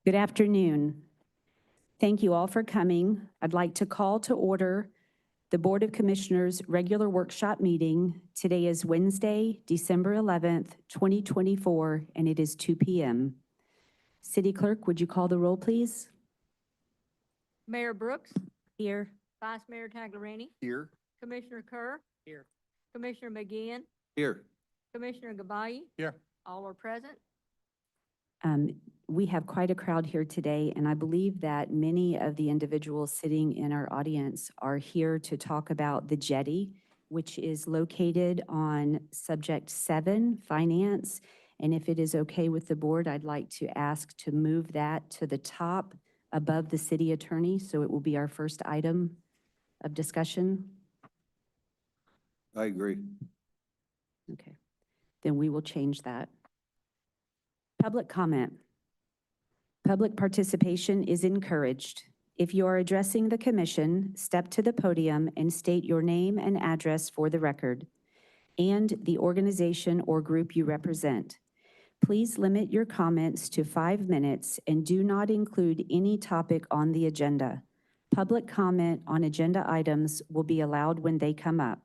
Good afternoon. Thank you all for coming. I'd like to call to order the Board of Commissioners' regular workshop meeting. Today is Wednesday, December 11th, 2024, and it is 2 p.m. City Clerk, would you call the roll, please? Mayor Brooks, Here. Vice Mayor Taglerini, Here. Commissioner Kerr, Here. Commissioner McGinn, Here. Commissioner Gabai. Here. All are present. We have quite a crowd here today, and I believe that many of the individuals sitting in our audience are here to talk about the jetty, which is located on Subject 7, Finance. And if it is okay with the board, I'd like to ask to move that to the top above the city attorney, so it will be our first item of discussion. I agree. Okay, then we will change that. Public comment. Public participation is encouraged. If you are addressing the commission, step to the podium and state your name and address for the record and the organization or group you represent. Please limit your comments to 5 minutes and do not include any topic on the agenda. Public comment on agenda items will be allowed when they come up.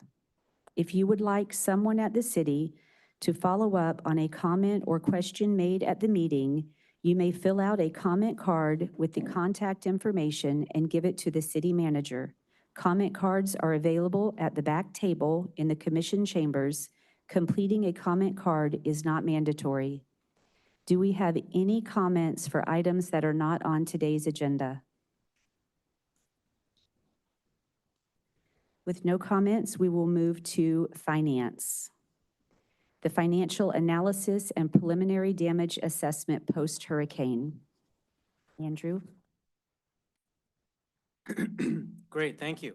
If you would like someone at the city to follow up on a comment or question made at the meeting, you may fill out a comment card with the contact information and give it to the city manager. Comment cards are available at the back table in the commission chambers. Completing a comment card is not mandatory. Do we have any comments for items that are not on today's agenda? With no comments, we will move to finance. The financial analysis and preliminary damage assessment post-hurricane. Andrew? Great, thank you.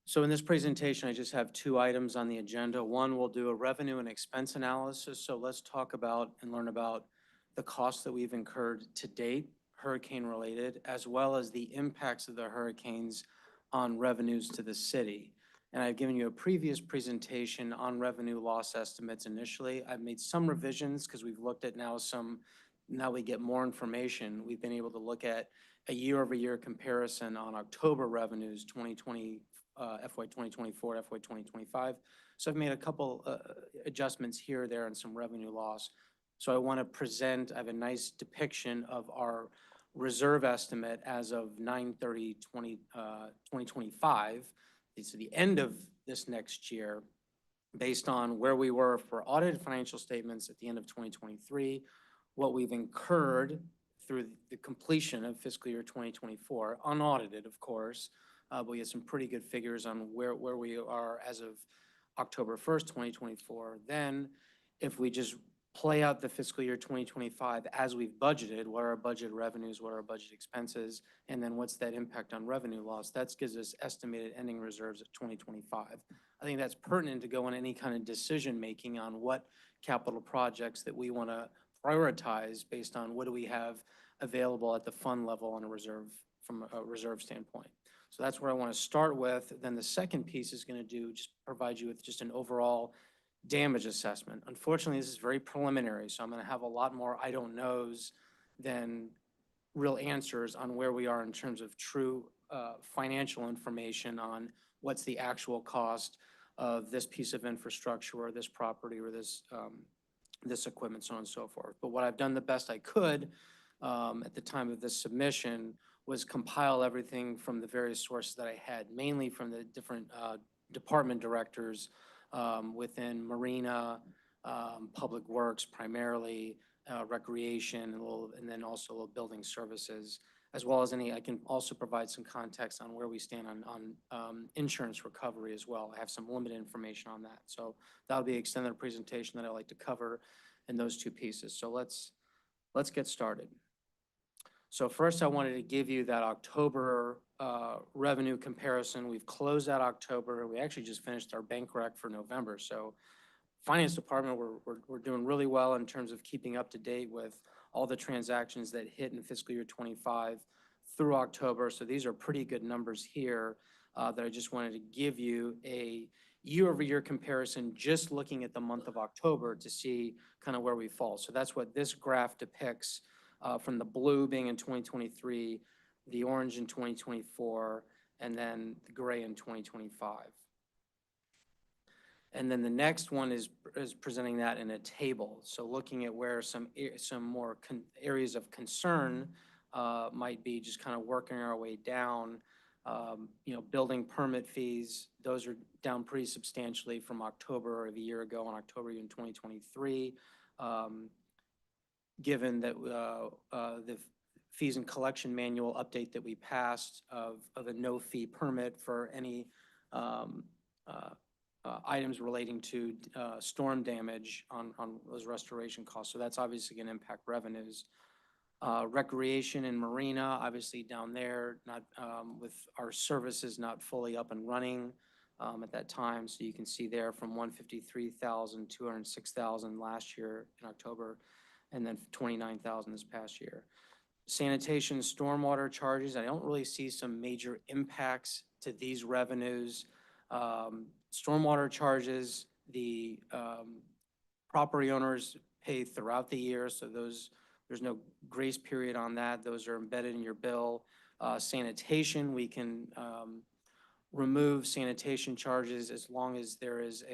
So in this presentation, I just have 2 items on the agenda. One, we'll do a revenue and expense analysis. So let's talk about and learn about the costs that we've incurred to date, hurricane related, as well as the impacts of the hurricanes on revenues to the city. And I've given you a previous presentation on revenue loss estimates initially. I've made some revisions because we've looked at now we get more information. We've been able to look at a year-over-year comparison on October revenues, FY 2024, FY 2025. So I've made a couple adjustments here, there, and some revenue loss. So I want to present, I have a nice depiction of our reserve estimate as of 9/30/2025. It's the end of this next year, based on where we were for audited financial statements at the end of 2023, what we've incurred through the completion of fiscal year 2024, unaudited, of course, but we have some pretty good figures on where we are as of October 1st, 2024. Then, if we just play out the fiscal year 2025 as we've budgeted, what are our budget revenues, what are our budget expenses, and then what's that impact on revenue loss, that gives us estimated ending reserves at 2025. I think that's pertinent to go on any kind of decision-making on what capital projects that we want to prioritize based on what do we have available at the fund level on a reserve, from a reserve standpoint. So that's where I want to start with. Then the second piece is going to just provide you with just an overall damage assessment. Unfortunately, this is very preliminary, so I'm going to have a lot more I don't knows than real answers on where we are in terms of true financial information on what's the actual cost of this piece of infrastructure or this property or this equipment, so on and so forth. But what I've done the best I could at the time of this submission was compile everything from the various sources that I had, mainly from the different department directors within Marina, Public Works primarily, Recreation, and then also a little building services, as well as I can also provide some context on where we stand on insurance recovery as well. I have some limited information on that. So that'll be an extended presentation that I'd like to cover in those 2 pieces. So let's get started. So first I wanted to give you that October revenue comparison. We've closed out October. We actually just finished our bank rec for November. So Finance Department, we're doing really well in terms of keeping up to date with all the transactions that hit in fiscal year 25 through October. So these are pretty good numbers here that I just wanted to give you a year-over-year comparison, just looking at the month of October to see kind of where we fall. So that's what this graph depicts, from the blue being in 2023, the orange in 2024, and then the gray in 2025. And then the next one is presenting that in a table. So looking at where some more areas of concern might be, just kind of working our way down. Building permit fees, those are down pretty substantially from October of a year ago, in October in 2023. Given that the fees and collection manual update that we passed of a no-fee permit for any items relating to storm damage on those restoration costs. So that's obviously going to impact revenues. Recreation and marina, obviously down there, not with our services not fully up and running at that time. So you can see there from 153,000, 206,000 last year in October, and then 29,000 this past year. Sanitation, stormwater charges, I don't really see some major impacts to these revenues. Stormwater charges, the property owners pay throughout the year, so there's no grace period on that. Those are embedded in your bill. Sanitation, we can remove sanitation charges as long as there is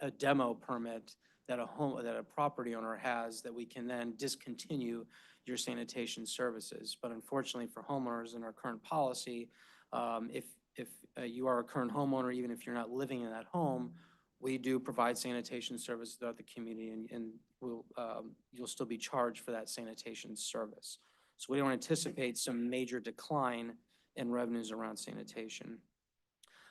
a demo permit that a property owner has, that we can then discontinue your sanitation services. But unfortunately for homeowners in our current policy, if you are a current homeowner, even if you're not living in that home, we do provide sanitation service throughout the community, and you'll still be charged for that sanitation service. So we don't anticipate some major decline in revenues around sanitation.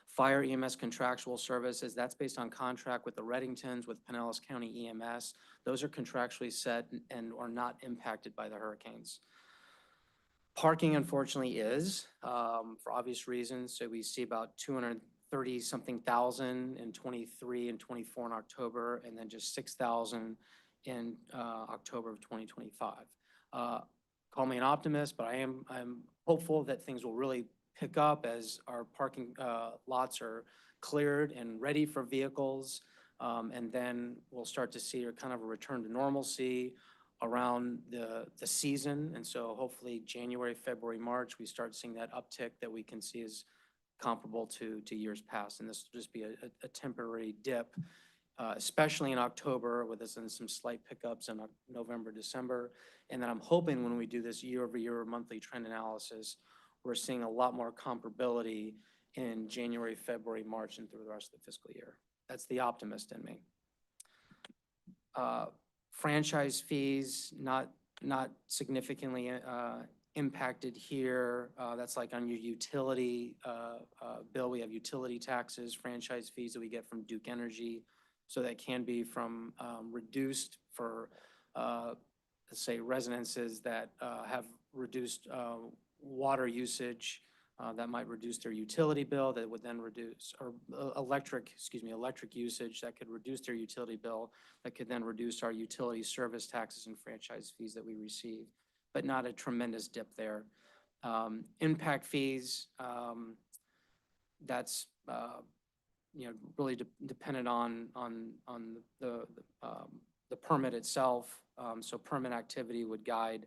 Fire EMS contractual services, that's based on contract with the Reddingtons, with Pinellas County EMS. Those are contractually set and are not impacted by the hurricanes. Parking, unfortunately, is for obvious reasons. So we see about 230-something thousand in 23 and 24 in October, and then just 6,000 in October of 2025. Call me an optimist, but I'm hopeful that things will really pick up as our parking lots are cleared and ready for vehicles, and then we'll start to see kind of a return to normalcy around the season. And so hopefully January, February, March, we start seeing that uptick that we can see is comparable to years past. And this will just be a temporary dip, especially in October, with some slight pickups in November, December. And then I'm hoping when we do this year-over-year monthly trend analysis, we're seeing a lot more comparability in January, February, March, and through the rest of the fiscal year. That's the optimist in me. Franchise fees, not significantly impacted here. That's like on your utility bill. We have utility taxes, franchise fees that we get from Duke Energy. So that can be from reduced for, let's say, residences that have reduced water usage. That might reduce their utility bill, that would then reduce, or electric usage, that could reduce their utility bill, that could then reduce our utility service taxes and franchise fees that we receive, but not a tremendous dip there. Impact fees, that's really dependent on the permit itself. So permit activity would guide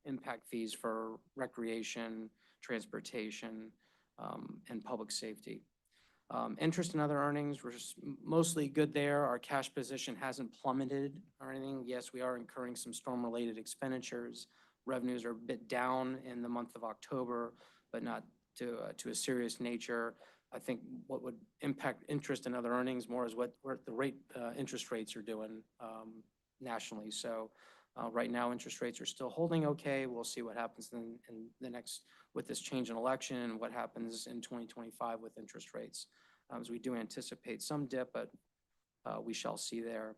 impact fees for recreation, transportation, and public safety. Interest and other earnings were mostly good there. Our cash position hasn't plummeted or anything. Yes, we are incurring some storm-related expenditures. Revenues are a bit down in the month of October, but not to a serious nature. I think what would impact interest and other earnings more is what the interest rates are doing nationally. So right now, interest rates are still holding okay. We'll see what happens in the next, with this change in election, and what happens in 2025 with interest rates. As we do anticipate some dip, but we shall see there.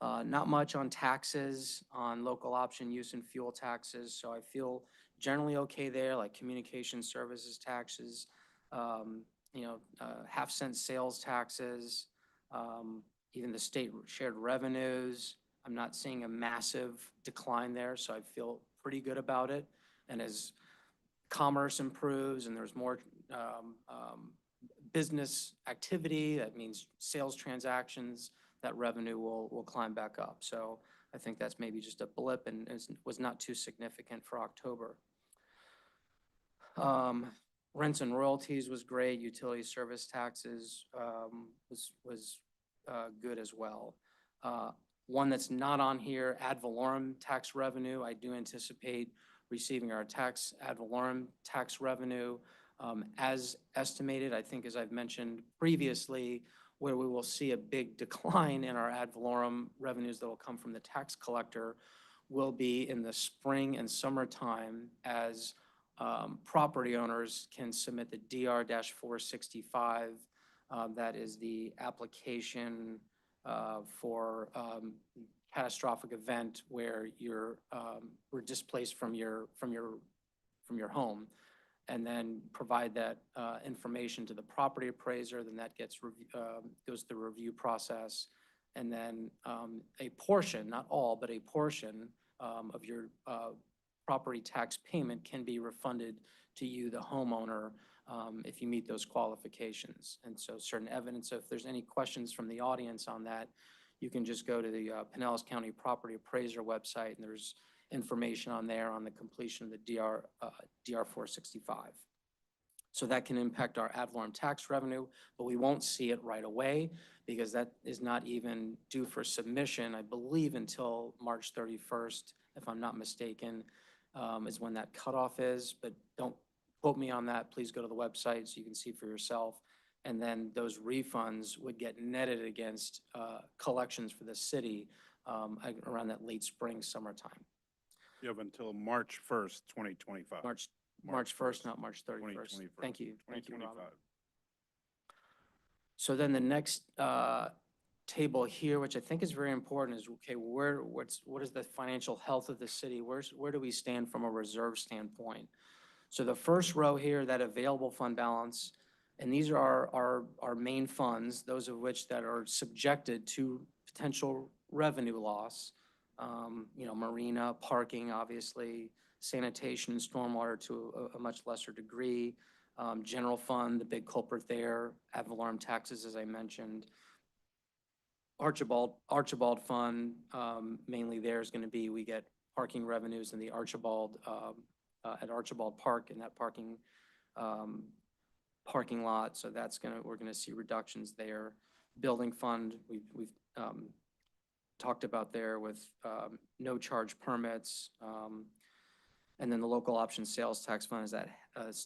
Not much on taxes, on local option use and fuel taxes. So I feel generally okay there, like communication services taxes, half-cent sales taxes, even the state shared revenues. I'm not seeing a massive decline there, so I feel pretty good about it. And as commerce improves and there's more business activity, that means sales transactions, that revenue will climb back up. So I think that's maybe just a blip and was not too significant for October. Rents and royalties was great. Utility service taxes was good as well. One that's not on here, ad valorem tax revenue. I do anticipate receiving our ad valorem tax revenue as estimated. I think, as I've mentioned previously, where we will see a big decline in our ad valorem revenues that will come from the tax collector will be in the spring and summertime as property owners can submit the DR-465. That is the application for catastrophic event where we're displaced from your home, and then provide that information to the property appraiser. Then that goes through the review process, and then a portion, not all, but a portion of your property tax payment can be refunded to you, the homeowner, if you meet those qualifications. And so certain evidence, so if there's any questions from the audience on that, you can just go to the Pinellas County Property Appraiser website, and there's information on there on the completion of the DR-465. So that can impact our ad valorem tax revenue, but we won't see it right away because that is not even due for submission, I believe, until March 31st, if I'm not mistaken, is when that cutoff is. But don't quote me on that. Please go to the website so you can see for yourself. And then those refunds would get netted against collections for the city around that late spring, summertime. You have until March 1st, 2025. March 1st, not March 31st. 2025. Thank you. Thank you, Robert. 2025. So then the next table here, which I think is very important, is, okay, what is the financial health of the city? Where do we stand from a reserve standpoint? So the first row here, that available fund balance, and these are our main funds, those of which that are subjected to potential revenue loss. Marina, parking, obviously, sanitation and stormwater to a much lesser degree. General fund, the big culprit there, ad valorem taxes, as I mentioned. Archibald fund, mainly there is going to be, we get parking revenues in the Archibald, at Archibald Park, in that parking lot. So we're going to see reductions there. Building fund, we've talked about there with no charge permits. And then the local option sales tax fund is that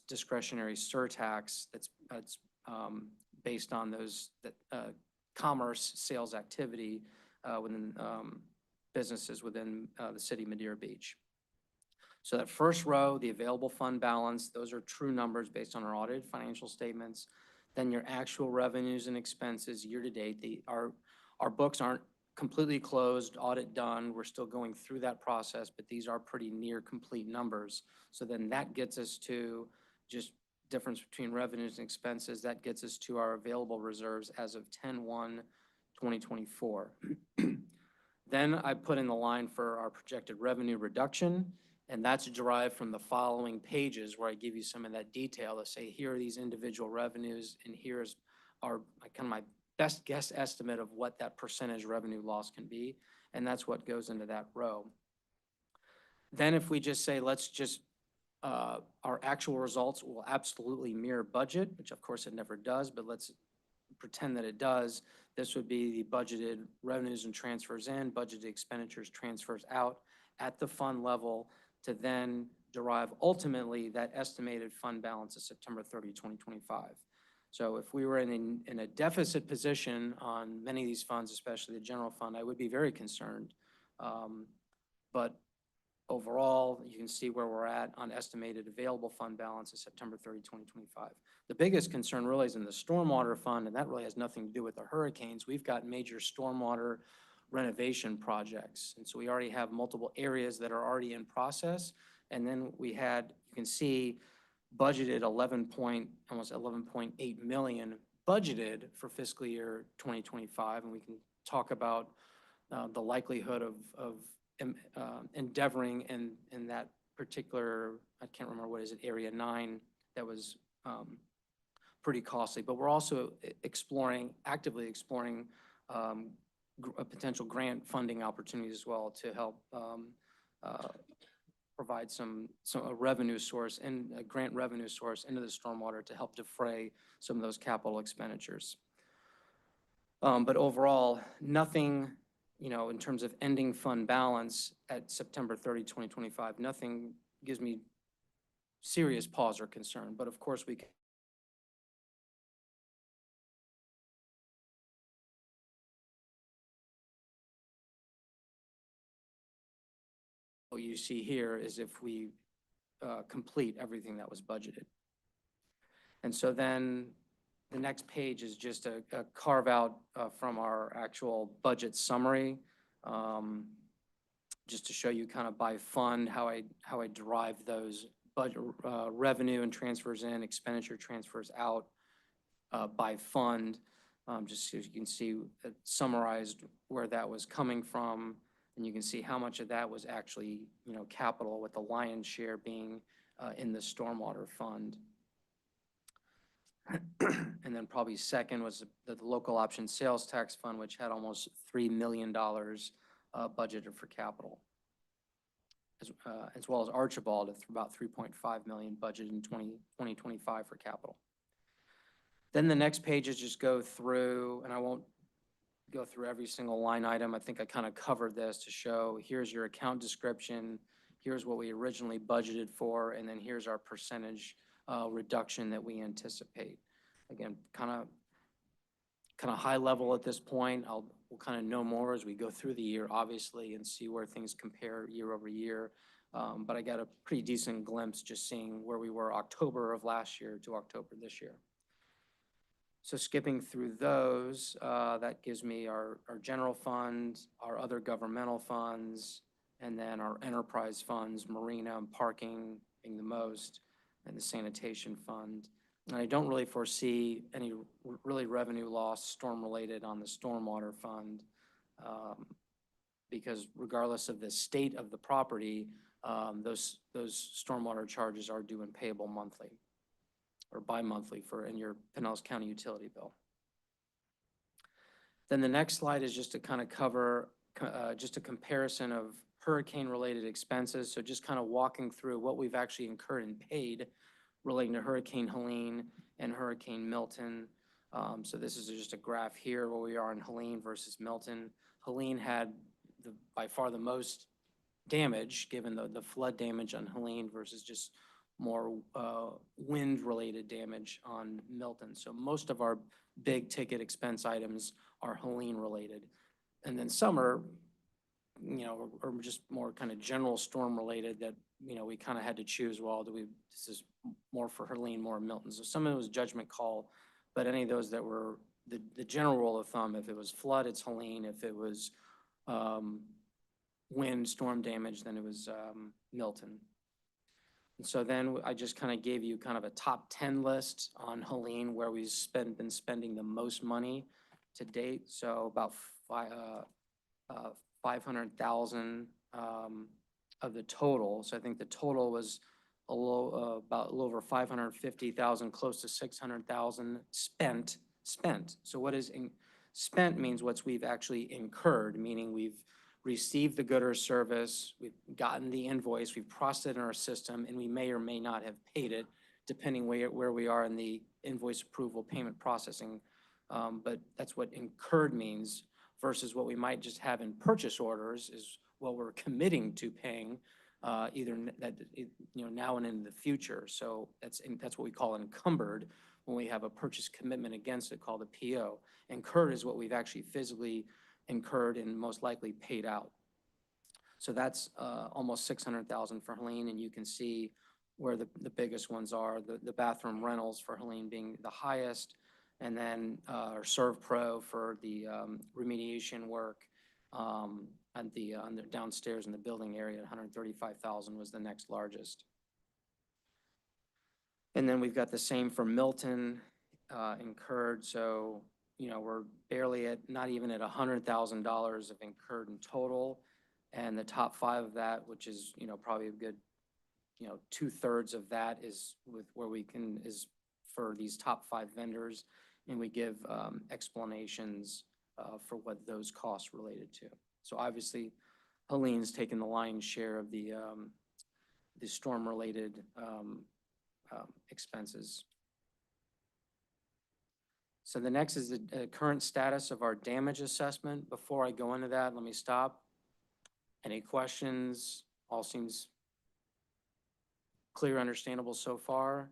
discretionary surtax that's based on those commerce sales activity within businesses within the city of Madeira Beach. So that first row, the available fund balance, those are true numbers based on our audited financial statements. Then your actual revenues and expenses year to date. Our books aren't completely closed, audit done. We're still going through that process, but these are pretty near complete numbers. So then that gets us to just difference between revenues and expenses. That gets us to our available reserves as of 10/1/2024. Then I put in the line for our projected revenue reduction, and that's derived from the following pages where I give you some of that detail to say, here are these individual revenues, and here's my best guess estimate of what that percentage revenue loss can be, and that's what goes into that row. Then if we just say, our actual results will absolutely mirror budget, which of course it never does, but let's pretend that it does. This would be the budgeted revenues and transfers in, budgeted expenditures, transfers out at the fund level to then derive ultimately that estimated fund balance of September 30, 2025. So if we were in a deficit position on many of these funds, especially the general fund, I would be very concerned. But overall, you can see where we're at on estimated available fund balance of September 30, 2025. The biggest concern really is in the stormwater fund, and that really has nothing to do with the hurricanes. We've got major stormwater renovation projects. And so we already have multiple areas that are already in process. And then you can see budgeted almost 11.8 million budgeted for fiscal year 2025. And we can talk about the likelihood of endeavoring in that particular, I can't remember, what is it, Area 9 that was pretty costly. But we're also actively exploring potential grant funding opportunities as well to help provide a revenue source and a grant revenue source into the stormwater to help defray some of those capital expenditures. But overall, nothing, in terms of ending fund balance at September 30, 2025, nothing gives me serious pause or concern. But of course, we can what you see here is if we complete everything that was budgeted. And so then the next page is just a carve out from our actual budget summary, just to show you kind of by fund how I derive those budget revenue and transfers in, expenditure transfers out by fund, just so you can see summarized where that was coming from. And you can see how much of that was actually, capital, with the lion's share being in the stormwater fund. And then probably second was the local option sales tax fund, which had almost $3 million budgeted for capital, as well as Archibald at about 3.5 million budgeted in 2025 for capital. Then the next pages just go through, and I won't go through every single line item. I think I kind of covered this to show here's your account description, here's what we originally budgeted for, and then here's our percentage reduction that we anticipate. Again, kind of high level at this point. We'll kind of know more as we go through the year, obviously, and see where things compare year over year. But I got a pretty decent glimpse just seeing where we were October of last year to October this year. So skipping through those, that gives me our general fund, our other governmental funds, and then our enterprise funds, marina and parking being the most, and the sanitation fund. And I don't really foresee any really revenue loss storm-related on the stormwater fund, because regardless of the state of the property, those stormwater charges are due and payable monthly or bi-monthly in your Pinellas County utility bill. Then the next slide is just to kind of cover just a comparison of hurricane-related expenses. So just kind of walking through what we've actually incurred and paid relating to Hurricane Helene and Hurricane Milton. So this is just a graph here where we are in Helene versus Milton. Helene had by far the most damage, given the flood damage on Helene versus just more wind-related damage on Milton. So most of our big ticket expense items are Helene-related. And then some are, or just more kind of general storm-related that, we kind of had to choose, well, this is more for Helene, more Milton. So some of it was judgment call, but any of those that were the general rule of thumb, if it was flood, it's Helene. If it was wind, storm damage, then it was Milton. And so then I just kind of gave you kind of a top 10 list on Helene where we've been spending the most money to date. So about 500,000 of the total. So I think the total was about a little over 550,000, close to 600,000 spent. So what is spent means we've actually incurred, meaning we've received the good or service, we've gotten the invoice, we've processed it in our system, and we may or may not have paid it, depending where we are in the invoice approval payment processing. But that's what incurred means versus what we might just have in purchase orders is what we're committing to paying either that, now and in the future. So that's what we call encumbered when we have a purchase commitment against it called a PO. Incurred is what we've actually physically incurred and most likely paid out. So that's almost 600,000 for Helene, and you can see where the biggest ones are, the bathroom rentals for Helene being the highest, and then our Serve Pro for the remediation work on the downstairs in the building area, 135,000 was the next largest. And then we've got the same for Milton incurred. So, we're barely at, not even at $100,000 of incurred in total. And the top 5 of that, which is, probably a good, 2/3 of that is with where is for these top 5 vendors, and we give explanations for what those costs related to. So obviously, Helene's taken the lion's share of the storm-related expenses. So the next is the current status of our damage assessment. Before I go into that, let me stop. Any questions? All seems clear, understandable so far?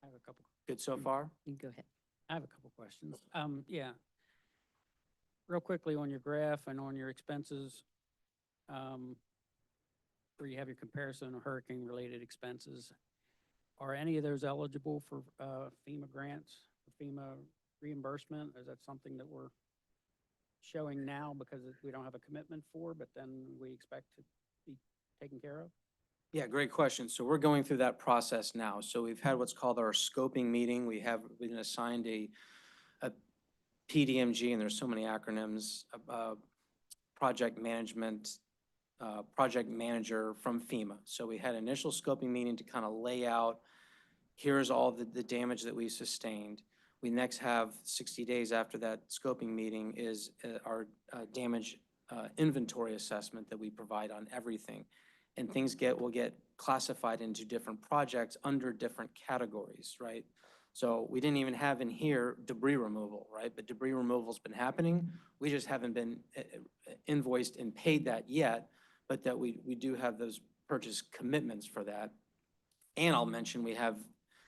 I have a couple, Good so far? You go ahead. I have a couple questions. Yeah. Real quickly on your graph and on your expenses, where you have your comparison of hurricane-related expenses, are any of those eligible for FEMA grants, for FEMA reimbursement? Is that something that we're showing now because we don't have a commitment for, but then we expect to be taken care of? Yeah, great question. So we're going through that process now. So we've had what's called our scoping meeting. We have been assigned a PDMG, and there's so many acronyms, project manager from FEMA. So we had an initial scoping meeting to kind of lay out, here's all the damage that we sustained. We next have 60 days after that scoping meeting is our damage inventory assessment that we provide on everything. And things will get classified into different projects under different categories, right? So we didn't even have in here debris removal, right? But debris removal's been happening. We just haven't been invoiced and paid that yet, but that we do have those purchase commitments for that. And I'll mention we have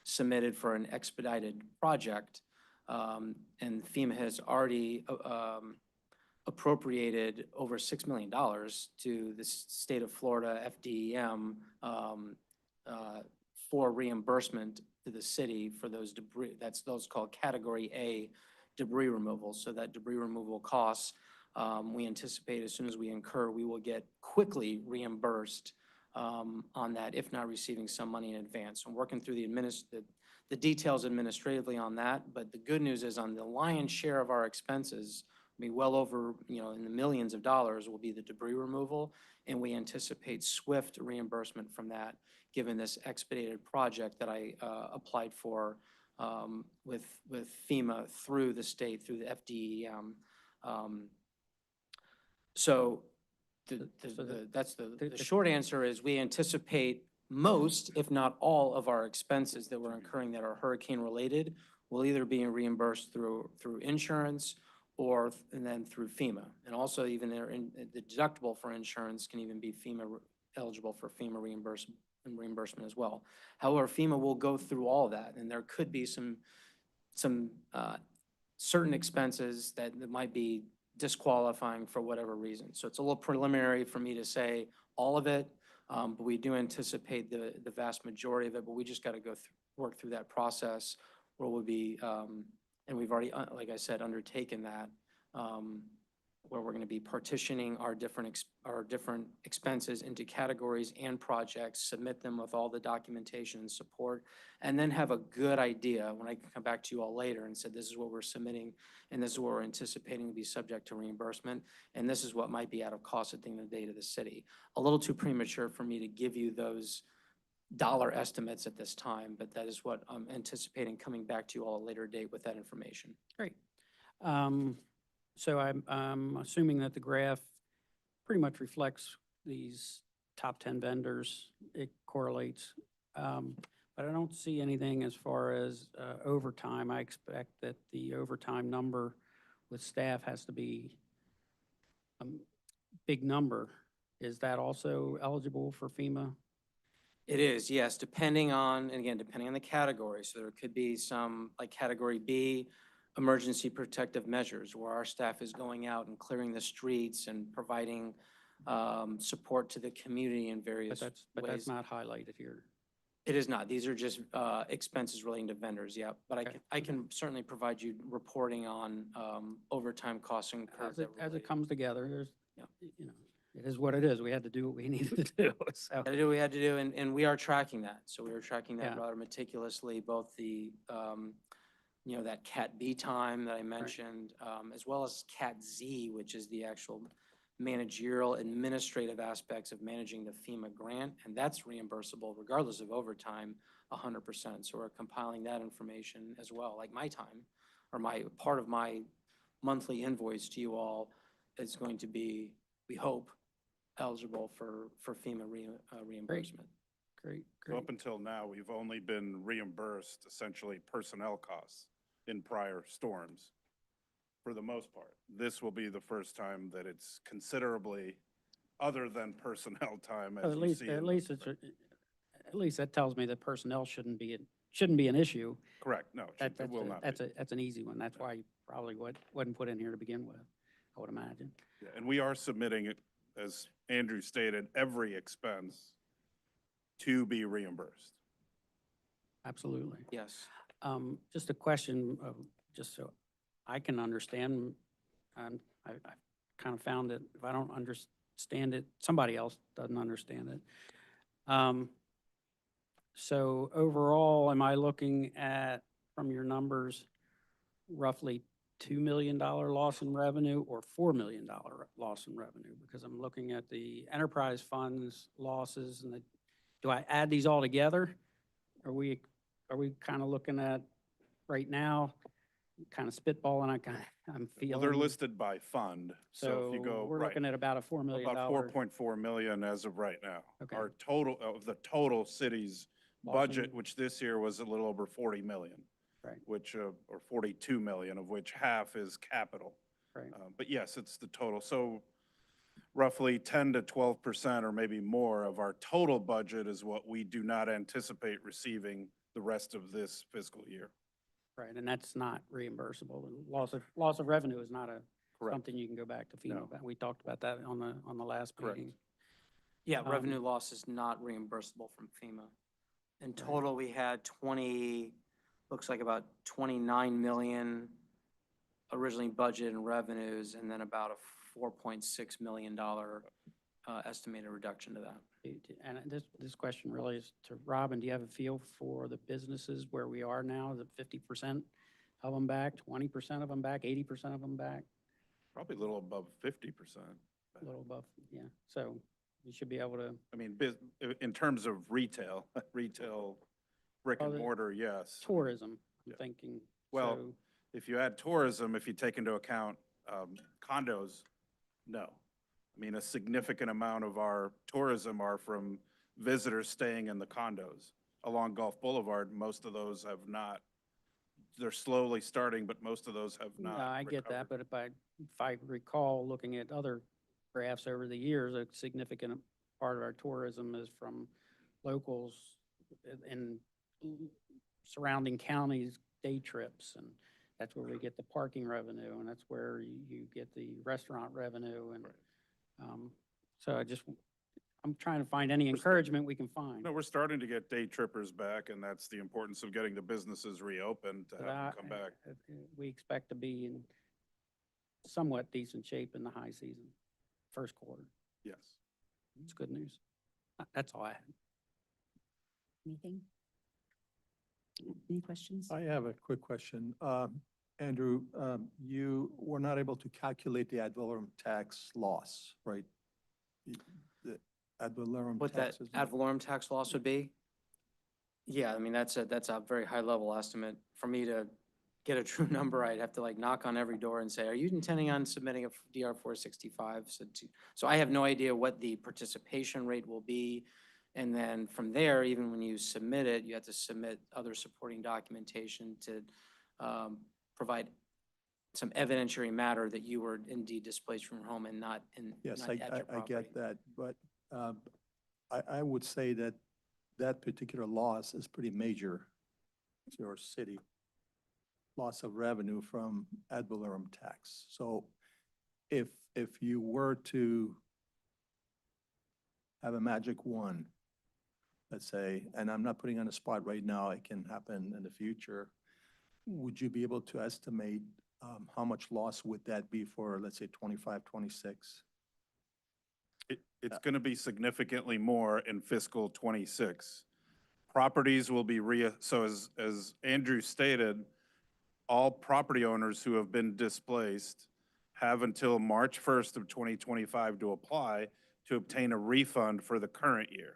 submitted for an expedited project, and FEMA has already appropriated over $6 million to the state of Florida FDEM for reimbursement to the city for those debris. That's those called Category A debris removal. So that debris removal costs, we anticipate as soon as we incur, we will get quickly reimbursed on that, if not receiving some money in advance. I'm working through the details administratively on that, but the good news is on the lion's share of our expenses, I mean, well over, in the millions of dollars will be the debris removal, and we anticipate swift reimbursement from that, given this expedited project that I applied for with FEMA through the state, through the FDEM. So the short answer is we anticipate most, if not all, of our expenses that we're incurring that are hurricane related will either be reimbursed through insurance and then through FEMA. And also even the deductible for insurance can even be eligible for FEMA reimbursement as well. However, FEMA will go through all that, and there could be some certain expenses that might be disqualifying for whatever reason. So it's a little preliminary for me to say all of it, but we do anticipate the vast majority of it, but we just got to work through that process where we'll be, and we've already, like I said, undertaken that, where we're going to be partitioning our different expenses into categories and projects, submit them with all the documentation and support, and then have a good idea when I can come back to you all later and said, this is what we're submitting, and this is what we're anticipating to be subject to reimbursement, and this is what might be out of cost at the end of the day to the city. A little too premature for me to give you those dollar estimates at this time, but that is what I'm anticipating coming back to you all at a later date with that information. Great. So I'm assuming that the graph pretty much reflects these top 10 vendors. It correlates. But I don't see anything as far as overtime. I expect that the overtime number with staff has to be a big number. Is that also eligible for FEMA? It is, yes, depending on the category. So there could be some, like Category B, emergency protective measures, where our staff is going out and clearing the streets and providing support to the community in various ways. But that's not highlighted here. It is not. These are just expenses relating to vendors, yeah. But Okay. I can certainly provide you reporting on overtime costs incurred. As it comes together, there's, Yeah. it is what it is. We had to do what we needed to do, so. Had to do what we had to do, and we are tracking that. So we are tracking that Yeah. rather meticulously, both the, that Cat B time that I mentioned, as well as Cat Z, which is the actual managerial administrative aspects of managing the FEMA grant, and that's reimbursable regardless of overtime 100%. So we're compiling that information as well, like my time, or part of my monthly invoice to you all is going to be, we hope, eligible for FEMA reimbursement. Great, So great. up until now, we've only been reimbursed essentially personnel costs in prior storms, for the most part. This will be the first time that it's considerably other than personnel time, as At you least, see. in at the- least it's, at least that tells me that personnel shouldn't be an issue. Correct, no, it will not be. That's an easy one. That's why you probably wasn't put in here to begin with, I would imagine. Yeah, and we are submitting it, as Andrew stated, every expense to be reimbursed. Absolutely. Yes. Just a question, just so I can understand, I kind of found that if I don't understand it, somebody else doesn't understand it. So overall, am I looking at, from your numbers, roughly $2 million loss in revenue or $4 million loss in revenue? Because I'm looking at the enterprise funds losses and do I add these all together? Are we kind of looking at, right now, kind of spitballing, I'm feeling. Well, they're listed by fund, so if you go, we're right, looking at about a $4 million. about 4.4 million as of right now. Okay. Our total, of the total city's Loss budget, in- which this year was a little over 40 million. Right. Which, or 42 million, of which half is capital. Right. But yes, it's the total. So roughly 10 to 12% or maybe more of our total budget is what we do not anticipate receiving the rest of this fiscal year. Right, and that's not reimbursable. And loss of revenue is not Correct. something you can go back to FEMA No. about. We talked about that on the last Correct. meeting. Yeah, Um, revenue loss is not reimbursable from FEMA. In total, we had looks like about 29 million originally budgeted in revenues, and then about a $4.6 million estimated reduction to that. And this question really is to Robin. Do you have a feel for the businesses where we are now? Is it 50% of them back, 20% of them back, 80% of them back? Probably a little above 50%. A little above, yeah. So you should be able to, I mean, in terms of retail, brick Oh, and the mortar, yes. tourism, I'm Yeah. thinking. Well, So, if you add tourism, if you take into account condos, no. I mean, a significant amount of our tourism are from visitors staying in the condos. Along Gulf Boulevard, most of those have not, they're slowly starting, but most of those have no, not I get that, recovered. but if I recall looking at other graphs over the years, a significant part of our tourism is from locals in surrounding counties, day trips, and that's where we get the parking revenue, and that's where you get the restaurant revenue, and, so I'm trying to find any encouragement we can find. No, we're starting to get day trippers back, and that's the importance of getting the businesses reopened to have them come back. We expect to be in somewhat decent shape in the high season, first quarter. Yes. It's good news. That's all I had. Anything? Any questions? I have a quick question. Andrew, you were not able to calculate the ad valorem tax loss, right? The ad valorem What that tax is. ad valorem tax loss would be? Yeah, I mean, that's a very high level estimate. For me to get a true number, I'd have to like knock on every door and say, are you intending on submitting a DR 465? So I have no idea what the participation rate will be. And then from there, even when you submit it, you have to submit other supporting documentation to provide some evidentiary matter that you were indeed displaced from your home and not Yes, not I at your property. get that, but I would say that that particular loss is pretty major to our city. Loss of revenue from ad valorem tax. So if you were to have a magic wand, let's say, and I'm not putting on a spot right now, it can happen in the future, would you be able to estimate how much loss would that be for, let's say, 25, 26? It's going to be significantly more in fiscal '26. Properties will be so as Andrew stated, all property owners who have been displaced have until March 1st of 2025 to apply to obtain a refund for the current year.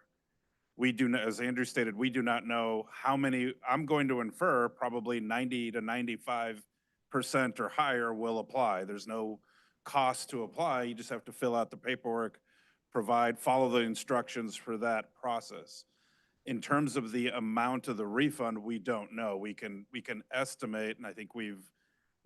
We do, as Andrew stated, we do not know how many, I'm going to infer probably 90 to 95% or higher will apply. There's no cost to apply. You just have to fill out the paperwork, follow the instructions for that process. In terms of the amount of the refund, we don't know. We can estimate, and I think we've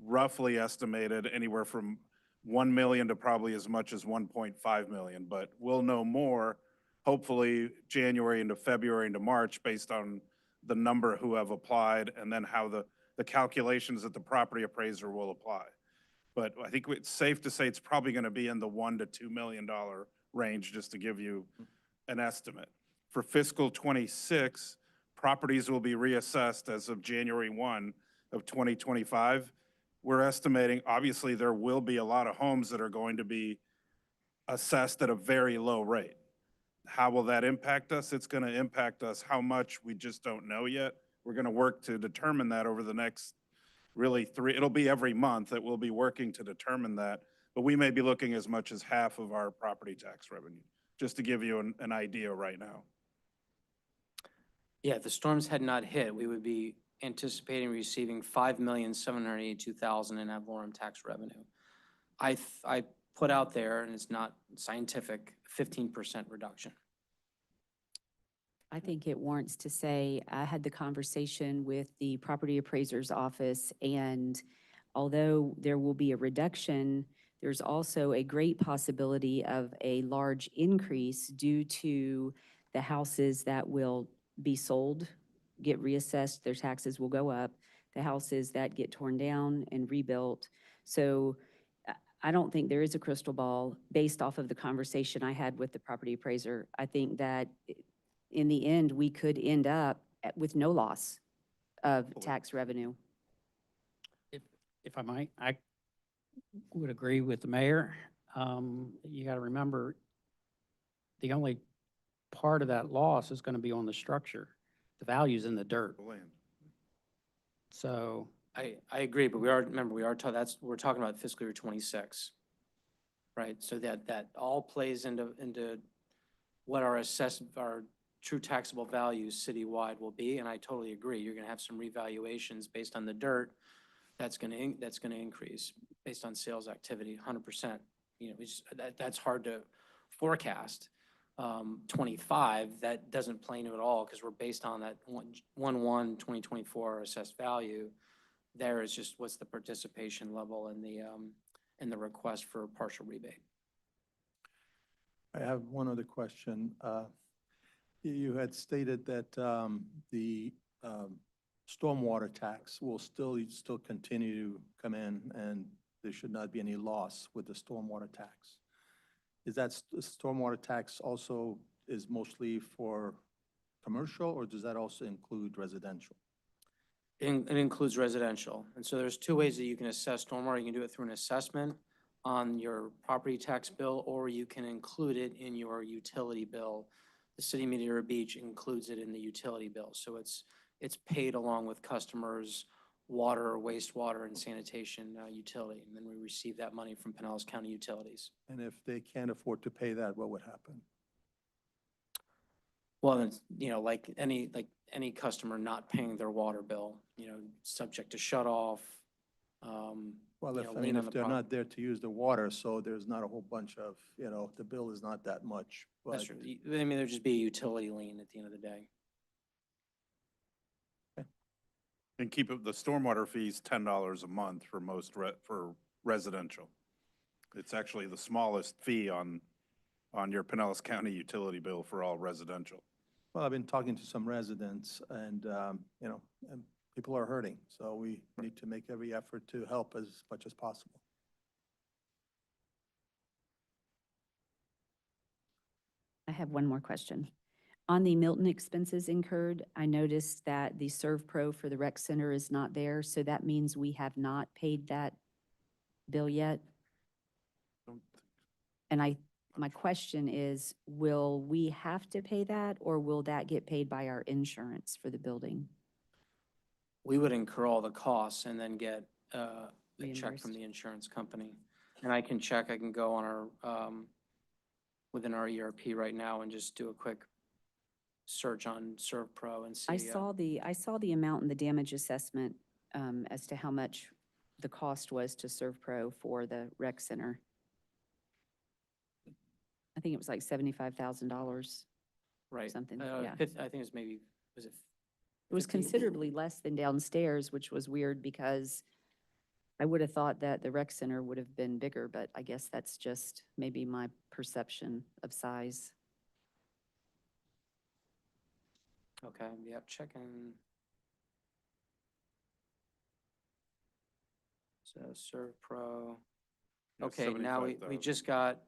roughly estimated anywhere from 1 million to probably as much as 1.5 million, but we'll know more hopefully January into February into March based on the number who have applied and then how the calculations that the property appraiser will apply. But I think it's safe to say it's probably going to be in the $1 to $2 million range, just to give you an estimate. For fiscal '26, properties will be reassessed as of January 1 of 2025. We're estimating, obviously, there will be a lot of homes that are going to be assessed at a very low rate. How will that impact us? It's going to impact us how much, we just don't know yet. We're going to work to determine that over the next really it'll be every month that we'll be working to determine that, but we may be looking as much as half of our property tax revenue, just to give you an idea right now. Yeah, if the storms had not hit, we would be anticipating receiving $5,782,000 in ad valorem tax revenue. I put out there, and it's not scientific, 15% reduction. I think it warrants to say, I had the conversation with the property appraiser's office, and although there will be a reduction, there's also a great possibility of a large increase due to the houses that will be sold, get reassessed, their taxes will go up, the houses that get torn down and rebuilt. So I don't think there is a crystal ball based off of the conversation I had with the property appraiser. I think that in the end, we could end up with no loss of tax revenue. If I might, I would agree with the mayor. You got to remember, the only part of that loss is going to be on the structure. The value's in the dirt. The land. So I agree, but we're talking about fiscal year '26, right? So that all plays into what our true taxable values citywide will be, and I totally agree. You're going to have some revaluations based on the dirt. That's going to increase based on sales activity, 100%. You know, that's hard to forecast. 25, that doesn't play into it at all because we're based on that 1/1/2024 assessed value. There is just what's the participation level and the request for a partial rebate. I have one other question. You had stated that the stormwater tax will still continue to come in, and there should not be any loss with the stormwater tax. Is that stormwater tax also is mostly for commercial, or does that also include residential? It includes residential. And so there's two ways that you can assess stormwater. You can do it through an assessment on your property tax bill, or you can include it in your utility bill. The city of Madeira Beach includes it in the utility bill. So it's paid along with customers' water, wastewater, and sanitation utility. And then we receive that money from Pinellas County Utilities. And if they can't afford to pay that, what would happen? Well, it's, you know, like any customer not paying their water bill, you know, subject to shut off. Well, you if, know, I lien mean, on if the they're prop- not there to use the water, so there's not a whole bunch of, you know, the bill is not that much. That's But true. I mean, there'd just be a utility lien at the end of the day. And keep it, the stormwater fee's $10 a month for most for residential. It's actually the smallest fee on your Pinellas County utility bill for all residential. Well, I've been talking to some residents, and, you know, and people are hurting. So we need to make every effort to help as much as possible. I have one more question. On the Milton expenses incurred, I noticed that the Serve Pro for the rec center is not there, so that means we have not paid that bill yet. Don't think- And my question is, will we have to pay that, or will that get paid by our insurance for the building? We would incur all the costs and then get a check from Reimbursed. the insurance company. And I can go on our, within our ERP right now and just do a quick search on ServPro and see. I saw the amount in the damage assessment as to how much the cost was to ServPro for the rec center. I think it was like $75,000. Right. something, yeah. I think it was maybe, was it? It was 50? considerably less than downstairs, which was weird because I would have thought that the rec center would have been bigger, but I guess that's just maybe my perception of size. Okay, yep, checking. So ServPro. Yeah, Okay, now we 75,000. just got,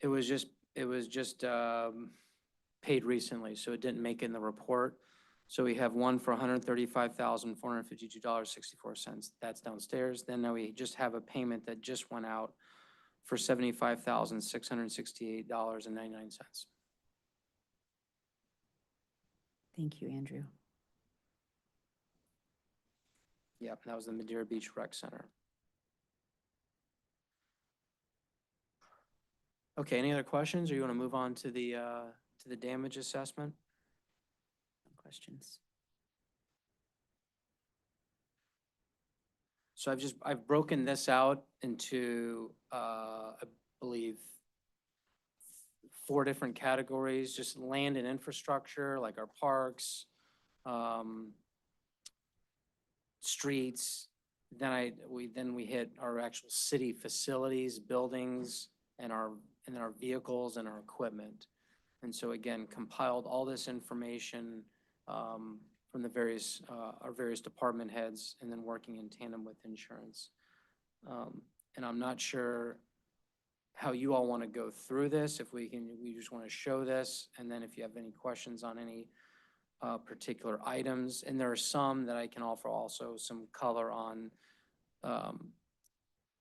it was just paid recently, so it didn't make it in the report. So we have one for $135,452.64. That's downstairs. Then now we just have a payment that just went out for $75,668.99. Thank you, Andrew. Yep, that was the Madeira Beach Rec Center. Okay, any other questions, or you want to move on to the damage assessment? Questions? So I've broken this out into, I believe, 4 different categories, just land and infrastructure, like our parks, streets. Then we hit our actual city facilities, buildings, and our vehicles and our equipment. And so again, compiled all this information from the our various department heads, and then working in tandem with insurance. And I'm not sure how you all want to go through this, if we just want to show this, and then if you have any questions on any particular items. And there are some that I can offer also some color on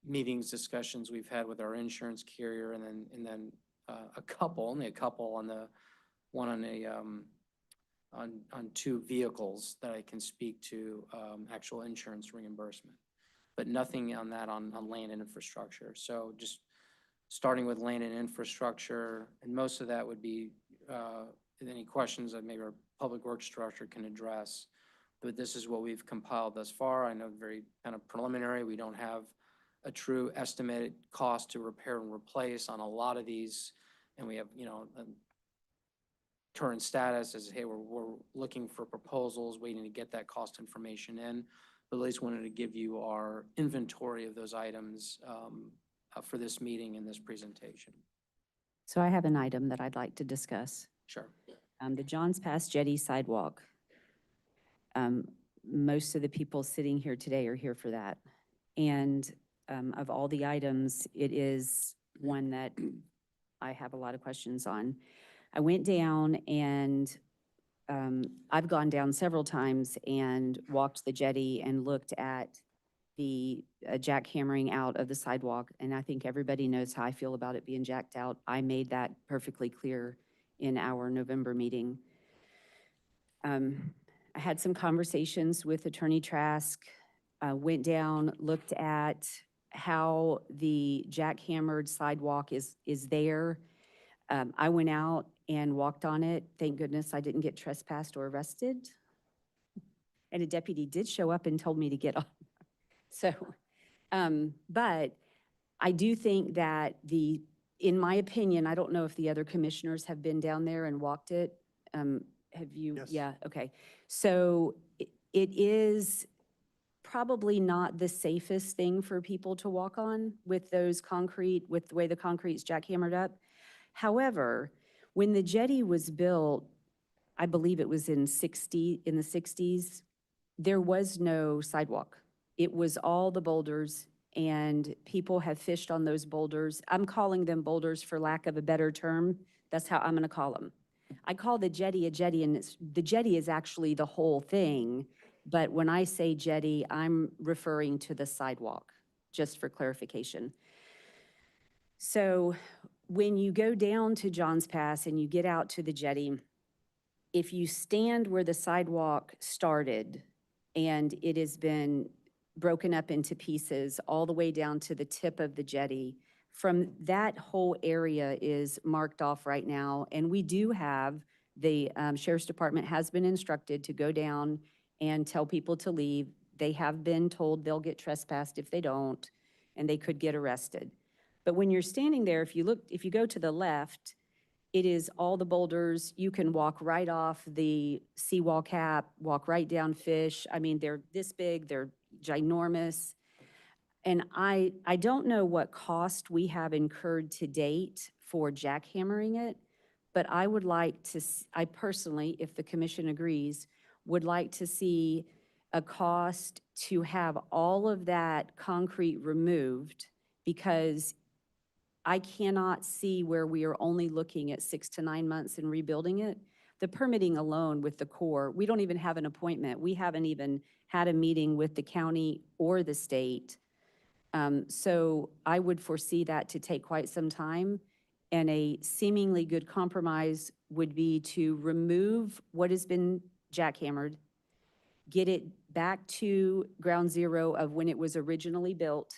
meetings, discussions we've had with our insurance carrier, and then only a couple on the one on 2 vehicles that I can speak to actual insurance reimbursement, but nothing on that on land and infrastructure. So just starting with land and infrastructure, and most of that would be any questions that maybe our public works director can address. But this is what we've compiled thus far. I know very kind of preliminary. We don't have a true estimated cost to repair and replace on a lot of these. And we have, current status is, hey, we're looking for proposals, waiting to get that cost information in. But at least wanted to give you our inventory of those items for this meeting and this presentation. So I have an item that I'd like to discuss. Sure. The Johns Pass Jetty sidewalk. Most of the people sitting here today are here for that. And of all the items, it is one that I have a lot of questions on. I went down and I've gone down several times and walked the jetty and looked at the jackhammering out of the sidewalk. And I think everybody knows how I feel about it being jacked out. I made that perfectly clear in our November meeting. I had some conversations with Attorney Trask, went down, looked at how the jackhammered sidewalk is there. I went out and walked on it. Thank goodness I didn't get trespassed or arrested. And a deputy did show up and told me to get on. So, but I do think that in my opinion, I don't know if the other commissioners have been down there and walked it. Have you? Yes. Yeah, okay. So it is probably not the safest thing for people to walk on with the way the concrete's jackhammered up. However, when the jetty was built, I believe it was in the 60s, there was no sidewalk. It was all the boulders, and people have fished on those boulders. I'm calling them boulders for lack of a better term. That's how I'm gonna call them. I call the jetty a jetty, and the jetty is actually the whole thing. But when I say jetty, I'm referring to the sidewalk, just for clarification. So when you go down to Johns Pass and you get out to the jetty, if you stand where the sidewalk started and it has been broken up into pieces all the way down to the tip of the jetty, from that whole area is marked off right now. And we do have The Sheriff's Department has been instructed to go down and tell people to leave. They have been told they'll get trespassed if they don't, and they could get arrested. But when you're standing there, if you go to the left, it is all the boulders. You can walk right off the seawall cap, walk right down Fish. I mean, they're this big, they're ginormous. And I don't know what cost we have incurred to date for jackhammering it, but I would like to, I personally, if the commission agrees, would like to see a cost to have all of that concrete removed, because I cannot see where we are only looking at 6 to 9 months in rebuilding it. The permitting alone with the Corps, we don't even have an appointment. We haven't even had a meeting with the county or the state. So I would foresee that to take quite some time. And a seemingly good compromise would be to remove what has been jackhammered, get it back to ground zero of when it was originally built,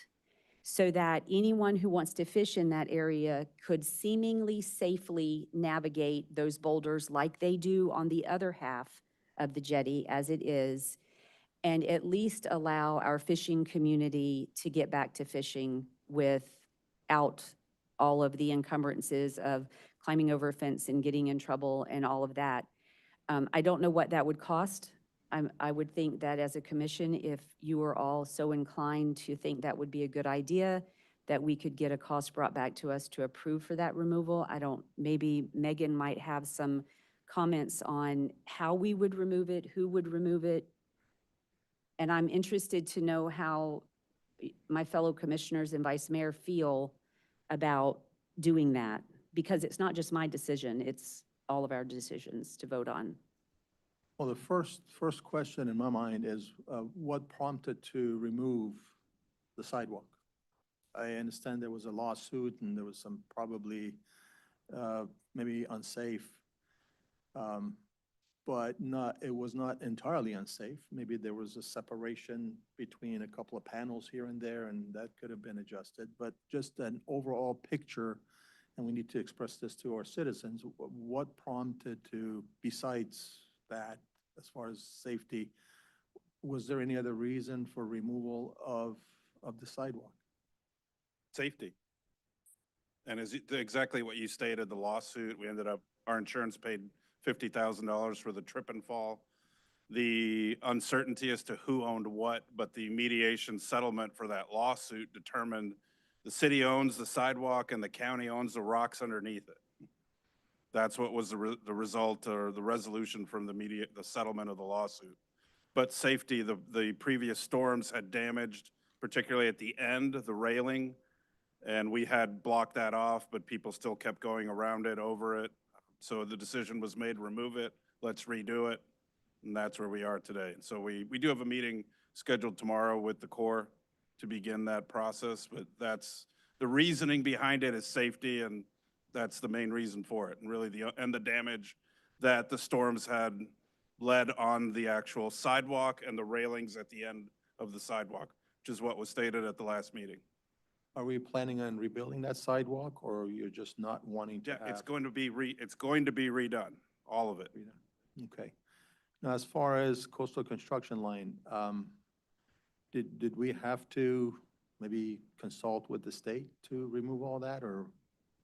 so that anyone who wants to fish in that area could seemingly safely navigate those boulders like they do on the other half of the jetty as it is, and at least allow our fishing community to get back to fishing without all of the encumbrances of climbing over a fence and getting in trouble and all of that. I don't know what that would cost. I would think that as a commission, if you were all so inclined to think that would be a good idea, that we could get a cost brought back to us to approve for that removal. Maybe Megan might have some comments on how we would remove it, who would remove it. And I'm interested to know how my fellow commissioners and vice mayor feel about doing that, because it's not just my decision, it's all of our decisions to vote on. Well, the first question in my mind is, what prompted to remove the sidewalk? I understand there was a lawsuit and there was some probably, maybe unsafe, but it was not entirely unsafe. Maybe there was a separation between a couple of panels here and there, and that could have been adjusted. But just an overall picture, and we need to express this to our citizens, what prompted to, besides that, as far as safety, was there any other reason for removal of the sidewalk? Safety. And exactly what you stated, the lawsuit, our insurance paid $50,000 for the trip and fall. The uncertainty as to who owned what, but the mediation settlement for that lawsuit determined the city owns the sidewalk and the county owns the rocks underneath it. That's what was the result or the resolution from the settlement of the lawsuit. But safety, the previous storms had damaged, particularly at the end, the railing, and we had blocked that off, but people still kept going around it, over it. So the decision was made, remove it, let's redo it, and that's where we are today. And so we do have a meeting scheduled tomorrow with the Corps to begin that process, but that's, the reasoning behind it is safety, and that's the main reason for it, and really the damage that the storms had led on the actual sidewalk and the railings at the end of the sidewalk, which is what was stated at the last meeting. Are we planning on rebuilding that sidewalk, or you're just not wanting to Yeah, have? it's going to be redone, all of it. Okay. Now, as far as coastal construction line, did we have to maybe consult with the state to remove all that, or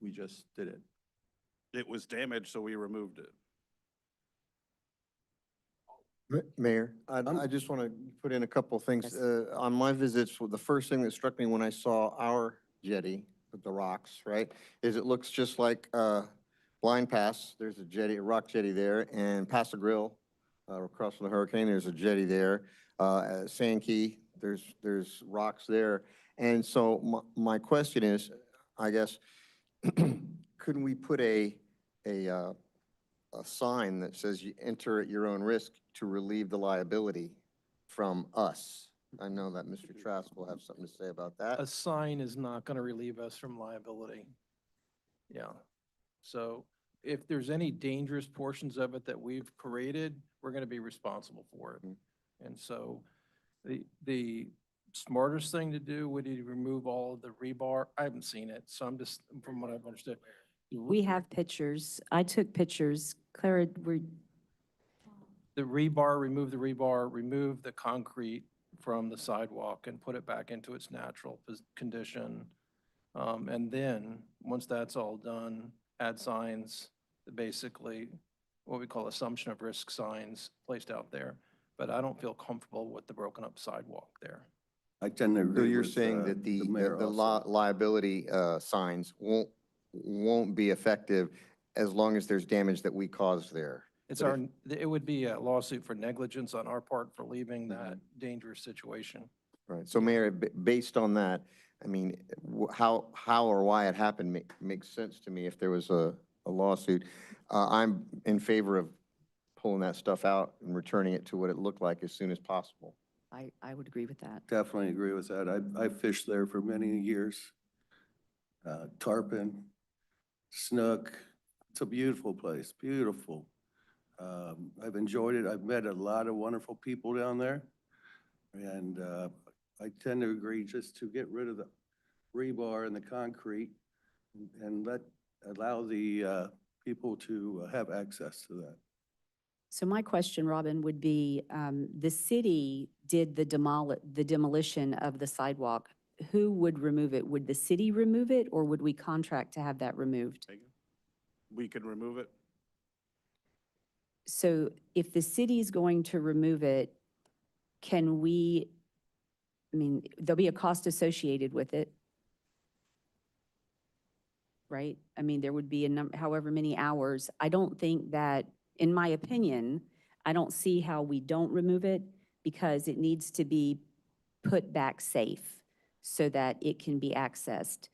we just did it? It was damaged, so we removed it. Mayor, I just want to put in a couple of things. Yes. On my visits, the first thing that struck me when I saw our jetty with the rocks, right, is it looks just like Blind Pass. There's a jetty, a rock jetty there, and Paso Grill, across from the hurricane, there's a jetty there. Sand Key, there's rocks there. And so my question is, I guess, couldn't we put a sign that says you enter at your own risk to relieve the liability from us? I know that Mr. Trask will have something to say about that. A sign is not going to relieve us from liability. Yeah. So if there's any dangerous portions of it that we've created, we're going to be responsible for it. And so the smartest thing to do would be to remove all of the rebar. I haven't seen it, so I'm just, from what I've understood. We have pictures. I took pictures. Clara, The remove the rebar, remove the concrete from the sidewalk and put it back into its natural condition. And then, once that's all done, add signs, basically what we call assumption of risk signs placed out there. But I don't feel comfortable with the broken up sidewalk there. I tend to So agree you're with, saying that the the mayor also. liability signs won't be effective as long as there's damage that we caused there? It's But our, it would be a lawsuit for negligence on our part for leaving that Mhm. dangerous situation. Right, so Mayor, based on that, I mean, how or why it happened makes sense to me if there was a lawsuit. I'm in favor of pulling that stuff out and returning it to what it looked like as soon as possible. I would agree with that. Definitely agree with that. I fished there for many years. Tarpon, snook. It's a beautiful place, beautiful. I've enjoyed it. I've met a lot of wonderful people down there. And I tend to agree just to get rid of the rebar and the concrete and allow the people to have access to that. So my question, Robin, would be, the city did the demolition of the sidewalk. Who would remove it? Would the city remove it, or would we contract to have that removed? We could remove it. So if the city's going to remove it, can we, I mean, there'll be a cost associated with it, right? I mean, there would be however many hours. I don't think that, in my opinion, I don't see how we don't remove it because it needs to be put back safe so that it can be accessed.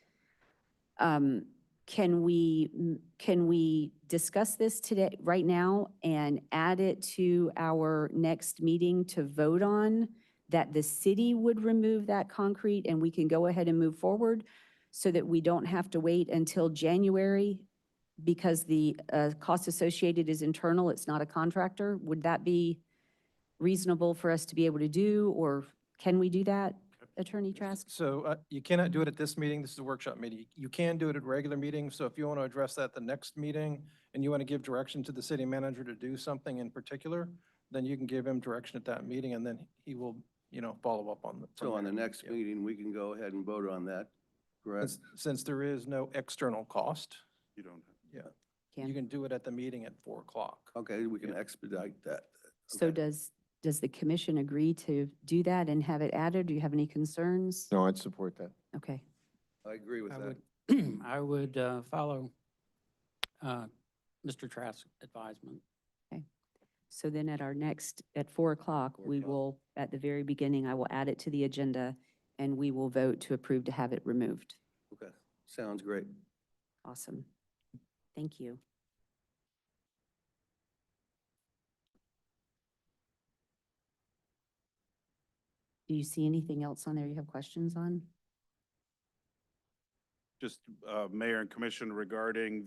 Can we discuss this today, right now, and add it to our next meeting to vote on that the city would remove that concrete and we can go ahead and move forward so that we don't have to wait until January because the cost associated is internal, it's not a contractor? Would that be reasonable for us to be able to do, or can we do that, Attorney Trask? So you cannot do it at this meeting. This is a workshop meeting. You can do it at regular meetings. So if you want to address that the next meeting and you want to give direction to the city manager to do something in particular, then you can give him direction at that meeting and then he will, follow up on it. So on the next Yeah. meeting, we can go ahead and vote on that, correct? Since there is no external cost, You don't. yeah, Can. you can do it at the meeting at 4:00. Okay, we can expedite that. So Okay. does the commission agree to do that and have it added? Do you have any concerns? No, I'd support that. Okay. I agree with I that. would, I would follow Mr. Trask's advisement. So then at our next, at 4 o'clock, we will, at the very beginning, I will add it to the agenda and we will vote to approve to have it removed. Okay, sounds great. Awesome. Thank you. Do you see anything else on there you have questions on? Just, Mayor and Commission, regarding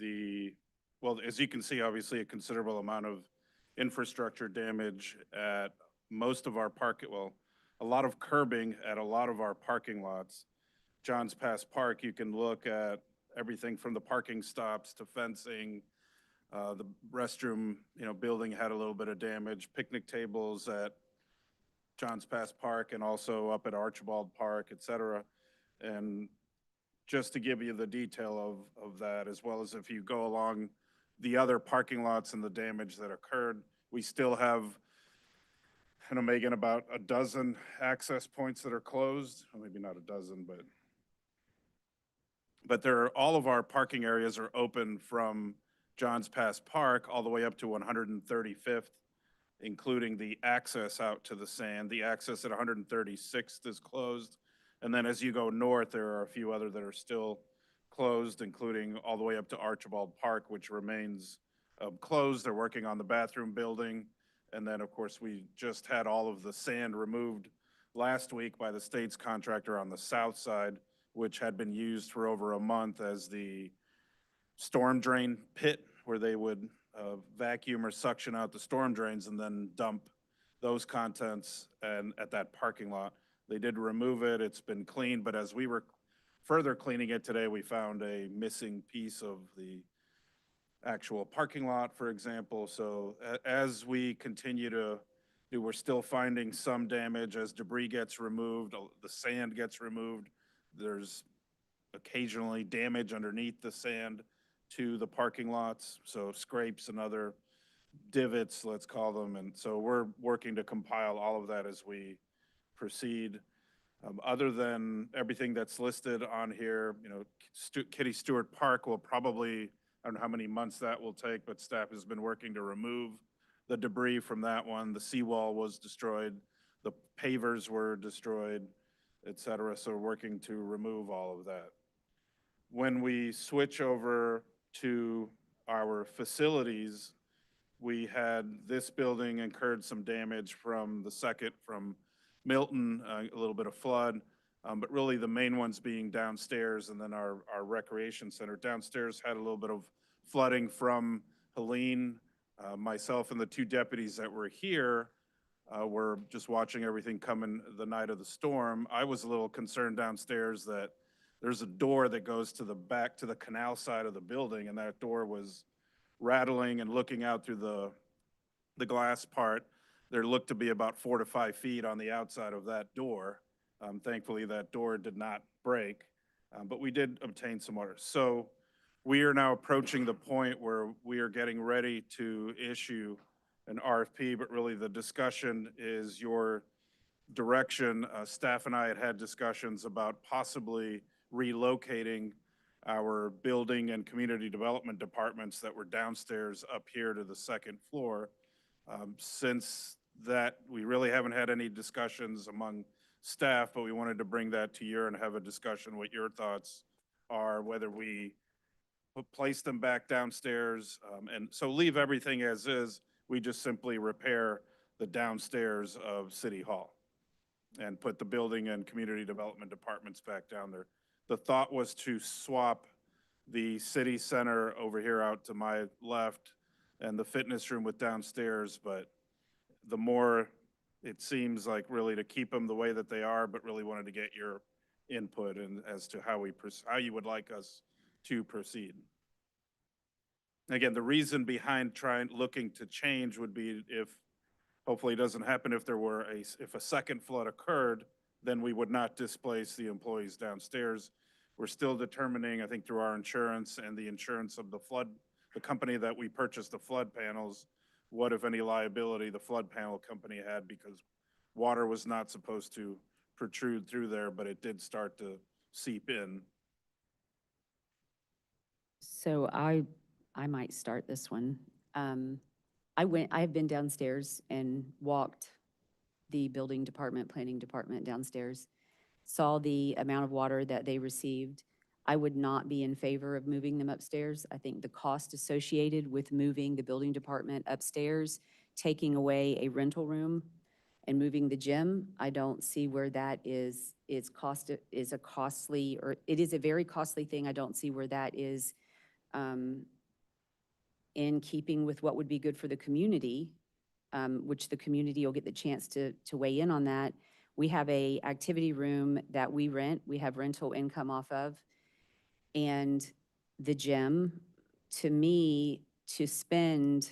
well, as you can see, obviously a considerable amount of infrastructure damage at most of our a lot of curbing at a lot of our parking lots. Johns Pass Park, you can look at everything from the parking stops to fencing. The restroom, building had a little bit of damage. Picnic tables at Johns Pass Park and also up at Archibald Park, et cetera. And just to give you the detail of that, as well as if you go along the other parking lots and the damage that occurred, we still have, Megan, about a dozen access points that are closed. Well, maybe not a dozen, but all of our parking areas are open from Johns Pass Park all the way up to 135th, including the access out to the sand. The access at 136th is closed. And then as you go north, there are a few other that are still closed, including all the way up to Archibald Park, which remains closed. They're working on the bathroom building. And then, of course, we just had all of the sand removed last week by the state's contractor on the south side, which had been used for over a month as the storm drain pit where they would vacuum or suction out the storm drains and then dump those contents and at that parking lot. They did remove it. It's been cleaned, but as we were further cleaning it today, we found a missing piece of the actual parking lot, for example. So as we continue to do, we're still finding some damage as debris gets removed, the sand gets removed. There's occasionally damage underneath the sand to the parking lots, so scrapes and other divots, let's call them. And so we're working to compile all of that as we proceed. Other than everything that's listed on here, you know, Kitty Stewart Park will probably, I don't know how many months that will take, but staff has been working to remove the debris from that one. The seawall was destroyed, the pavers were destroyed, et cetera. So we're working to remove all of that. When we switch over to our facilities, we had this building incurred some damage from the second, from Milton, a little bit of flood, but really the main ones being downstairs, and then our recreation center. Downstairs had a little bit of flooding from Helene. Myself and the two deputies that were here were just watching everything come in the night of the storm. I was a little concerned downstairs that there's a door that goes to the back to the canal side of the building, and that door was rattling and looking out through the glass part. There looked to be about 4 to 5 feet on the outside of that door. Thankfully, that door did not break, but we did obtain some orders. So we are now approaching the point where we are getting ready to issue an RFP, but really the discussion is your direction. Staff and I had discussions about possibly relocating our building and community development departments that were downstairs up here to the second floor. Since that, we really haven't had any discussions among staff, but we wanted to bring that to you and have a discussion what your thoughts are, whether we place them back downstairs, and so leave everything as is. We just simply repair the downstairs of City Hall and put the building and community development departments back down there. The thought was to swap the city center over here out to my left and the fitness room with downstairs, but the more it seems like really to keep them the way that they are, but really wanted to get your input and as to how you would like us to proceed. Again, the reason behind looking to change would be if, hopefully it doesn't happen, if a second flood occurred, then we would not displace the employees downstairs. We're still determining, I think through our insurance and the insurance of the company that we purchased the flood panels, what if any liability the flood panel company had, because water was not supposed to protrude through there, but it did start to seep in. So I might start this one. I've been downstairs and walked the building department, planning department downstairs, saw the amount of water that they received. I would not be in favor of moving them upstairs. I think the cost associated with moving the building department upstairs, taking away a rental room and moving the gym, I don't see where that is a costly, or it is a very costly thing. I don't see where that is in keeping with what would be good for the community, which the community will get the chance to weigh in on that. We have a activity room that we rent. We have rental income off of. And the gym, to me, to spend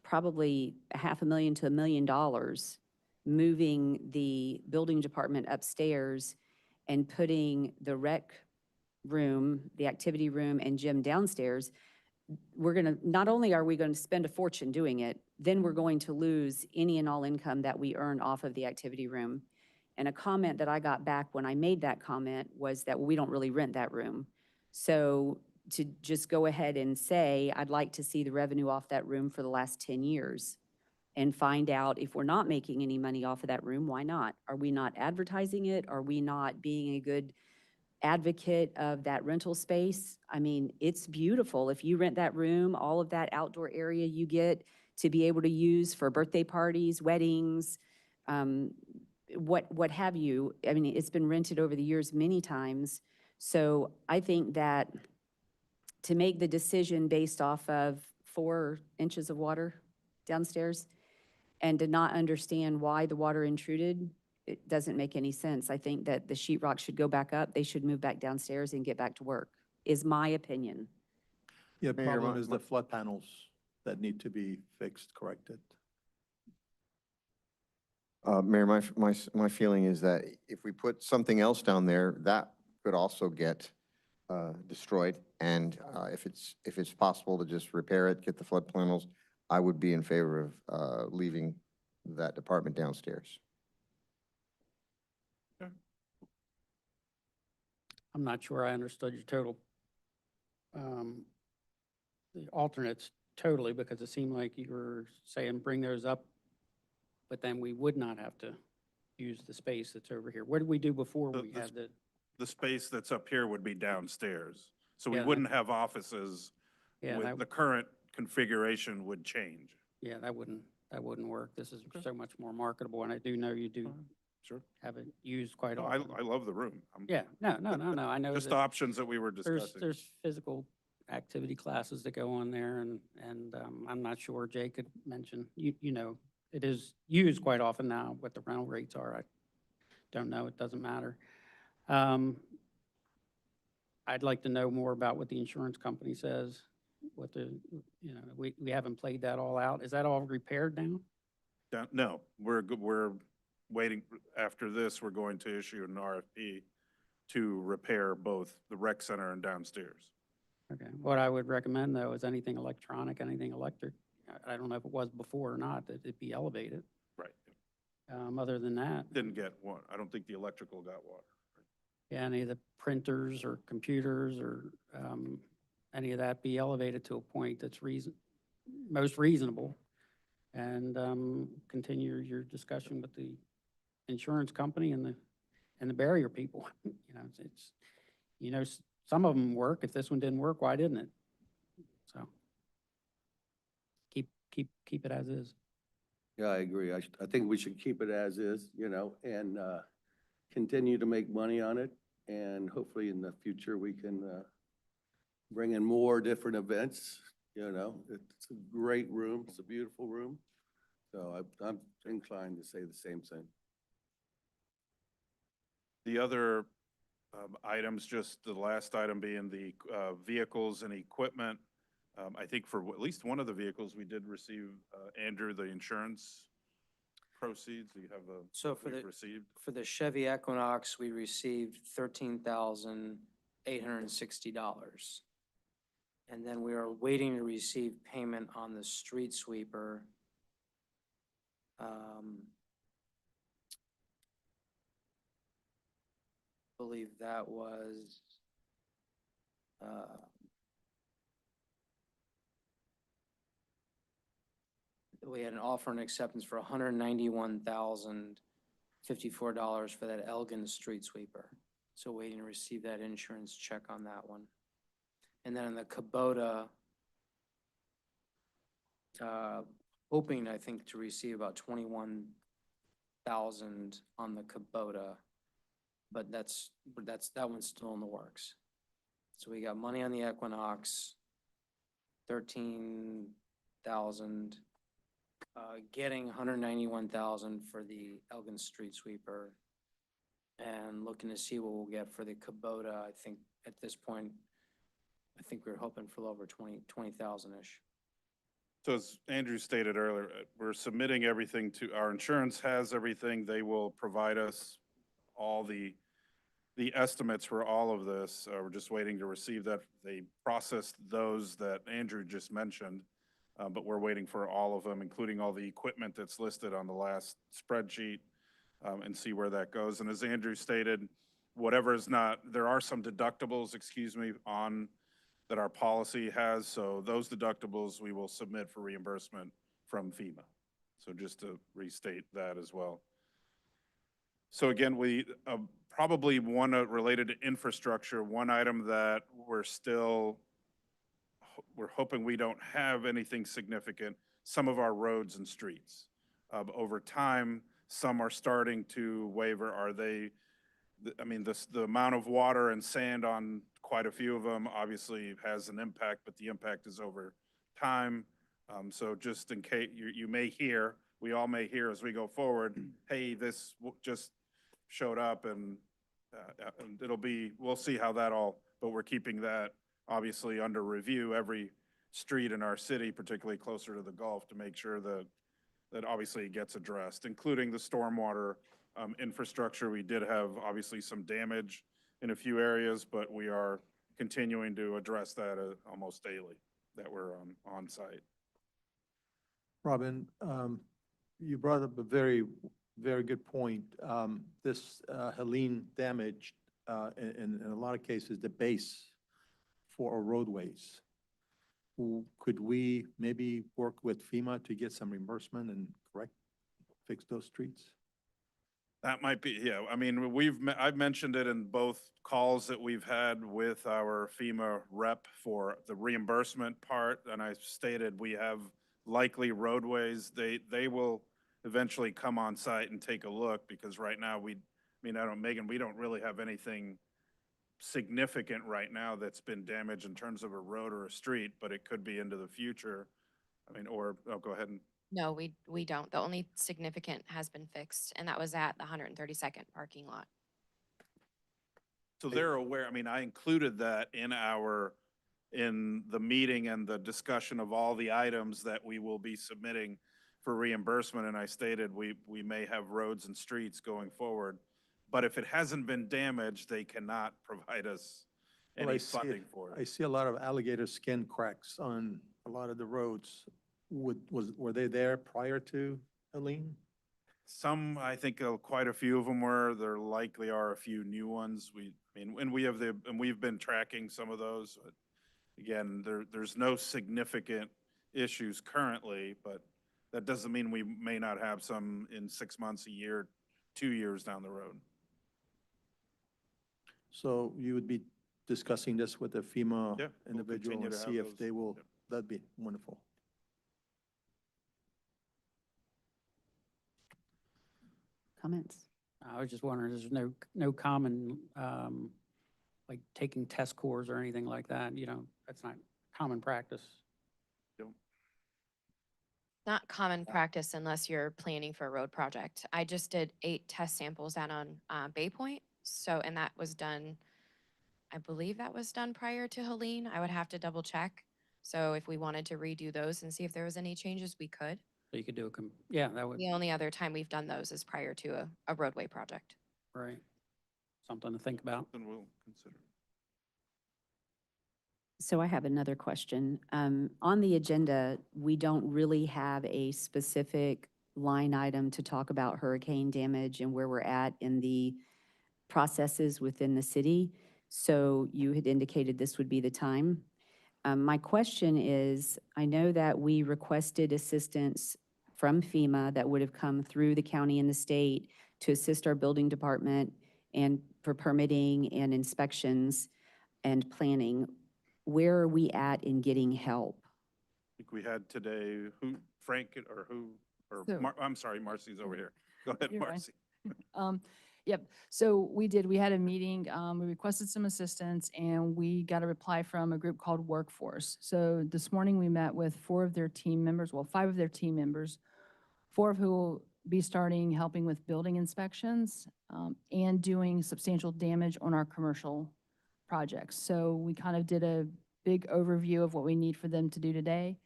probably $500,000 to $1 million moving the building department upstairs and putting the rec room, the activity room and gym downstairs, not only are we going to spend a fortune doing it, then we're going to lose any and all income that we earn off of the activity room. And a comment that I got back when I made that comment was that we don't really rent that room. So to just go ahead and say, I'd like to see the revenue off that room for the last 10 years and find out if we're not making any money off of that room, why not? Are we not advertising it? Are we not being a good advocate of that rental space? I mean, it's beautiful. If you rent that room, all of that outdoor area you get to be able to use for birthday parties, weddings, what have you. I mean, it's been rented over the years many times. So I think that to make the decision based off of 4 inches of water downstairs and to not understand why the water intruded, it doesn't make any sense. I think that the sheetrock should go back up. They should move back downstairs and get back to work, is my opinion. Yeah, Mayor, problem my- is my- the flood panels that need to be fixed, corrected. Mayor, my feeling is that if we put something else down there, that could also get destroyed. And if it's possible to just repair it, get the flood panels, I would be in favor of leaving that department downstairs. I'm not sure I understood your total, the alternates totally, because it seemed like you were saying bring those up, but then we would not have to use the space that's over here. What did we do before we had the, The space that's up here would be downstairs. So we Yeah, that- wouldn't have offices yeah, with, that, the current configuration would change. yeah, that wouldn't work. This is so much more marketable, and I do know you do Sure. have it used quite No, I often. love the room. Yeah, no, I know Just that options that we were there's, discussing. there's physical activity classes that go on there, and, I'm not sure, Jay could mention, you know, it is used quite often now. What the rental rates are, I don't know, it doesn't matter. I'd like to know more about what the insurance company says, what the, you know, we haven't played that all out. Is that all repaired now? No, we're waiting, after this, we're going to issue an RFP to repair both the rec center and downstairs. Okay, what I would recommend, though, is anything electronic, anything electric, I don't know if it was before or not, that it be elevated. Right. Other than that, Didn't get one. I don't think the electrical got water. yeah, any of the printers or computers or any of that be elevated to a point that's most reasonable. And continue your discussion with the insurance company and the barrier people. You know, some of them work. If this one didn't work, why didn't it? So keep it as is. Yeah, I agree. I think we should keep it as is, and continue to make money on it. And hopefully in the future, we can bring in more different events, It's a great room. It's a beautiful room. So I'm inclined to say the same thing. The other items, just the last item being the vehicles and equipment. I think for at least one of the vehicles, we did receive, Andrew, the insurance proceeds. Do you have a? So for we've the- Received? For the Chevy Equinox, we received $13,860. And then we are waiting to receive payment on the street sweeper. Believe that was, we had an offer and acceptance for $191,054 for that Elgin street sweeper. So waiting to receive that insurance check on that one. And then on the Kubota, hoping, I think, to receive about 21,000 on the Kubota, but that one's still in the works. So we got money on the Equinox, 13,000, getting 191,000 for the Elgin street sweeper, and looking to see what we'll get for the Kubota. I think at this point, I think we're hoping for over 20,000-ish. So as Andrew stated earlier, we're submitting everything to, our insurance has everything. They will provide us all the estimates for all of this. We're just waiting to receive that. They processed those that Andrew just mentioned, but we're waiting for all of them, including all the equipment that's listed on the last spreadsheet, and see where that goes. And as Andrew stated, whatever is not, there are some deductibles, on that our policy has. So those deductibles we will submit for reimbursement from FEMA. So just to restate that as well. So again, we probably one related to infrastructure, one item that we're hoping we don't have anything significant, some of our roads and streets. Over time, some are starting to waver. The amount of water and sand on quite a few of them obviously has an impact, but the impact is over time. So just in case you may hear, we all may hear as we go forward, hey, this just showed up, and we'll see how that all, but we're keeping that obviously under review every street in our city, particularly closer to the Gulf, to make sure that obviously it gets addressed, including the stormwater infrastructure. We did have obviously some damage in a few areas, but we are continuing to address that almost daily that we're on site. Robin, you brought up a very, very good point. This Helene damaged, in a lot of cases, the base for our roadways. Could we maybe work with FEMA to get some reimbursement and fix those streets? That might be, yeah. I mean, I've mentioned it in both calls that we've had with our FEMA rep for the reimbursement part, and I stated we have likely roadways. They will eventually come on site and take a look, because right now Megan, we don't really have anything significant right now that's been damaged in terms of a road or a street, but it could be into the future. I mean, go ahead and. No, we don't. The only significant has been fixed, and that was at the 132nd parking lot. So they're aware. I mean, I included that in the meeting and the discussion of all the items that we will be submitting for reimbursement. And I stated we may have roads and streets going forward, but if it hasn't been damaged, they cannot provide us Well, any funding for I it. see a lot of alligator skin cracks on a lot of the roads. Were they there prior to Helene? Some, I think quite a few of them were. There likely are a few new ones. We've been tracking some of those. But again, there's no significant issues currently, but that doesn't mean we may not have some in 6 months, a year, 2 years down the road. So you would be discussing this with the FEMA Yeah, we'll individual continue and to have see if those. they will, Yep. that'd be wonderful. Comments? I was just wondering, there's no common, like taking test scores or anything like that, that's not common practice. Not common practice unless you're planning for a road project. I just did 8 test samples out on Bay Point. So, and that was done, I believe that was done prior to Helene. I would have to double check. So if we wanted to redo those and see if there was any changes, we could. So you could do yeah, that would, The only other time we've done those is prior to a roadway project. right. Something to think about. Then we'll consider. So I have another question. On the agenda, we don't really have a specific line item to talk about hurricane damage and where we're at in the processes within the city. So you had indicated this would be the time. My question is, I know that we requested assistance from FEMA that would have come through the county and the state to assist our building department and for permitting and inspections and planning. Where are we at in getting help? I think we had today, I'm sorry, Marcy's over here. Go ahead, You're fine. Marcy. Yep. So we had a meeting, we requested some assistance and we got a reply from a group called Workforce. So this morning we met with 4 of their team members, 5 of their team members, 4 of who will be starting helping with building inspections and doing substantial damage on our commercial projects. So we kind of did a big overview of what we need for them to do today.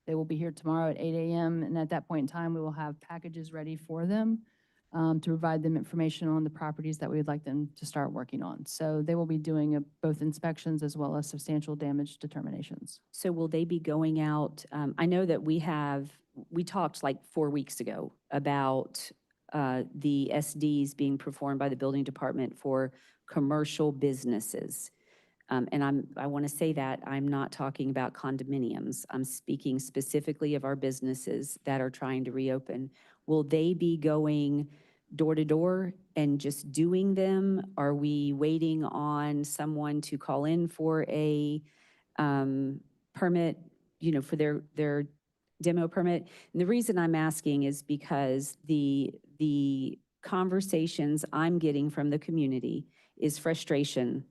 They will be here tomorrow at 8 a.m. And at that point in time, we will have packages ready for them to provide them information on the properties that we would like them to start working on. So they will be doing both inspections as well as substantial damage determinations. So will they be going out? I know that we talked like 4 weeks ago about the SDs being performed by the building department for commercial businesses. And I want to say that I'm not talking about condominiums. I'm speaking specifically of our businesses that are trying to reopen. Will they be going door to door and just doing them? Are we waiting on someone to call in for a permit, for their demo permit? And the reason I'm asking is because the conversations I'm getting from the community is frustration.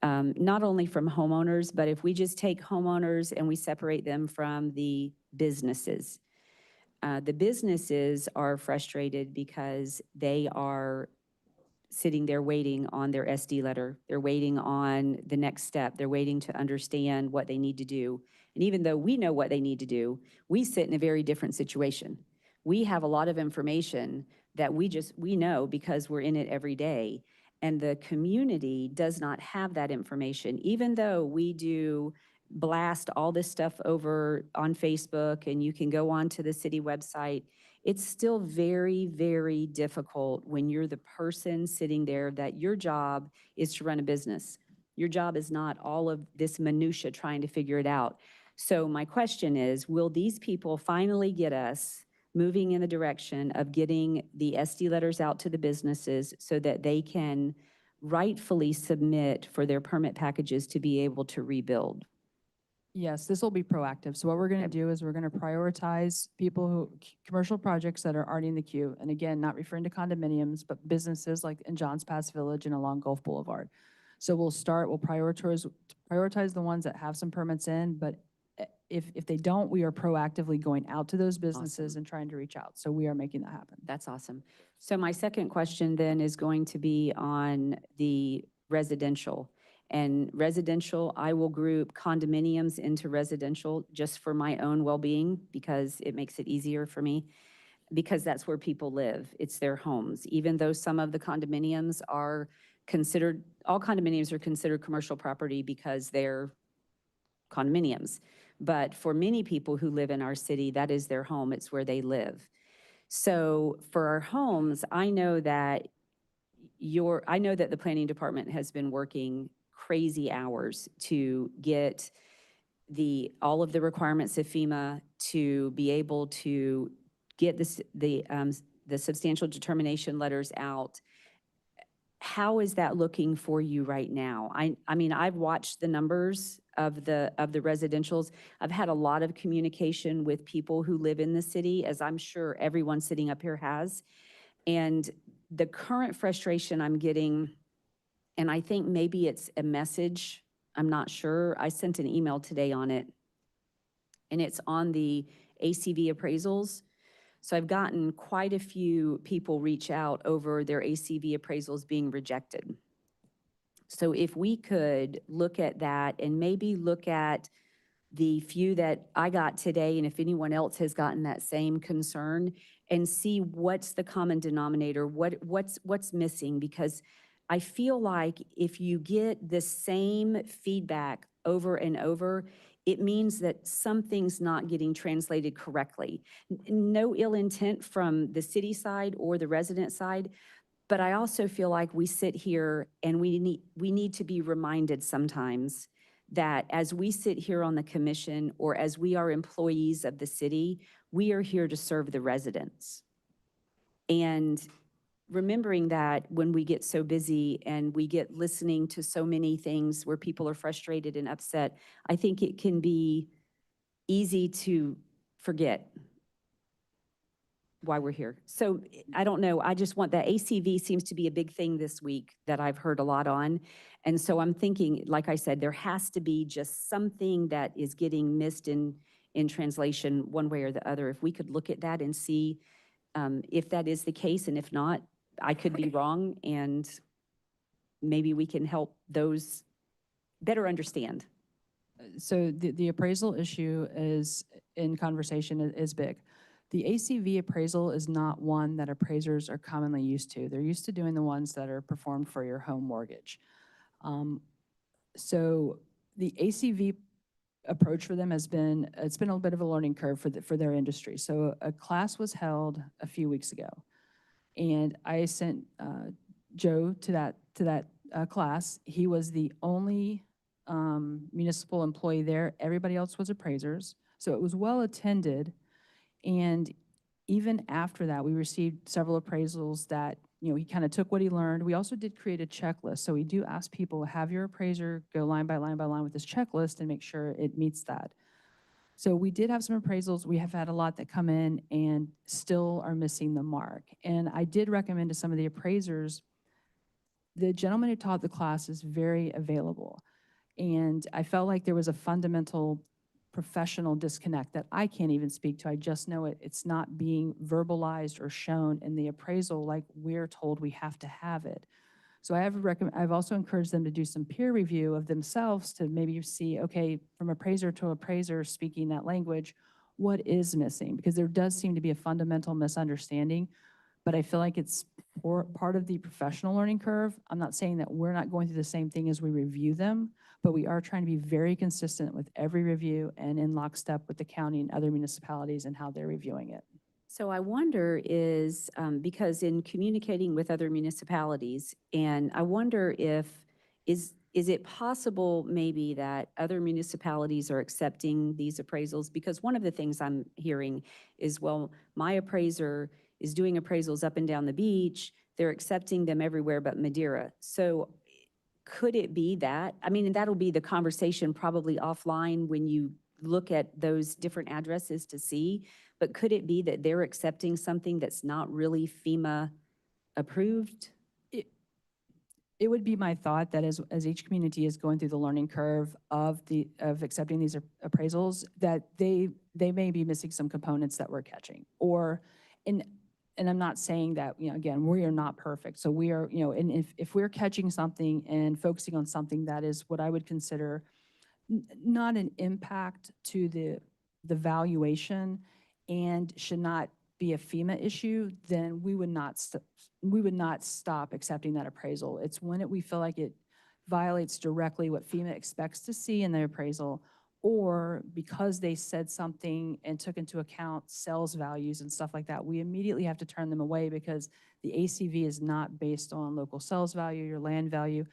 Not only from homeowners, but if we just take homeowners and we separate them from the businesses are frustrated because they are sitting there waiting on their SD letter. They're waiting on the next step. They're waiting to understand what they need to do. And even though we know what they need to do, we sit in a very different situation. We have a lot of information that we know because we're in it every day. And the community does not have that information, even though we do blast all this stuff over on Facebook and you can go on to the city website. It's still very, very difficult when you're the person sitting there that your job is to run a business. Your job is not all of this minutia trying to figure it out. So my question is, will these people finally get us moving in the direction of getting the SD letters out to the businesses so that they can rightfully submit for their permit packages to be able to rebuild? Yes, this will be proactive. So what we're going to Okay. do is we're going to prioritize people who, commercial projects that are already in the queue. And again, not referring to condominiums, but businesses like in Johns Pass Village and along Gulf Boulevard. So we'll prioritize the ones that have some permits in, but if they don't, we are proactively going out to those businesses Awesome. and trying to reach out. So we are making that happen. That's awesome. So my second question then is going to be on the residential. And residential, I will group condominiums into residential just for my own well-being because it makes it easier for me, because that's where people live. It's their homes. Even though some of the condominiums are considered, all condominiums are considered commercial property because they're condominiums. But for many people who live in our city, that is their home. It's where they live. So for our homes, I know that the planning department has been working crazy hours to get all of the requirements of FEMA to be able to get the substantial determination letters out. How is that looking for you right now? I mean, I've watched the numbers of the residentials. I've had a lot of communication with people who live in the city, as I'm sure everyone sitting up here has. And the current frustration I'm getting, and I think maybe it's a message, I'm not sure. I sent an email today on it, and it's on the ACV appraisals. So I've gotten quite a few people reach out over their ACV appraisals being rejected. So if we could look at that and maybe look at the few that I got today, and if anyone else has gotten that same concern, and see what's the common denominator, what's missing, because I feel like if you get the same feedback over and over, it means that something's not getting translated correctly. No ill intent from the city side or the resident side, but I also feel like we sit here and we need to be reminded sometimes that as we sit here on the commission or as we are employees of the city, we are here to serve the residents. And remembering that when we get so busy and we get listening to so many things where people are frustrated and upset, I think it can be easy to forget why we're here. So I don't know, I just want that. ACV seems to be a big thing this week that I've heard a lot on. And so I'm thinking, like I said, there has to be just something that is getting missed in translation one way or the other. If we could look at that and see if that is the case, and if not, I could be wrong, and maybe we can help those better understand. So the appraisal issue is in conversation is big. The ACV appraisal is not one that appraisers are commonly used to. They're used to doing the ones that are performed for your home mortgage. So the ACV approach for them it's been a little bit of a learning curve for their industry. So a class was held a few weeks ago, and I sent Joe to that class. He was the only municipal employee there. Everybody else was appraisers. So it was well attended. And even after that, we received several appraisals that, he kind of took what he learned. We also did create a checklist. So we do ask people, have your appraiser go line by line by line with this checklist and make sure it meets that. So we did have some appraisals. We have had a lot that come in and still are missing the mark. And I did recommend to some of the appraisers, the gentleman who taught the class is very available. And I felt like there was a fundamental professional disconnect that I can't even speak to. I just know it's not being verbalized or shown in the appraisal like we're told we have to have it. So I've also encouraged them to do some peer review of themselves to maybe see, okay, from appraiser to appraiser speaking that language, what is missing? Because there does seem to be a fundamental misunderstanding, but I feel like it's part of the professional learning curve. I'm not saying that we're not going through the same thing as we review them, but we are trying to be very consistent with every review and in lockstep with the county and other municipalities and how they're reviewing it. So I wonder is, because in communicating with other municipalities, and I wonder if, is it possible maybe that other municipalities are accepting these appraisals? Because one of the things I'm hearing is, well, my appraiser is doing appraisals up and down the beach. They're accepting them everywhere but Madeira. So could it be that? I mean, and that'll be the conversation probably offline when you look at those different addresses to see. But could it be that they're accepting something that's not really FEMA approved? It would be my thought that as each community is going through the learning curve of accepting these appraisals, that they may be missing some components that we're catching. Or, and I'm not saying that, again, we are not perfect. So we are, and if we're catching something and focusing on something that is what I would consider not an impact to the valuation and should not be a FEMA issue, then we would not stop accepting that appraisal. It's when we feel like it violates directly what FEMA expects to see in their appraisal, or because they said something and took into account sales values and stuff like that, we immediately have to turn them away because the ACV is not based on local sales value, your land value.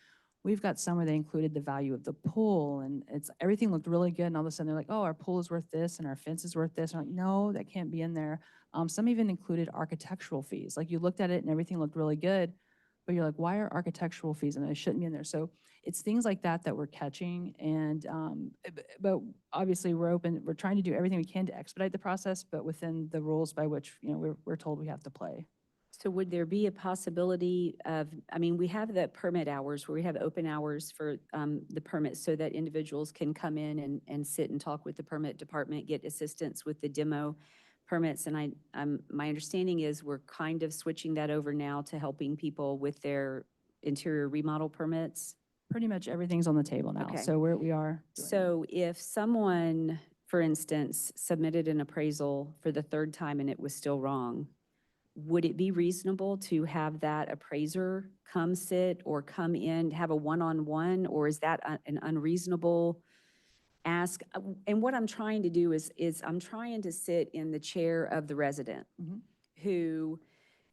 We've got some where they included the value of the pool, and everything looked really good, and all of a sudden they're like, oh, our pool is worth this and our fence is worth this. And I'm like, no, that can't be in there. Some even included architectural fees. Like you looked at it and everything looked really good, but you're like, why are architectural fees? And they shouldn't be in there. So it's things like that that we're catching. And, but obviously we're trying to do everything we can to expedite the process, but within the rules by which, we're told we have to play. So would there be a possibility of, I mean, we have the permit hours where we have open hours for the permits so that individuals can come in and sit and talk with the permit department, get assistance with the demo permits. And my understanding is we're kind of switching that over now to helping people with their interior remodel permits. Pretty much everything's on the table now. Okay. So we are. So if someone, for instance, submitted an appraisal for the third time and it was still wrong, would it be reasonable to have that appraiser come sit or come in, have a one-on-one, or is that an unreasonable ask? And what I'm trying to do is I'm trying to sit in the chair of the resident who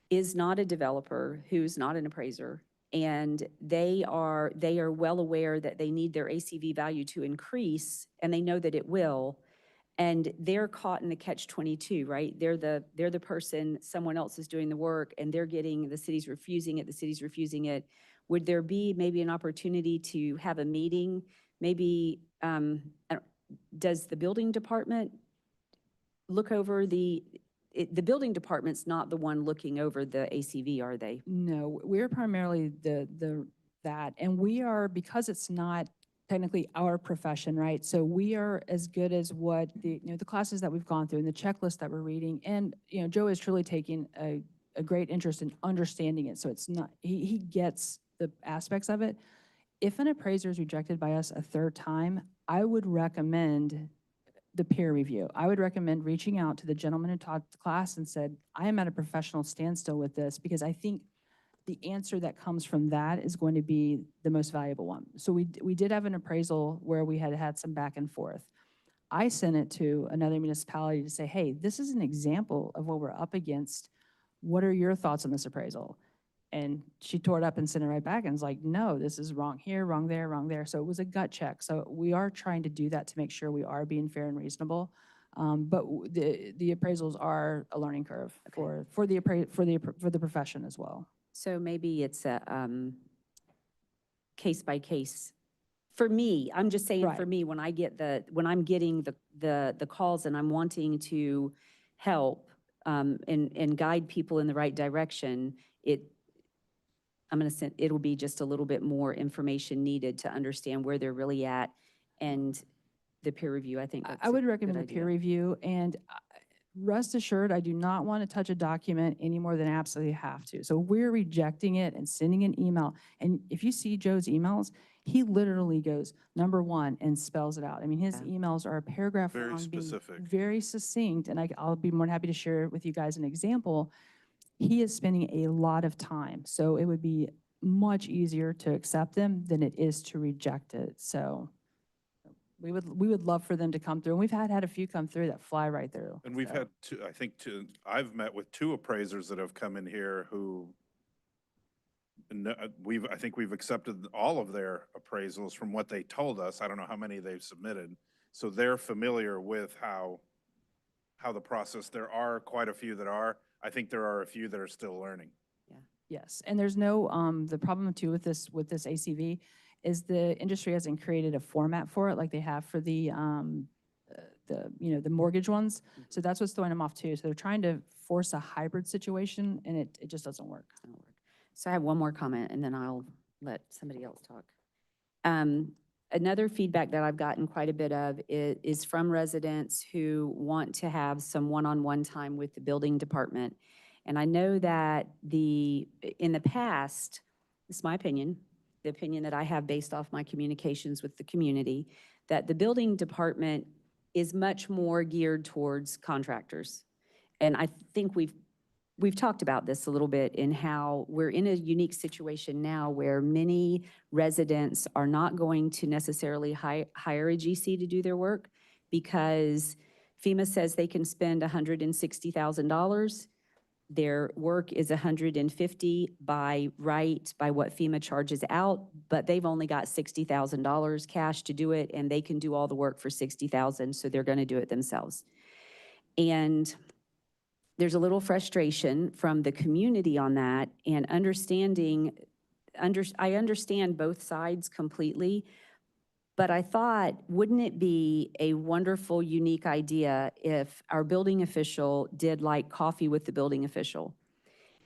is not a developer, who's not an appraiser, and they are well aware that they need their ACV value to increase, and they know that it will. And they're caught in the catch-22, right? They're the person, someone else is doing the work, and they're getting, the city's refusing it. Would there be maybe an opportunity to have a meeting? Maybe, does the building department look over the building department's not the one looking over the ACV, are they? No, we're primarily that, and we are, because it's not technically our profession, right? So we are as good as what the classes that we've gone through and the checklist that we're reading. And, Joe is truly taking a great interest in understanding it. So it's not, he gets the aspects of it. If an appraiser is rejected by us a third time, I would recommend the peer review. I would recommend reaching out to the gentleman who taught the class and said, I am at a professional standstill with this, because I think the answer that comes from that is going to be the most valuable one. So we did have an appraisal where we had some back and forth. I sent it to another municipality to say, hey, this is an example of what we're up against. What are your thoughts on this appraisal? And she tore it up and sent it right back and was like, no, this is wrong here, wrong there, wrong there. So it was a gut check. So we are trying to do that to make sure we are being fair and reasonable. But the appraisals are a learning curve for the profession as well. So maybe it's a case by case. For me, I'm just saying, for me, when I'm getting the calls and I'm wanting to help and guide people in the right direction, it'll be just a little bit more information needed to understand where they're really at. And the peer review. I think that's I would a recommend good the peer idea. review, and rest assured, I do not want to touch a document any more than I absolutely have to. So we're rejecting it and sending an email. And if you see Joe's emails, he literally goes, number one, and spells it out. I mean, his Yeah. emails are a paragraph Very long, being specific. very succinct, and I'll be more than happy to share with you guys an example. He is spending a lot of time, so it would be much easier to accept them than it is to reject it. So we would love for them to come through, and we've had a few come through that fly right through. And we've so. had two, I think I've met with two appraisers that have come in here who, I think we've accepted all of their appraisals from what they told us. I don't know how many they've submitted. So they're familiar with how the process, there are quite a few that are. I think there are a few that are still learning. Yes, and there's no, the problem too with this ACV is the industry hasn't created a format for it like they have for the mortgage ones. So that's what's throwing them off too. So they're trying to force a hybrid situation, and it just doesn't work. That'll work. So I have one more comment, and then I'll let somebody else talk. Another feedback that I've gotten quite a bit of is from residents who want to have some one-on-one time with the building department. And I know that in the past, this is my opinion, the opinion that I have based off my communications with the community, that the building department is much more geared towards contractors. And I think we've talked about this a little bit in how we're in a unique situation now where many residents are not going to necessarily hire a GC to do their work because FEMA says they can spend $160,000. Their work is $150 by right, by what FEMA charges out, but they've only got $60,000 cash to do it, and they can do all the work for $60,000, so they're gonna do it themselves. And there's a little frustration from the community on that, and I understand both sides completely, but I thought, wouldn't it be a wonderful, unique idea if our building official did like coffee with the building official?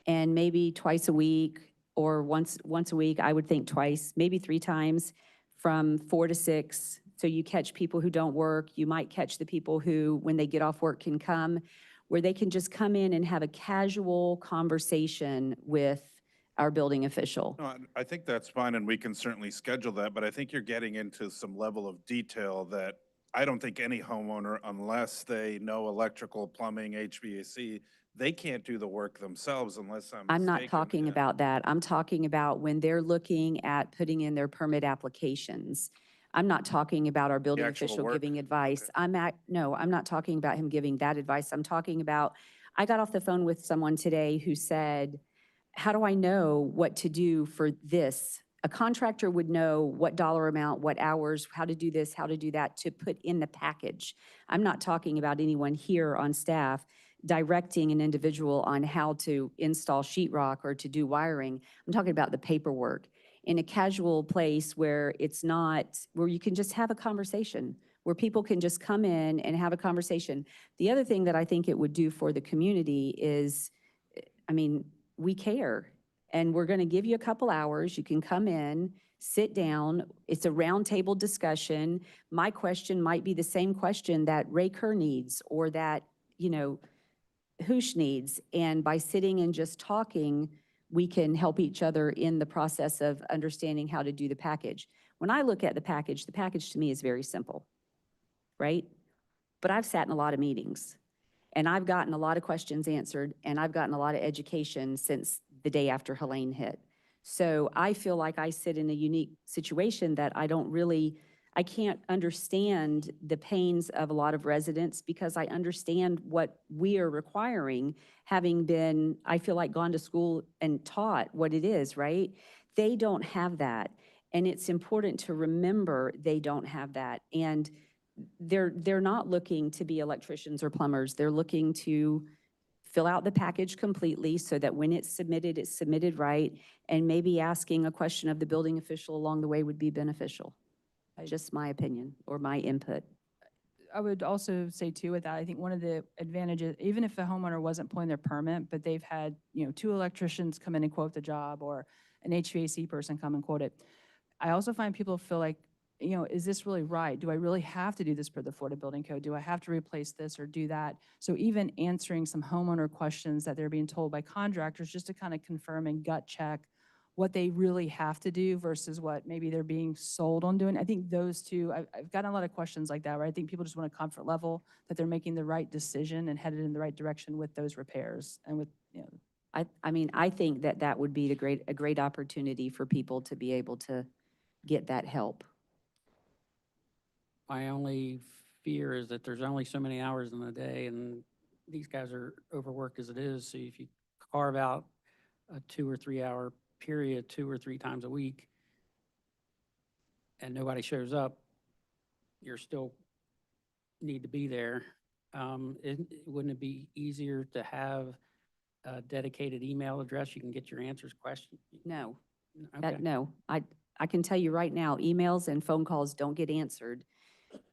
And maybe twice a week or once a week, I would think twice, maybe 3 times from 4 to 6. So you catch people who don't work. You might catch the people who, when they get off work, can come, where they can just come in and have a casual conversation with our building official. No, I think that's fine, and we can certainly schedule that, but I think you're getting into some level of detail that I don't think any homeowner, unless they know electrical, plumbing, HVAC, they can't do the work themselves unless I'm not mistaken. talking Yeah. about that. I'm talking about when they're looking at putting in their permit applications. I'm not talking about our building actual official work? giving advice. Okay. No, I'm not talking about him giving that advice. I'm talking about, I got off the phone with someone today who said, how do I know what to do for this? A contractor would know what dollar amount, what hours, how to do this, how to do that, to put in the package. I'm not talking about anyone here on staff directing an individual on how to install sheetrock or to do wiring. I'm talking about the paperwork in a casual place where it's not, where you can just have a conversation, where people can just come in and have a conversation. The other thing that I think it would do for the community is, I mean, we care, and we're going to give you a couple hours. You can come in, sit down. It's a roundtable discussion. My question might be the same question that Ray Kerr needs, or that, Hoosh needs. And by sitting and just talking, we can help each other in the process of understanding how to do the package. When I look at the package to me is very simple, right? But I've sat in a lot of meetings, and I've gotten a lot of questions answered, and I've gotten a lot of education since the day after Helene hit. So I feel like I sit in a unique situation that I can't understand the pains of a lot of residents, because I understand what we are requiring, having been, I feel like, gone to school and taught what it is, right? They don't have that. And it's important to remember they don't have that. And they're not looking to be electricians or plumbers. They're looking to fill out the package completely so that when it's submitted right, and maybe asking a question of the building official along the way would be beneficial. Just my opinion or my input. I would also say too with that, I think one of the advantages, even if the homeowner wasn't pulling their permit, but they've had, 2 electricians come in and quote the job, or an HVAC person come and quote it. I also find people feel like you know, is this really right? Do I really have to do this per the Florida Building Code? Do I have to replace this or do that? So even answering some homeowner questions that they're being told by contractors, just to kind of confirm and gut check what they really have to do versus what maybe they're being sold on doing. I think those two, I've gotten a lot of questions like that, where I think people just want a comfort level that they're making the right decision and headed in the right direction with those repairs and with, you know. I mean, I think that that would be a great opportunity for people to be able to get that help. My only fear is that there's only so many hours in the day, and these guys are overworked as it is. So if you carve out a 2 or 3 hour period 2 or 3 times a week and nobody shows up, you're still need to be there. Wouldn't it be easier to have a dedicated email address? You can get your answers, questions? No, Okay. no. I can tell you right now, emails and phone calls don't get answered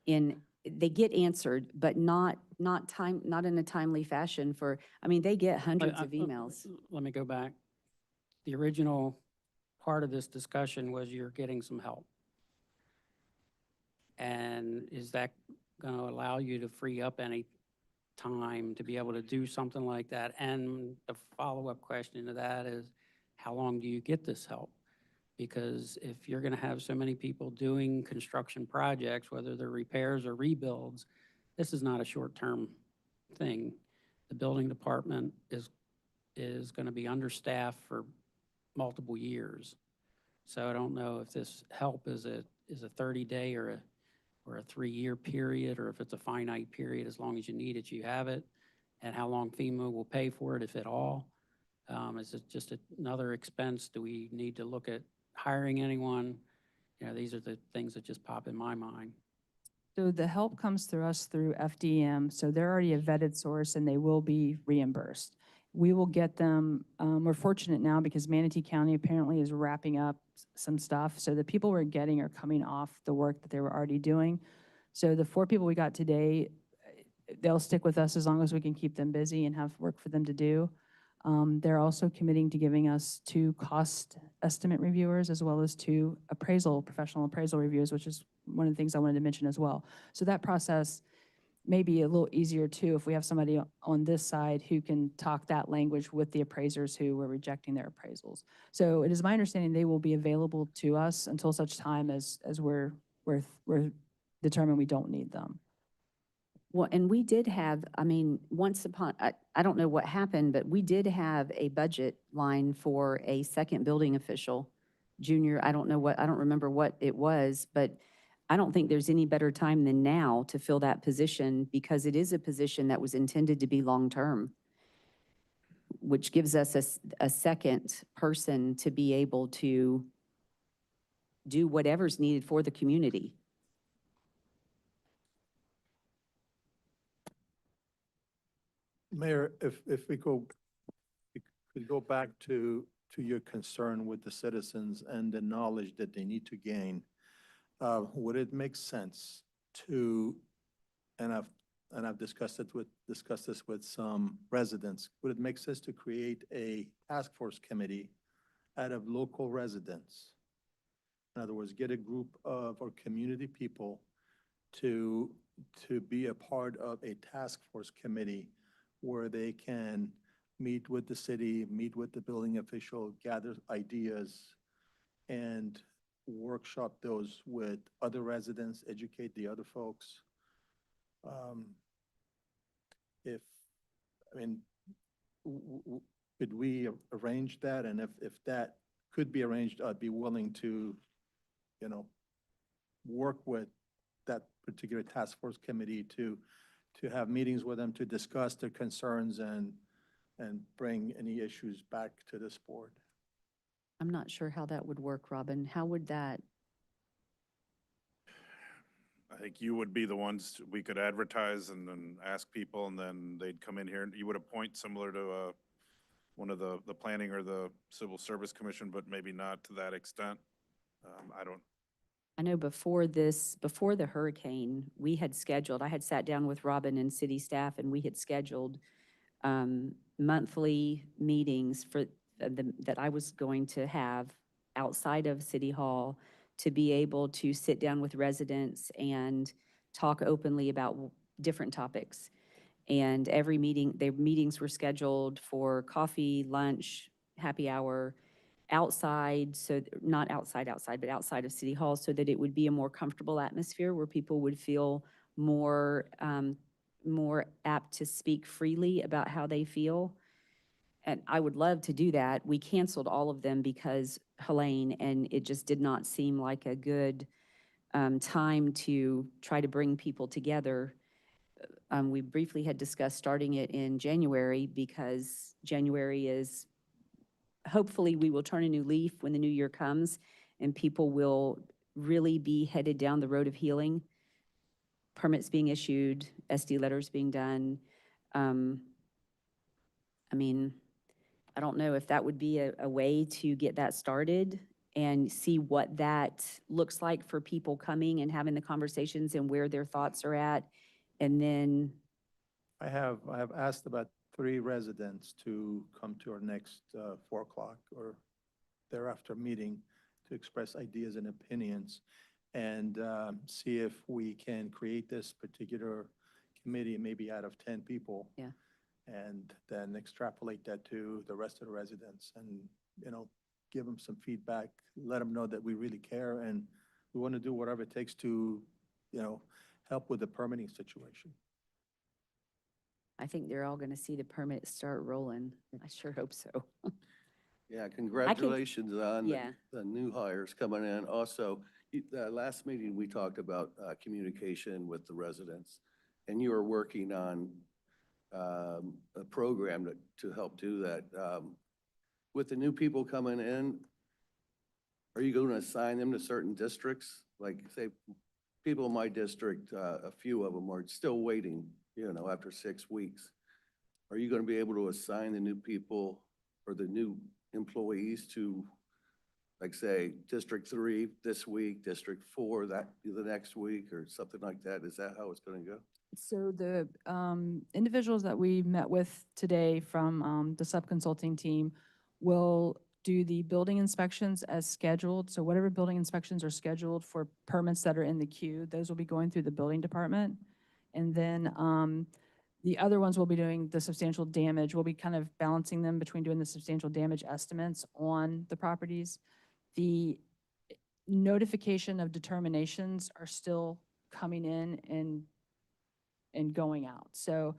they get answered, but not in a timely fashion I mean, they get hundreds of emails. Let me go back. The original part of this discussion was you're getting some help. And is that going to allow you to free up any time to be able to do something like that? And the follow-up question to that is, how long do you get this help? Because if you're going to have so many people doing construction projects, whether they're repairs or rebuilds, this is not a short-term thing. The building department is going to be understaffed for multiple years. So I don't know if this help is a 30-day or a 3-year period, or if it's a finite period. As long as you need it, you have it, and how long FEMA will pay for it, if at all. Is it just another expense? Do we need to look at hiring anyone? You know, these are the things that just pop in my mind. So the help comes through us through FDM, so they're already a vetted source and they will be reimbursed. We will get them, we're fortunate now because Manatee County apparently is wrapping up some stuff. So the people we're getting are coming off the work that they were already doing. So the 4 people we got today, they'll stick with us as long as we can keep them busy and have work for them to do. They're also committing to giving us 2 cost estimate reviewers as well as 2 professional appraisal reviews, which is one of the things I wanted to mention as well. So that process may be a little easier too if we have somebody on this side who can talk that language with the appraisers who were rejecting their appraisals. So it is my understanding they will be available to us until such time as we're determined we don't need them. Well, and we did have, I mean, I don't know what happened, but we did have a budget line for a second building official, junior. I don't remember what it was, but I don't think there's any better time than now to fill that position because it is a position that was intended to be long-term, which gives us a second person to be able to do whatever's needed for the community. Mayor, if we could go back to your concern with the citizens and the knowledge that they need to gain, would it make sense to, and I've discussed this with some residents, would it make sense to create a task force committee out of local residents? In other words, get a group of our community people to be a part of a task force committee where they can meet with the city, meet with the building official, gather ideas, and workshop those with other residents, educate the other folks. Could we arrange that? And if that could be arranged, I'd be willing to, work with that particular task force committee to have meetings with them to discuss their concerns and bring any issues back to this board. I'm not sure how that would work, Robin. How would that? I think you would be the ones, we could advertise and then ask people, and then they'd come in here, and you would appoint similar to one of the planning or the civil service commission, but maybe not to that extent. I know before the hurricane, I had sat down with Robin and city staff, and we had scheduled monthly meetings that I was going to have outside of City Hall to be able to sit down with residents and talk openly about different topics. And every meeting, their meetings were scheduled for coffee, lunch, happy hour, outside, so not outside, but outside of City Hall, so that it would be a more comfortable atmosphere where people would feel more, more apt to speak freely about how they feel. And I would love to do that. We canceled all of them because Helene, and it just did not seem like a good time to try to bring people together. We briefly had discussed starting it in January because January is, hopefully we will turn a new leaf when the new year comes and people will really be headed down the road of healing. Permits being issued, SD letters being done. I mean, I don't know if that would be a way to get that started and see what that looks like for people coming and having the conversations and where their thoughts are at. And then, I have asked about 3 residents to come to our next 4 o'clock or thereafter meeting to express ideas and opinions and see if we can create this particular committee maybe out of 10 people. Yeah. And then extrapolate that to the rest of the residents and, you know, give them some feedback, let them know that we really care and we want to do whatever it takes to, you know, help with the permitting situation. I think they're all going to see the permits start rolling. I sure hope so. Yeah, congratulations on yeah. the new hires coming in. Also, last meeting, we talked about communication with the residents, and you were working on a program to help do that. With the new people coming in, are you going to assign them to certain districts? Like, say, people in my district, a few of them are still waiting, you know, after 6 weeks. Are you going to be able to assign the new people or the new employees to, like, say, District 3 this week, District 4 the next week, or something like that? Is that how it's going to go? So the individuals that we met with today from the sub-consulting team will do the building inspections as scheduled. So whatever building inspections are scheduled for permits that are in the queue, those will be going through the building department. And then the other ones will be doing the substantial damage. We'll be kind of balancing them between doing the substantial damage estimates on the properties. The notification of determinations are still coming in and going out. So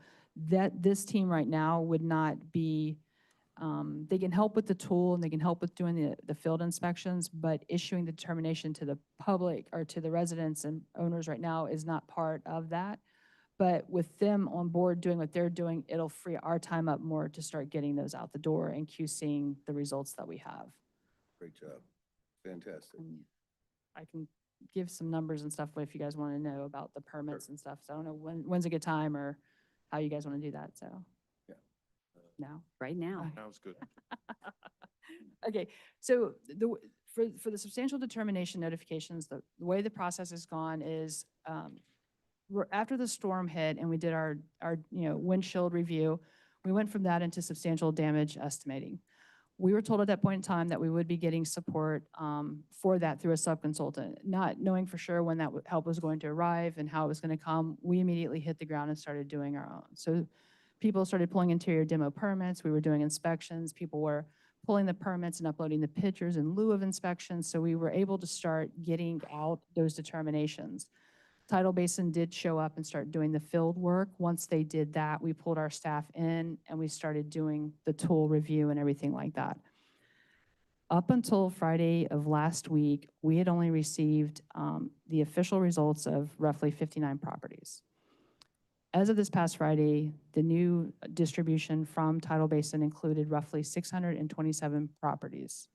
that this team right now would not be, they can help with the tool and they can help with doing the field inspections, but issuing the determination to the public or to the residents and owners right now is not part of that. But with them on board doing what they're doing, it'll free our time up more to start getting those out the door and QCing the results that we have. Great job. Fantastic. I can give some numbers and stuff if you guys want to know about the permits and stuff. So I don't know when's a good time or how you guys want to do that, so. Yeah. Now? Right now. Sounds good. Okay, so for the substantial determination notifications, the way the process has gone is after the storm hit and we did our windshield review, we went from that into substantial damage estimating. We were told at that point in time that we would be getting support for that through a sub-consultant. Not knowing for sure when that help was going to arrive and how it was going to come, we immediately hit the ground and started doing our own. So people started pulling interior demo permits. We were doing inspections. People were pulling the permits and uploading the pictures in lieu of inspections. So we were able to start getting out those determinations. Tidal Basin did show up and start doing the field work. Once they did that, we pulled our staff in and we started doing the tool review and everything like that. Up until Friday of last week, we had only received the official results of roughly 59 properties. As of this past Friday, the new distribution from Tidal Basin included roughly 627 properties.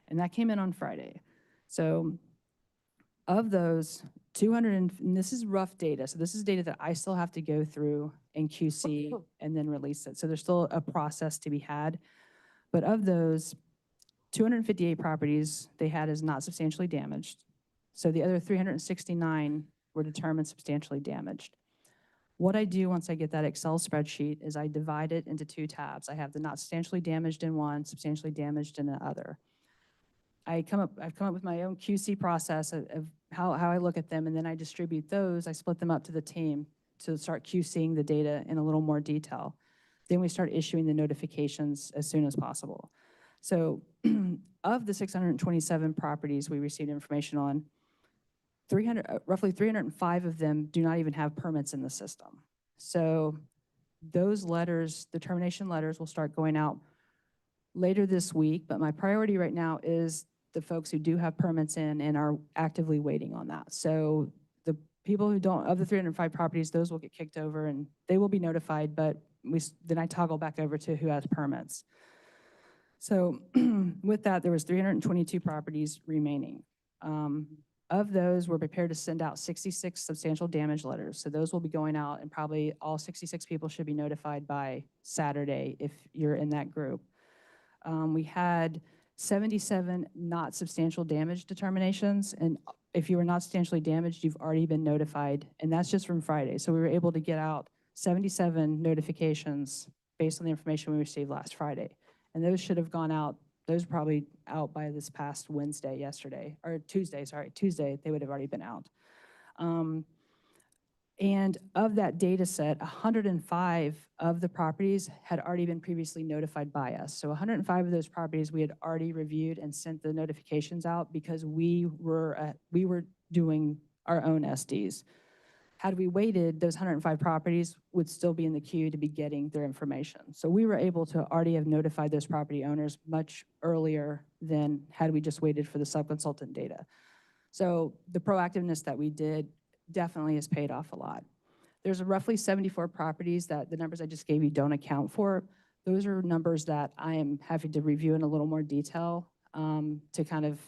And that came in on Friday. So of those, 200, and this is rough data, so this is data that I still have to go through and QC and then release it. So there's still a process to be had. But of those, 258 properties they had as not substantially damaged. So the other 369 were determined substantially damaged. What I do once I get that Excel spreadsheet is I divide it into 2 tabs. I have the not substantially damaged in one, substantially damaged in the other. I've come up with my own QC process of how I look at them, and then I distribute those. I split them up to the team to start QCing the data in a little more detail. Then we start issuing the notifications as soon as possible. So of the 627 properties we received information on, roughly 305 of them do not even have permits in the system. So those letters, the termination letters, will start going out later this week, but my priority right now is the folks who do have permits in and are actively waiting on that. So the people who don't, of the 305 properties, those will get kicked over and they will be notified, but then I toggle back over to who has permits. So with that, there was 322 properties remaining. Of those, we're prepared to send out 66 substantial damage letters. So those will be going out, and probably all 66 people should be notified by Saturday if you're in that group. We had 77 not substantial damage determinations, and if you were not substantially damaged, you've already been notified, and that's just from Friday. So we were able to get out 77 notifications based on the information we received last Friday. And those should have gone out, those are probably out by this past Tuesday, they would have already been out. And of that data set, 105 of the properties had already been previously notified by us. So 105 of those properties we had already reviewed and sent the notifications out because we were doing our own SDs. Had we waited, those 105 properties would still be in the queue to be getting their information. So we were able to already have notified those property owners much earlier than had we just waited for the subconsultant data. So the proactiveness that we did definitely has paid off a lot. There's roughly 74 properties that the numbers I just gave you don't account for. Those are numbers that I am having to review in a little more detail to kind of,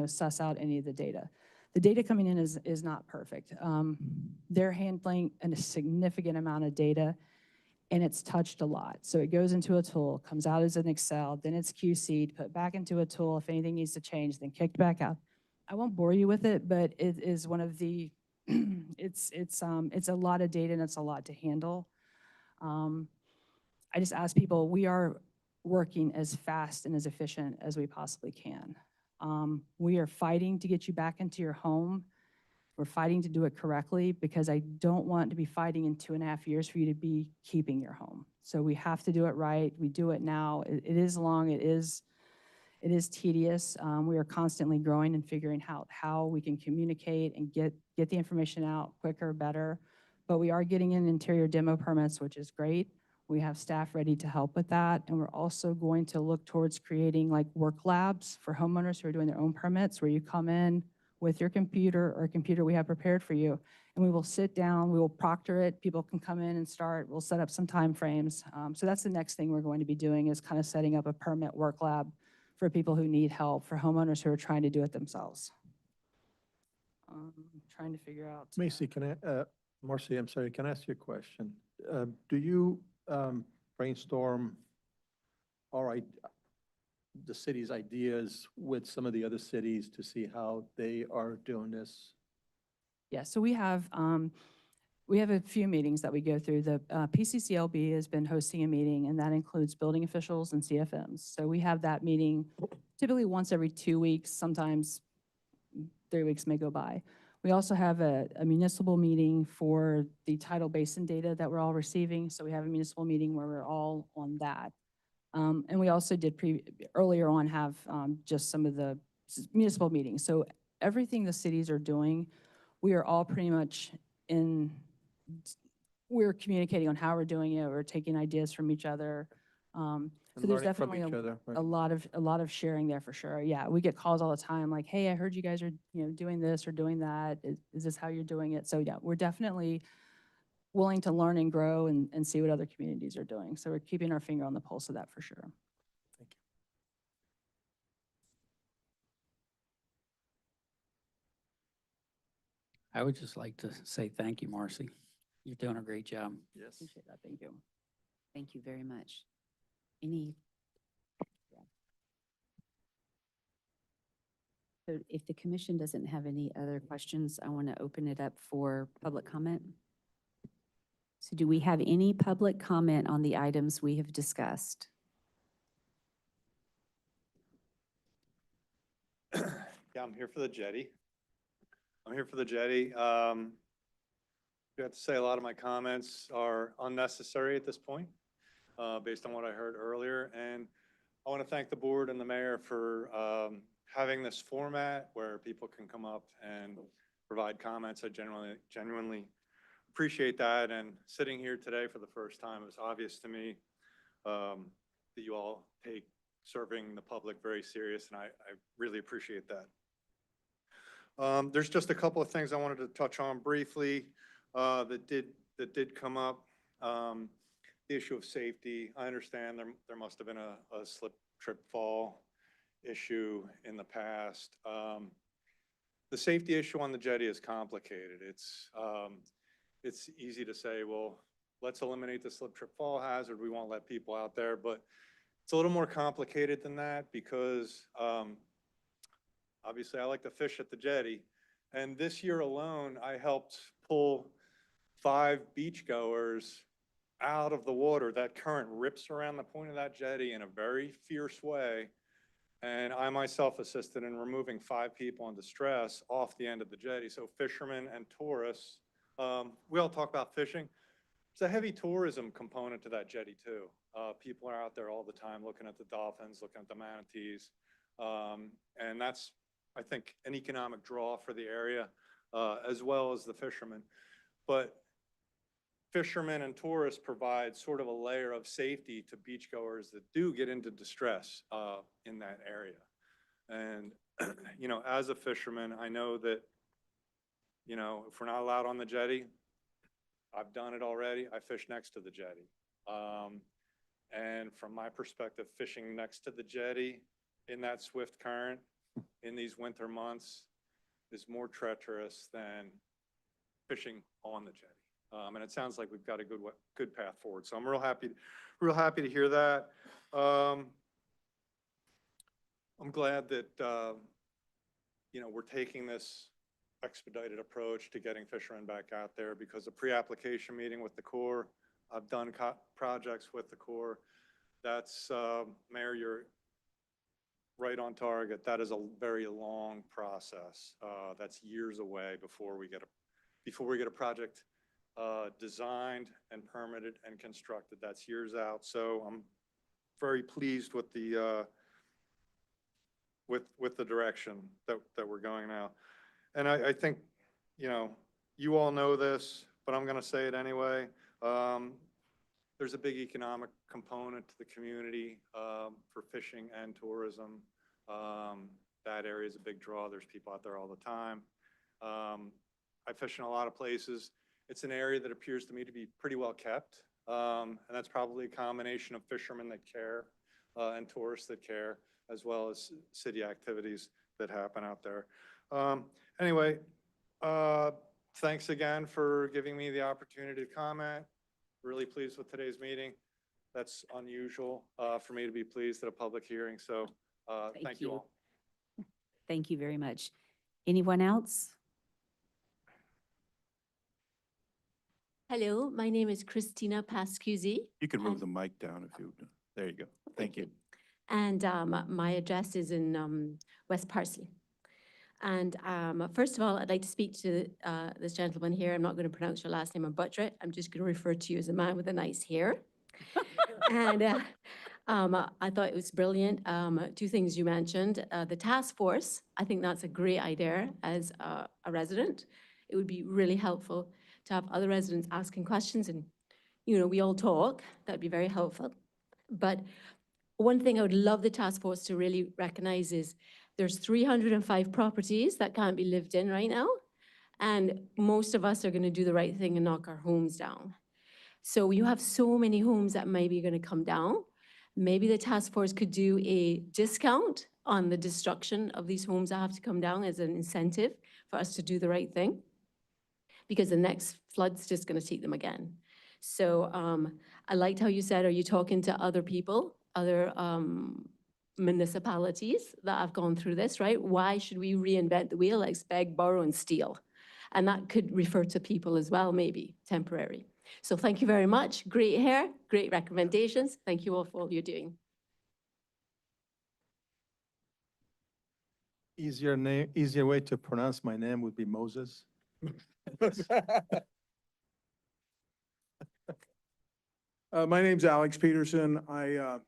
suss out any of the data. The data coming in is not perfect. They're handling a significant amount of data, and it's touched a lot. So it goes into a tool, comes out as an Excel, then it's QC'd, put back into a tool. If anything needs to change, then kicked back out. I won't bore you with it, but it is one of the, it's a lot of data and it's a lot to handle. I just ask people, we are working as fast and as efficient as we possibly can. We are fighting to get you back into your home. We're fighting to do it correctly because I don't want to be fighting in 2.5 years for you to be keeping your home. So we have to do it right. We do it now. It is long. It is tedious. We are constantly growing and figuring out how we can communicate and get the information out quicker, better. But we are getting in interior demo permits, which is great. We have staff ready to help with that. And we're also going to look towards creating like work labs for homeowners who are doing their own permits, where you come in with your computer or a computer we have prepared for you. And we will sit down, we will proctor it. People can come in and start. We'll set up some time frames. So that's the next thing we're going to be doing, is kind of setting up a permit work lab for people who need help, for homeowners who are trying to do it themselves. Trying to figure out. Macy, Marcy, I'm sorry, can I ask you a question? Do you brainstorm, all right, the city's ideas with some of the other cities to see how they are doing this? Yeah, so we have a few meetings that we go through. The PCCLB has been hosting a meeting, and that includes building officials and CFMs. So we have that meeting typically once every 2 weeks, sometimes 3 weeks may go by. We also have a municipal meeting for the tidal basin data that we're all receiving. So we have a municipal meeting where we're all on that. And we also did earlier on have just some of the municipal meetings. So everything the cities are doing, we are all pretty much we're communicating on how we're doing it. We're taking ideas from each other. So there's Learning from definitely each other, right? a lot of sharing there for sure. Yeah, we get calls all the time like, hey, I heard you guys are doing this or doing that. Is this how you're doing it? So yeah, we're definitely willing to learn and grow and see what other communities are doing. So we're keeping our finger on the pulse of that for sure. Thank you. I would just like to say thank you, Marcy. You're doing a great job. Yes. Appreciate that. Thank you. Thank you very much. So if the commission doesn't have any other questions, I want to open it up for public comment. So do we have any public comment on the items we have discussed? Yeah, I'm here for the jetty. I'm here for the jetty. I have to say, a lot of my comments are unnecessary at this point, based on what I heard earlier. And I want to thank the board and the mayor for having this format where people can come up and provide comments. I genuinely appreciate that. And sitting here today for the first time, it's obvious to me that you all take serving the public very serious, and I really appreciate that. There's just a couple of things I wanted to touch on briefly that did come up. The issue of safety. I understand there must have been a slip, trip, fall issue in the past. The safety issue on the jetty is complicated. It's easy to say, well, let's eliminate the slip, trip, fall hazard. We won't let people out there, but it's a little more complicated than that because obviously I like to fish at the jetty. And this year alone, I helped pull 5 beachgoers out of the water. That current rips around the point of that jetty in a very fierce way. And I myself assisted in removing 5 people in distress off the end of the jetty. So fishermen and tourists, we all talk about fishing. It's a heavy tourism component to that jetty too. People are out there all the time looking at the dolphins, looking at the manatees. And that's, I think, an economic draw for the area, as well as the fishermen. But fishermen and tourists provide sort of a layer of safety to beachgoers that do get into distress in that area. And, you know, as a fisherman, I know that, you know, if we're not allowed on the jetty, I've done it already. I fish next to the jetty. And from my perspective, fishing next to the jetty in that swift current in these winter months is more treacherous than fishing on the jetty. And it sounds like we've got a good path forward. So I'm real happy to hear that. I'm glad that, you know, we're taking this expedited approach to getting fishermen back out there because the pre-application meeting with the Corps, I've done projects with the Corps. That's, Mayor, you're right on target. That is a very long process. That's years away before we get a project designed and permitted and constructed. That's years out. So I'm very pleased with the with the direction that we're going now. And I think, you know, you all know this, but I'm going to say it anyway. There's a big economic component to the community for fishing and tourism. That area is a big draw. There's people out there all the time. I fish in a lot of places. It's an area that appears to me to be pretty well kept. And that's probably a combination of fishermen that care and tourists that care, as well as city activities that happen out there. Anyway, thanks again for giving me the opportunity to comment. Really pleased with today's meeting. That's unusual for me to be pleased at a public hearing. So thank you all. Thank you very much. Anyone else? Hello, my name is Christina Pascuzzi. You can move the mic down if you, there you go. Thank you. And my address is in West Parsley. And first of all, I'd like to speak to this gentleman here. I'm not going to pronounce your last name or butcher it. I'm just going to refer to you as a man with a nice hair. And I thought it was brilliant. 2 things you mentioned. The task force, I think that's a great idea as a resident. It would be really helpful to have other residents asking questions and, you know, we all talk. That'd be very helpful. But one thing I would love the task force to really recognize is there's 305 properties that can't be lived in right now. And most of us are going to do the right thing and knock our homes down. So you have so many homes that may be going to come down. Maybe the task force could do a discount on the destruction of these homes that have to come down as an incentive for us to do the right thing. Because the next flood's just going to take them again. So I liked how you said, are you talking to other people, other municipalities that have gone through this, right? Why should we reinvent the wheel, like beg, borrow, and steal? And that could refer to people as well, maybe temporary. So thank you very much. Great hair, great recommendations. Thank you all for all you're doing. Easier way to pronounce my name would be Moses. My name's Alex Peterson. I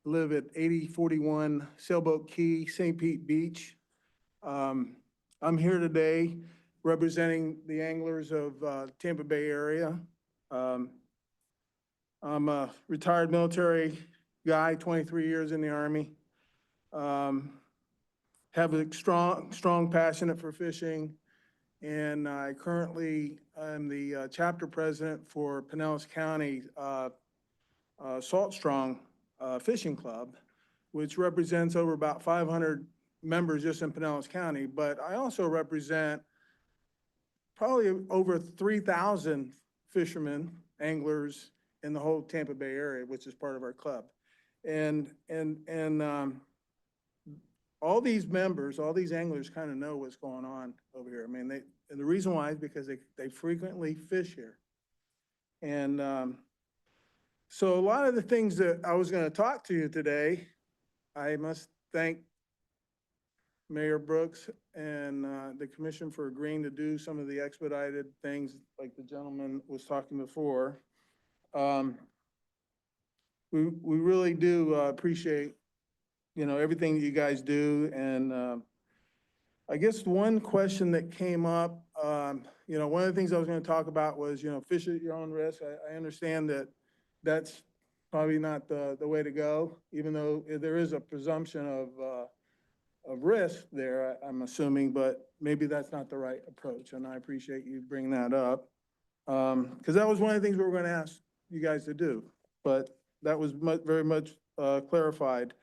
live at 8041 Sailboat Key, St. Pete Beach. I'm here today representing the anglers of Tampa Bay area. I'm a retired military guy, 23 years in the Army. Have a strong passion for fishing, and I currently am the chapter president for Pinellas County Salt Strong Fishing Club, which represents over about 500 members just in Pinellas County. But I also represent probably over 3,000 fishermen, anglers in the whole Tampa Bay area, which is part of our club. And all these members, all these anglers kind of know what's going on over here. I mean, and the reason why is because they frequently fish here. And so a lot of the things that I was going to talk to you today, I must thank Mayor Brooks and the commission for agreeing to do some of the expedited things like the gentleman was talking before. We really do appreciate, everything that you guys do. And I guess one question that came up, one of the things I was going to talk about was, fish at your own risk. I understand that that's probably not the way to go, even though there is a presumption of risk there, I'm assuming, but maybe that's not the right approach. And I appreciate you bringing that up. Because that was one of the things we were going to ask you guys to do, but that was very much clarified.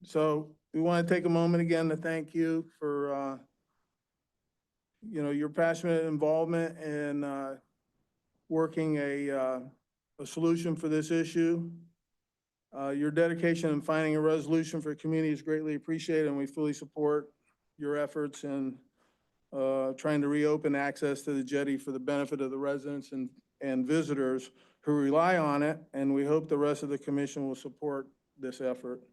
So we want to take a moment again to thank you for, your passionate involvement in working a solution for this issue. Your dedication in finding a resolution for the community is greatly appreciated, and we fully support your efforts in trying to reopen access to the jetty for the benefit of the residents and visitors who rely on it, and we hope the rest of the commission will support this effort.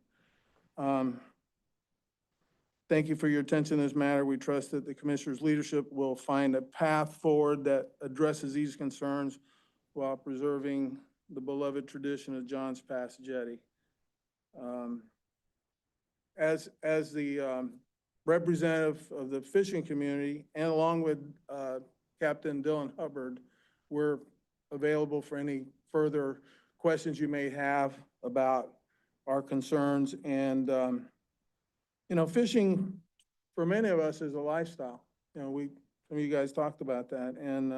Thank you for your attention to this matter. We trust that the commissioner's leadership will find a path forward that addresses these concerns while preserving the beloved tradition of John's Pass Jetty. As the representative of the fishing community, and along with Captain Dylan Hubbard, we're available for any further questions you may have about our concerns. And fishing for many of us is a lifestyle. Some of you guys talked about that, and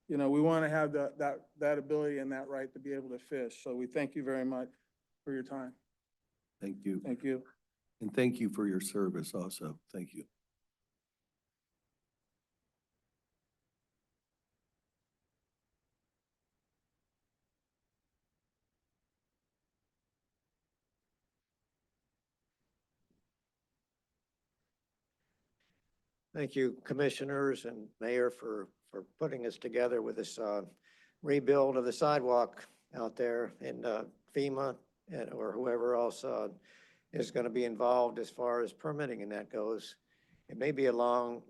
we want to have that ability and that right to be able to fish. So we thank you very much for your time. Thank you. Thank you. And thank you for your service also. Thank you. Thank you, commissioners and mayor, for putting us together with this rebuild of the sidewalk out there in FEMA or whoever else is going to be involved as far as permitting and that goes. It may be a long,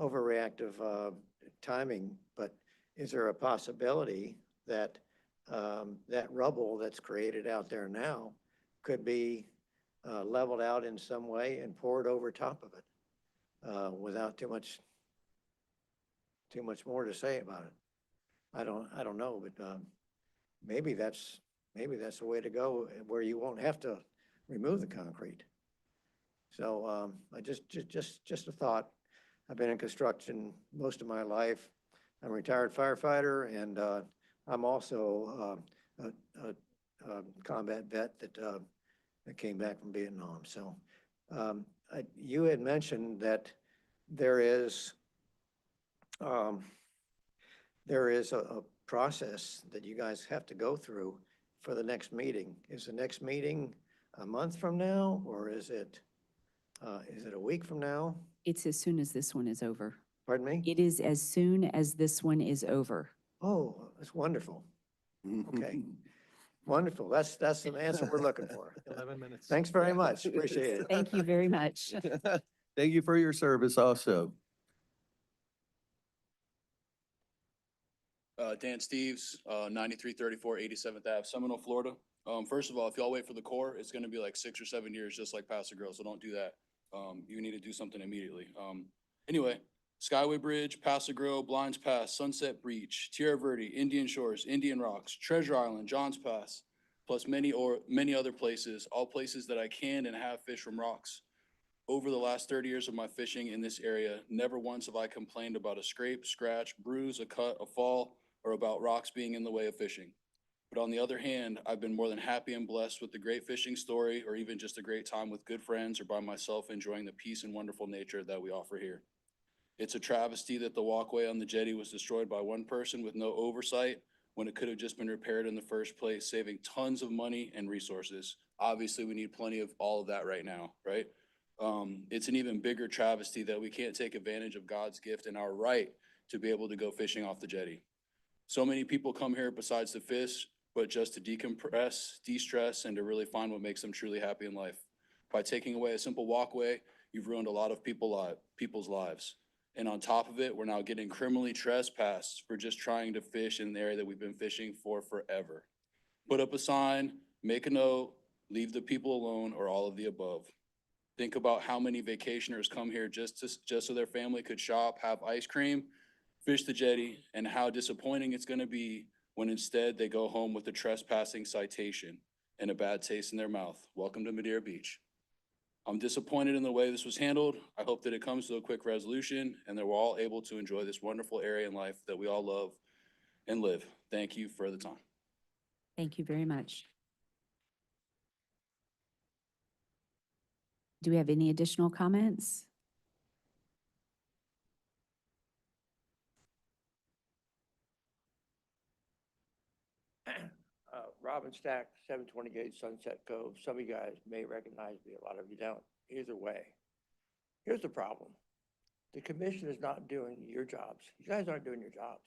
overreactive timing, but is there a possibility that that rubble that's created out there now could be leveled out in some way and poured over top of it without too much more to say about it? I don't know, but maybe that's the way to go, where you won't have to remove the concrete. So I just a thought. I've been in construction most of my life. I'm a retired firefighter, and I'm also a combat vet that came back from Vietnam. So you had mentioned that there is a process that you guys have to go through for the next meeting. Is the next meeting a month from now, or is it a week from now? It's as soon as this one is over. Pardon me? It is as soon as this one is over. Oh, that's wonderful. Okay. Wonderful. That's the answer we're looking for. 11 minutes. Thanks very much. Appreciate it. Thank you very much. Thank you for your service also. Dan Steves, 9334 87th Ave, Seminole, Florida. First of all, if y'all wait for the core, it's gonna be like 6 or 7 years, just like Paso Grill, so don't do that. You need to do something immediately. Anyway, Skyway Bridge, Paso Grill, Blinds Pass, Sunset Beach, Tierra Verde, Indian Shores, Indian Rocks, Treasure Island, Johns Pass, plus many other places, all places that I can and have fished from rocks. Over the last 30 years of my fishing in this area, never once have I complained about a scrape, scratch, bruise, a cut, a fall, or about rocks being in the way of fishing. But on the other hand, I've been more than happy and blessed with the great fishing story, or even just a great time with good friends or by myself enjoying the peace and wonderful nature that we offer here. It's a travesty that the walkway on the jetty was destroyed by one person with no oversight when it could have just been repaired in the first place, saving tons of money and resources. Obviously, we need plenty of all of that right now, right? It's an even bigger travesty that we can't take advantage of God's gift and our right to be able to go fishing off the jetty. So many people come here besides to fish, but just to decompress, de-stress, and to really find what makes them truly happy in life. By taking away a simple walkway, you've ruined a lot of people's lives. And on top of it, we're now getting criminally trespassed for just trying to fish in the area that we've been fishing for forever. Put up a sign, make a note, leave the people alone, or all of the above. Think about how many vacationers come here just so their family could shop, have ice cream, fish the jetty, and how disappointing it's gonna be when instead they go home with a trespassing citation and a bad taste in their mouth. Welcome to Madeira Beach. I'm disappointed in the way this was handled. I hope that it comes to a quick resolution and that we're all able to enjoy this wonderful area in life that we all love and live. Thank you for the time. Thank you very much. Do we have any additional comments? Robin Stack, 728 Sunset Cove. Some of you guys may recognize me, a lot of you don't. Either way, here's the problem. The commission is not doing your jobs. You guys aren't doing your jobs.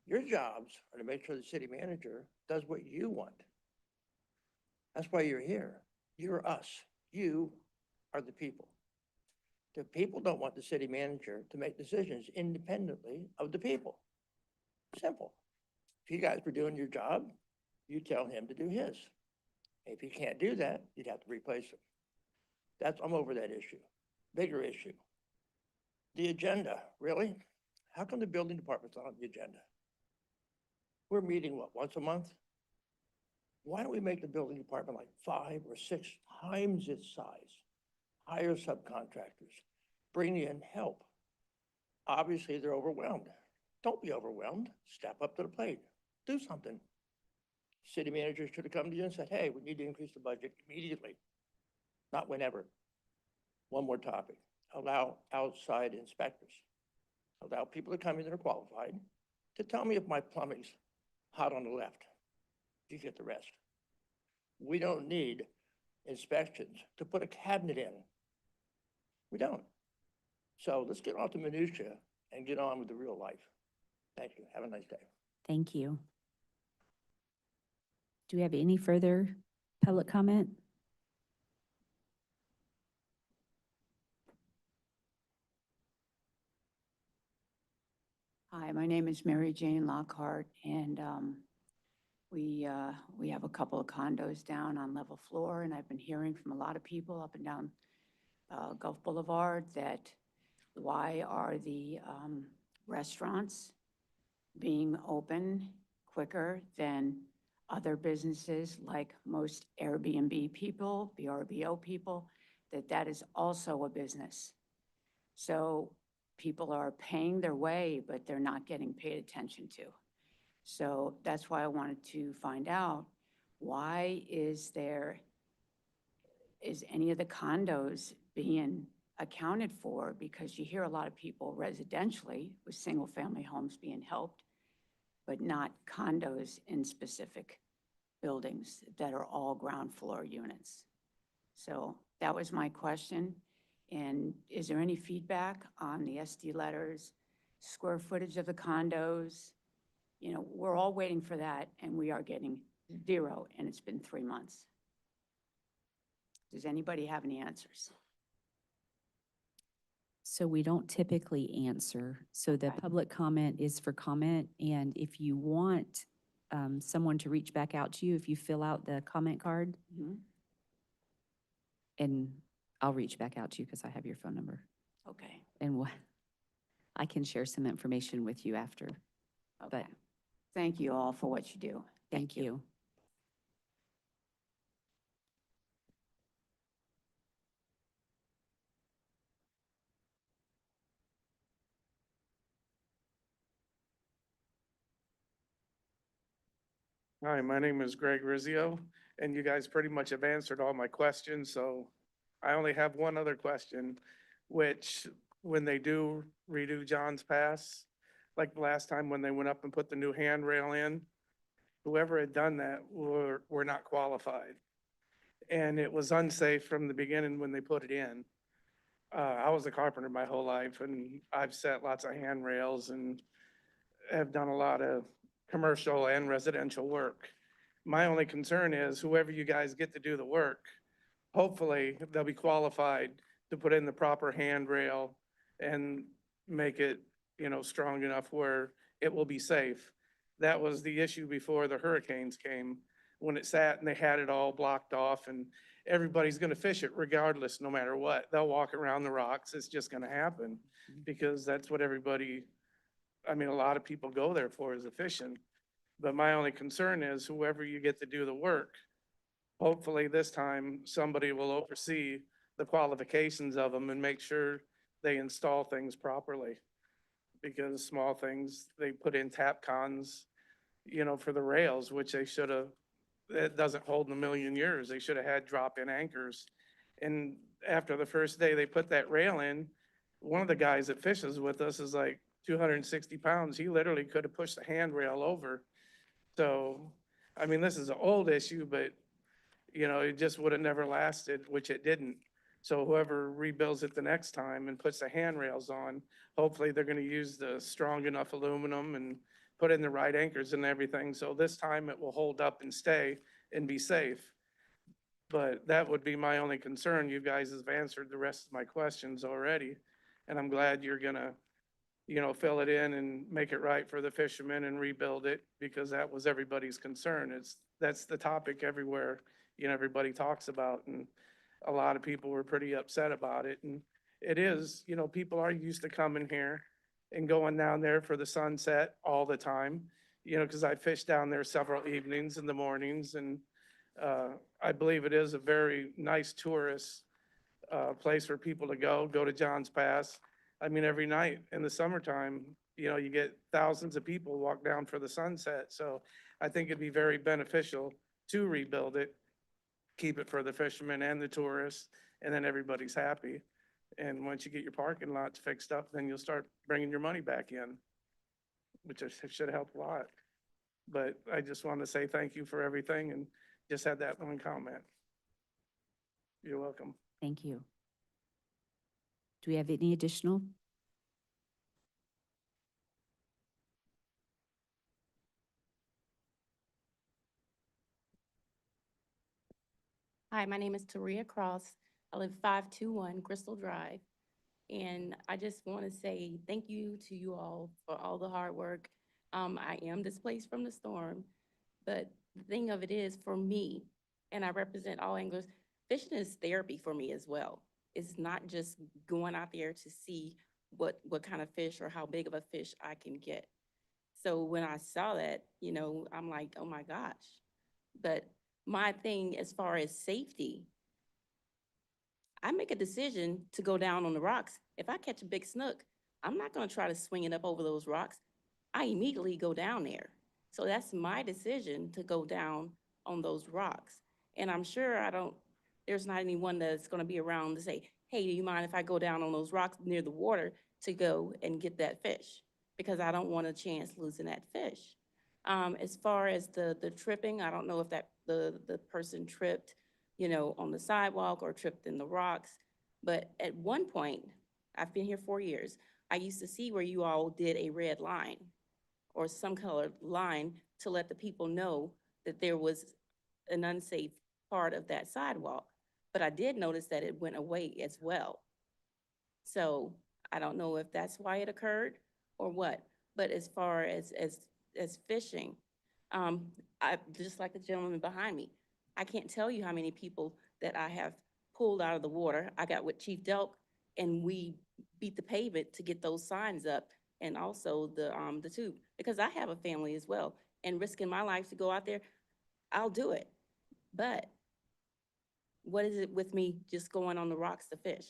Your jobs are to make sure the city manager does what you want. That's why you're here. You're us. You are the people. The people don't want the city manager to make decisions independently of the people. Simple. If you guys were doing your job, you tell him to do his. If he can't do that, you'd have to replace him. I'm over that issue. Bigger issue. The agenda, really? How come the building department's not on the agenda? We're meeting, what, once a month? Why don't we make the building department like 5 or 6 times its size? Hire subcontractors, bring in help. Obviously, they're overwhelmed. Don't be overwhelmed. Step up to the plate. Do something. City manager should have come to you and said, hey, we need to increase the budget immediately, not whenever. One more topic. Allow outside inspectors. Allow people to come in that are qualified to tell me if my plumbing's hot on the left. You get the rest. We don't need inspections to put a cabinet in. We don't. So let's get off the minutia and get on with the real life. Thank you. Have a nice day. Thank you. Do we have any further public comment? Hi, my name is Mary Jane Lockhart, and we have a couple of condos down on level floor, and I've been hearing from a lot of people up and down Gulf Boulevard that why are the restaurants being open quicker than other businesses like most Airbnb people, VRBO people, that is also a business. So people are paying their way, but they're not getting paid attention to. So that's why I wanted to find out, why is any of the condos being accounted for? Because you hear a lot of people residentially with single family homes being helped, but not condos in specific buildings that are all ground floor units. So that was my question. And is there any feedback on the SD letters, square footage of the condos, you know, we're all waiting for that and we are getting zero and it's been 3 months. Does anybody have any answers? So we don't typically answer. So the Okay. public comment is for comment. And if you want someone to reach back out to you, if you fill out the comment card, Mhm. and I'll reach back out to you because I have your phone number. Okay, And I can share some information with you after. okay. Thank you all for what you do. Thank you. Hi, my name is Greg Rizzio, and you guys pretty much have answered all my questions, so I only have one other question, which, when they do redo John's Pass, like the last time when they went up and put the new handrail in, whoever had done that were not qualified. And it was unsafe from the beginning when they put it in. I was a carpenter my whole life, and I've set lots of handrails and have done a lot of commercial and residential work. My only concern is whoever you guys get to do the work, hopefully they'll be qualified to put in the proper handrail and make it, you know, strong enough where it will be safe. That was the issue before the hurricanes came, when it sat and they had it all blocked off, and everybody's gonna fish it regardless, no matter what. They'll walk around the rocks. It's just gonna happen because that's what everybody, I mean, a lot of people go there for, is a fishing. But my only concern is whoever you get to do the work, hopefully this time somebody will oversee the qualifications of them and make sure they install things properly. Because small things, they put in tap cons, you know, for the rails, which they should have, it doesn't hold in a million years. They should have had drop-in anchors. And after the first day they put that rail in, one of the guys that fishes with us is like 260 pounds. He literally could have pushed the handrail over. So, I mean, this is an old issue, but, you know, it just would have never lasted, which it didn't. So whoever rebuilds it the next time and puts the handrails on, hopefully they're gonna use the strong enough aluminum and put in the right anchors and everything. So this time it will hold up and stay and be safe. But that would be my only concern. You guys have answered the rest of my questions already. And I'm glad you're gonna, you know, fill it in and make it right for the fishermen and rebuild it, because that was everybody's concern. That's the topic everywhere, you know, everybody talks about, and a lot of people were pretty upset about it. And it is, you know, people are used to coming here and going down there for the sunset all the time, you know, because I fished down there several evenings in the mornings, and I believe it is a very nice tourist place for people to go to John's Pass. I mean, every night in the summertime, you know, you get thousands of people walk down for the sunset. So I think it'd be very beneficial to rebuild it, keep it for the fishermen and the tourists, and then everybody's happy. And once you get your parking lots fixed up, then you'll start bringing your money back in, which should help a lot. But I just want to say thank you for everything, and just had that one comment. You're welcome. Thank you. Do we have any additional? Hi, my name is Taria Cross. I live 521 Crystal Drive. And I just want to say thank you to you all for all the hard work. I am displaced from the storm, but the thing of it is, for me, and I represent all anglers, fishing is therapy for me as well. It's not just going out there to see what kind of fish or how big of a fish I can get. So when I saw that, you know, I'm like, oh my gosh. But my thing as far as safety, I make a decision to go down on the rocks. If I catch a big snook, I'm not gonna try to swing it up over those rocks. I immediately go down there. So that's my decision to go down on those rocks. And I'm sure there's not anyone that's gonna be around to say, hey, do you mind if I go down on those rocks near the water to go and get that fish? Because I don't want a chance losing that fish. As far as the tripping, I don't know if the person tripped, you know, on the sidewalk or tripped in the rocks. But at one point, I've been here 4 years, I used to see where you all did a red line or some colored line to let the people know that there was an unsafe part of that sidewalk. But I did notice that it went away as well. So I don't know if that's why it occurred or what, but as far as fishing, I, just like the gentleman behind me, I can't tell you how many people that I have pulled out of the water. I got with Chief Delk and we beat the pavement to get those signs up and also the tube, because I have a family as well, and risking my life to go out there, I'll do it. But what is it with me just going on the rocks to fish?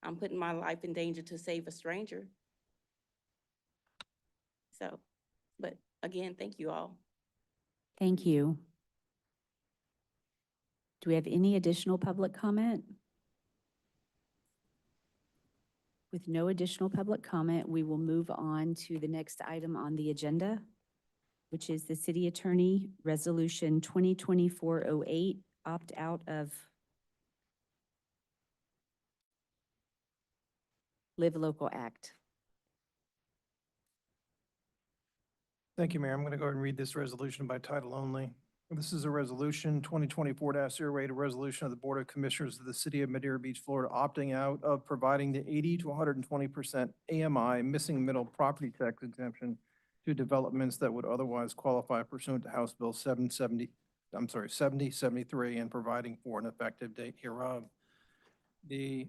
I'm putting my life in danger to save a stranger. So, but again, thank you all. Thank you. Do we have any additional public comment? With no additional public comment, we will move on to the next item on the agenda, which is the City Attorney Resolution 2024-08, opt out of Live Local Act. Thank you, Mayor. I'm going to go ahead and read this resolution by title only. This is a resolution 2024-08, a resolution of the Board of Commissioners of the City of Madeira Beach, Florida, opting out of providing the 80 to 120% AMI missing middle property tax exemption to developments that would otherwise qualify pursuant to House Bill 7073 and providing for an effective date hereof. The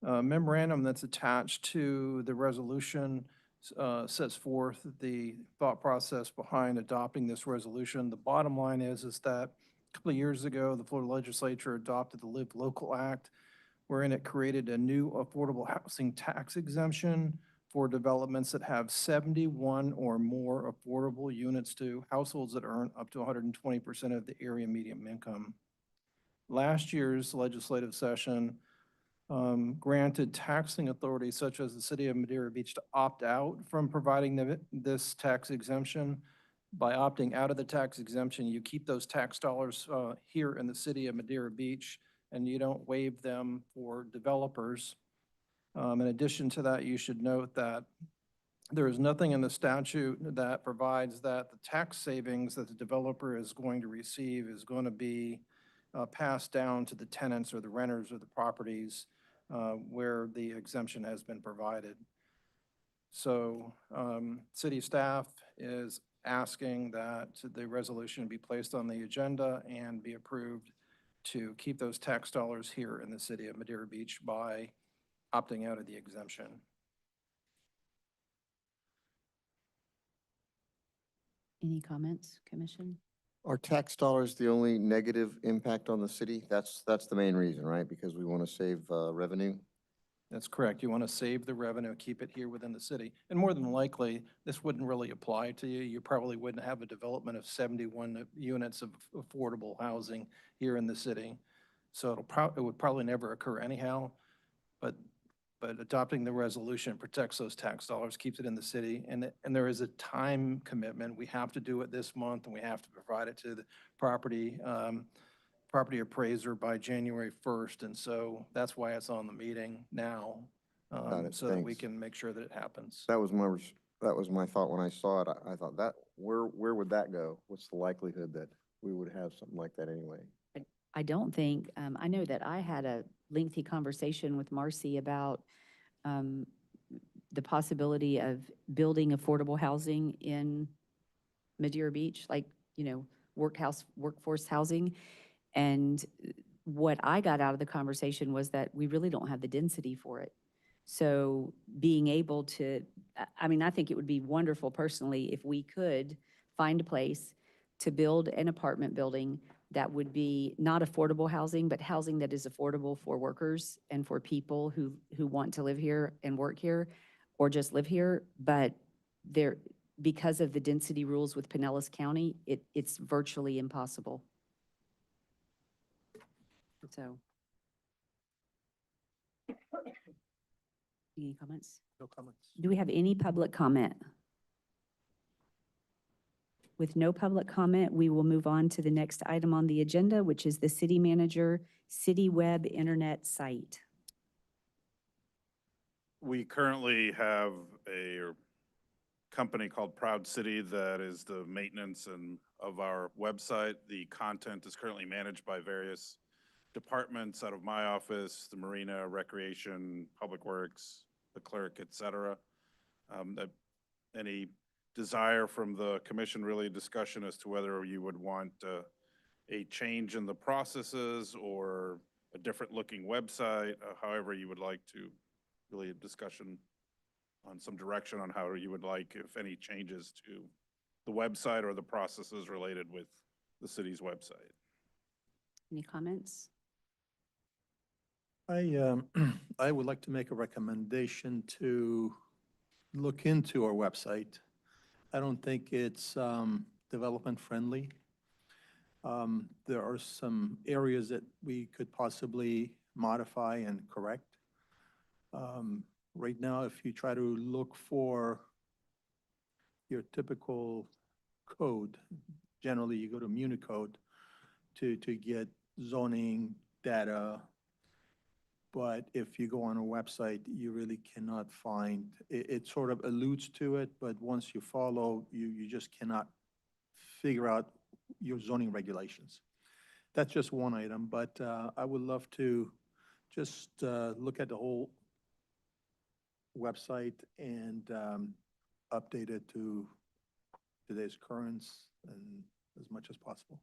memorandum that's attached to the resolution sets forth the thought process behind adopting this resolution. The bottom line is that a couple of years ago, the Florida Legislature adopted the Live Local Act, wherein it created a new affordable housing tax exemption for developments that have 71 or more affordable units to households that earn up to 120% of the area median income. Last year's legislative session granted taxing authorities such as the City of Madeira Beach to opt out from providing this tax exemption. By opting out of the tax exemption, you keep those tax dollars here in the City of Madeira Beach, and you don't waive them for developers. In addition to that, you should note that there is nothing in the statute that provides that the tax savings that the developer is going to receive is going to be passed down to the tenants or the renters of the properties where the exemption has been provided. So city staff is asking that the resolution be placed on the agenda and be approved to keep those tax dollars here in the City of Madeira Beach by opting out of the exemption. Any comments, Commission? Are tax dollars the only negative impact on the city? That's the main reason, right? Because we want to save revenue? That's correct. You want to save the revenue, keep it here within the city. And more than likely, this wouldn't really apply to you. You probably wouldn't have a development of 71 units of affordable housing here in the city. So it would probably never occur anyhow. But adopting the resolution protects those tax dollars, keeps it in the city. And there is a time commitment. We have to do it this month, and we have to provide it to the property appraiser by January 1st. And so that's why it's on the meeting now, so that we Thanks. can make sure that it happens. That was my thought when I saw it. I thought that, where would that go? What's the likelihood that we would have something like that anyway? I don't think, I know that I had a lengthy conversation with Marcy about the possibility of building affordable housing in Madeira Beach, like, workforce housing. And what I got out of the conversation was that we really don't have the density for it. So being able to, I think it would be wonderful personally if we could find a place to build an apartment building that would be not affordable housing, but housing that is affordable for workers and for people who want to live here and work here or just live here. But because of the density rules with Pinellas County, it's virtually impossible. So. Any comments? No comments. Do we have any public comment? With no public comment, we will move on to the next item on the agenda, which is the City Manager City Web Internet Site. We currently have company called Proud City that is the maintenance and of our website. The content is currently managed by various departments out of my office, the Marina, Recreation, Public Works, the clerk, et cetera. Any desire from the commission, really a discussion as to whether you would want a change in the processes or a different looking website, however you would like to, really a discussion on some direction on how you would like, if any changes to the website or the processes related with the city's website. Any comments? I would like to make a recommendation to look into our website. I don't think it's development friendly. There are some areas that we could possibly modify and correct. Right now, if you try to look for your typical code, generally you go to Municode to get zoning data. But if you go on a website, you really cannot find, it sort of alludes to it, but once you follow, you just cannot figure out your zoning regulations. That's just one item, but I would love to just look at the whole website and update it to today's currents and as much as possible.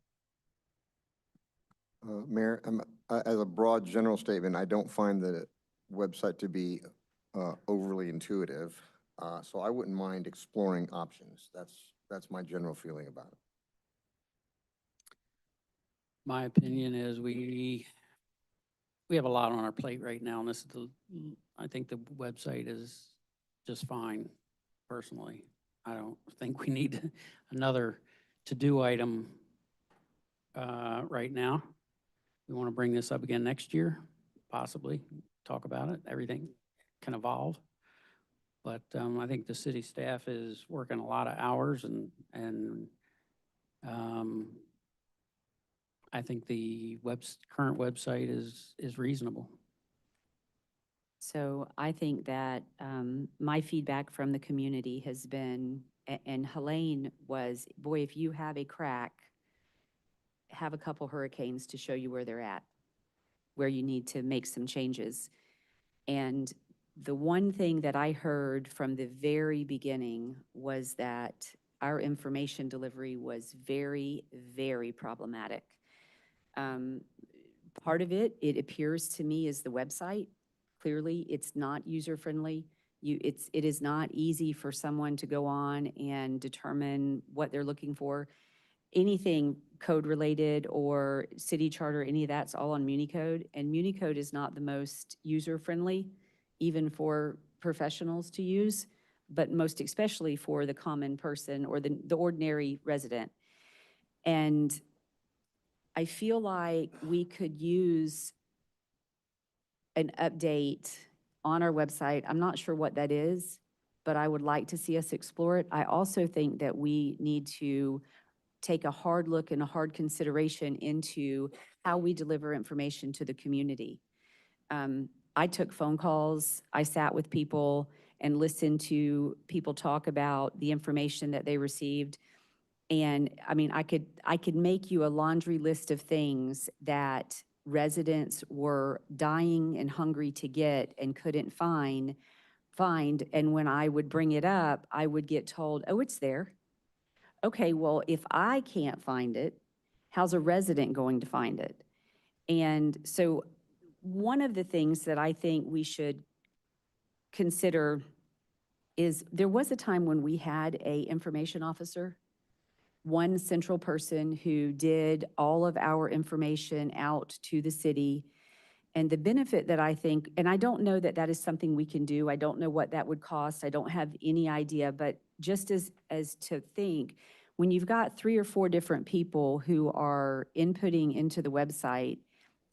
Mayor, as a broad general statement, I don't find the website to be overly intuitive, so I wouldn't mind exploring options. That's my general feeling about it. My opinion is we have a lot on our plate right now, and I think the website is just fine, personally. I don't think we need another to-do item right now. We want to bring this up again next year, possibly, talk about it. Everything can evolve. But I think the city staff is working a lot of hours and I think the current website is reasonable. So I think that my feedback from the community has been, and Helene was, boy, if you have a crack, have a couple hurricanes to show you where they're at, where you need to make some changes. And the one thing that I heard from the very beginning was that our information delivery was very, very problematic. Part of it appears to me, is the website. Clearly, it's not user-friendly. It is not easy for someone to go on and determine what they're looking for. Anything code-related or city charter, any of that's all on Municode, and Municode is not the most user-friendly, even for professionals to use, but most especially for the common person or the ordinary resident. And I feel like we could use an update on our website. I'm not sure what that is, but I would like to see us explore it. I also think that we need to take a hard look and a hard consideration into how we deliver information to the community. I took phone calls, I sat with people and listened to people talk about the information that they received. And I mean, I could make you a laundry list of things that residents were dying and hungry to get and couldn't find. And when I would bring it up, I would get told, oh, it's there. Okay, well, if I can't find it, how's a resident going to find it? And so one of the things that I think we should consider is there was a time when we had an information officer, one central person who did all of our information out to the city. And the benefit that I think, and I don't know that that is something we can do. I don't know what that would cost. I don't have any idea, but just as to think, when you've got 3 or 4 different people who are inputting into the website,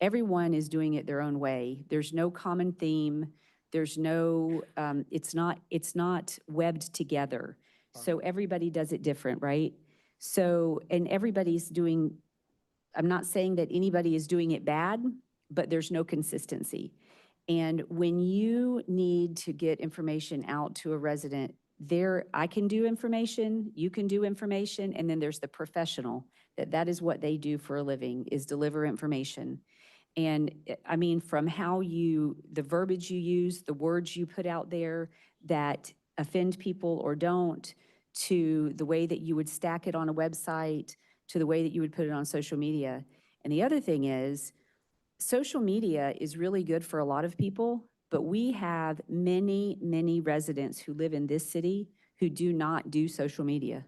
everyone is doing it their own way. There's no common theme. There's no, it's not webbed together. So everybody does it different, right? So, and everybody's doing, I'm not saying that anybody is doing it bad, but there's no consistency. And when you need to get information out to a resident, I can do information, you can do information, and then there's the professional, that is what they do for a living, is deliver information. And I mean, from the verbiage you use, the words you put out there that offend people or don't, to the way that you would stack it on a website, to the way that you would put it on social media. And the other thing is, social media is really good for a lot of people, but we have many, many residents who live in this city who do not do social media.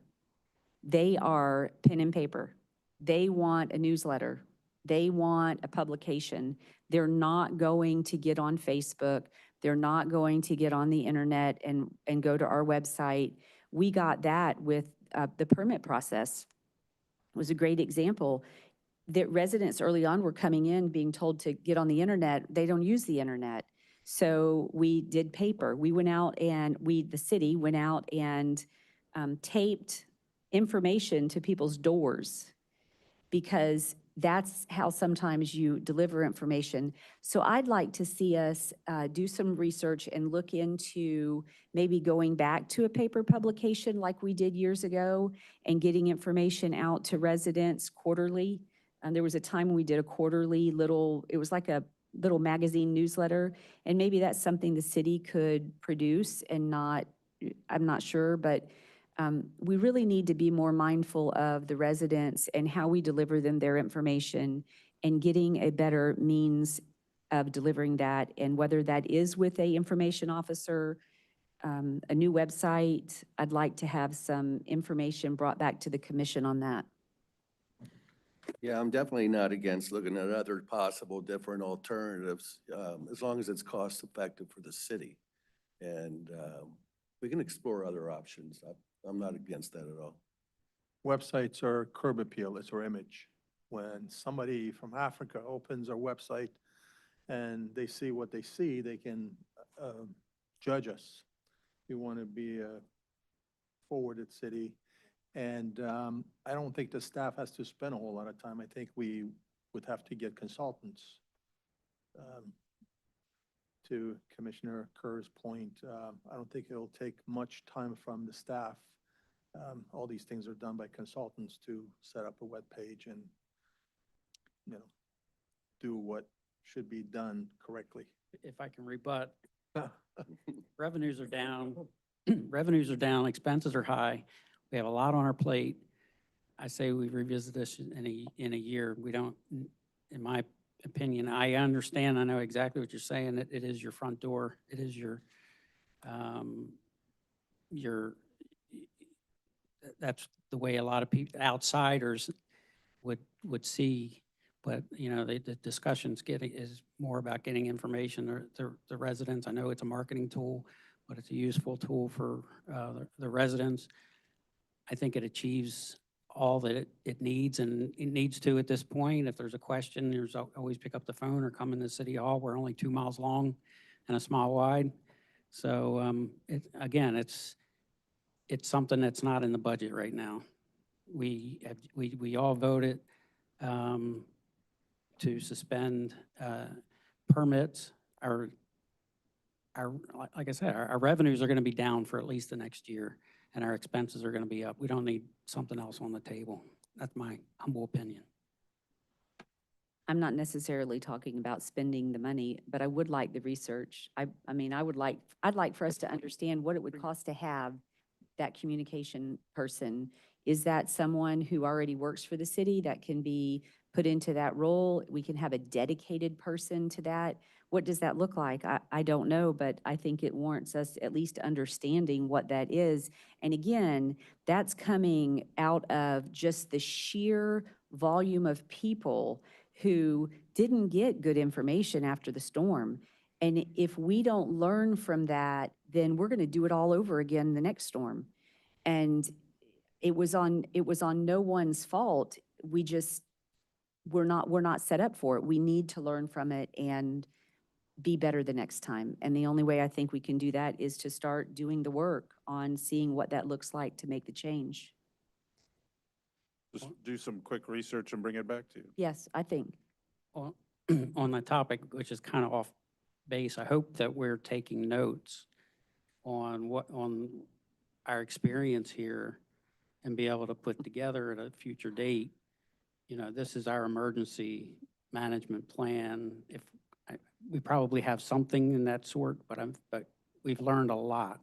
They are pen and paper. They want a newsletter. They want a publication. They're not going to get on Facebook. They're not going to get on the internet and go to our website. We got that with the permit process. It was a great example that residents early on were coming in being told to get on the internet. They don't use the internet. So we did paper. We went out and the city went out and taped information to people's doors, because that's how sometimes you deliver information. So I'd like to see us do some research and look into maybe going back to a paper publication like we did years ago and getting information out to residents quarterly. There was a time when we did a quarterly it was like a little magazine newsletter, and maybe that's something the city could produce and I'm not sure, but we really need to be more mindful of the residents and how we deliver them their information, and getting a better means of delivering that, and whether that is with a information officer, a new website. I'd like to have some information brought back to the commission on that. Yeah, I'm definitely not against looking at other possible different alternatives, as long as it's cost effective for the city. And we can explore other options. I'm not against that at all. Websites are curb appeal, it's our image. When somebody from Africa opens our website and they see what they see, they can judge us. We want to be a forwarded city. And I don't think the staff has to spend a whole lot of time. I think we would have to get consultants. To Commissioner Kerr's point, I don't think it'll take much time from the staff. All these things are done by consultants to set up a web page and, do what should be done correctly. If I can rebut, revenues are down, revenues are down, expenses are high. We have a lot on our plate. I say we revisit this in a year. We don't, in my opinion, I understand, I know exactly what you're saying, that it is your front door. It is that's the way a lot of people, outsiders would see. But, the discussion's is more about getting information to the residents. I know it's a marketing tool, but it's a useful tool for the residents. I think it achieves all that it needs, and it needs to at this point. If there's a question, there's always pick up the phone or come into City Hall. We're only 2 miles long and a mile wide. So again, it's something that's not in the budget right now. We all voted to suspend permits. Like I said, our revenues are going to be down for at least the next year, and our expenses are going to be up. We don't need something else on the table. That's my humble opinion. I'm not necessarily talking about spending the money, but I would like the research. I mean, I'd like for us to understand what it would cost to have that communication person. Is that someone who already works for the city that can be put into that role? We can have a dedicated person to that. What does that look like? I don't know, but I think it warrants us at least understanding what that is. And again, that's coming out of just the sheer volume of people who didn't get good information after the storm. And if we don't learn from that, then we're going to do it all over again the next storm. And it was on no one's fault. We're not set up for it. We need to learn from it and be better the next time. And the only way I think we can do that is to start doing the work on seeing what that looks like to make the change. Just do some quick research and bring it back to you. Yes, I think. On that topic, which is kind of off base, I hope that we're taking notes on our experience here and be able to put together at a future date, you know, this is our emergency management plan. We probably have something in that sort, but we've learned a lot,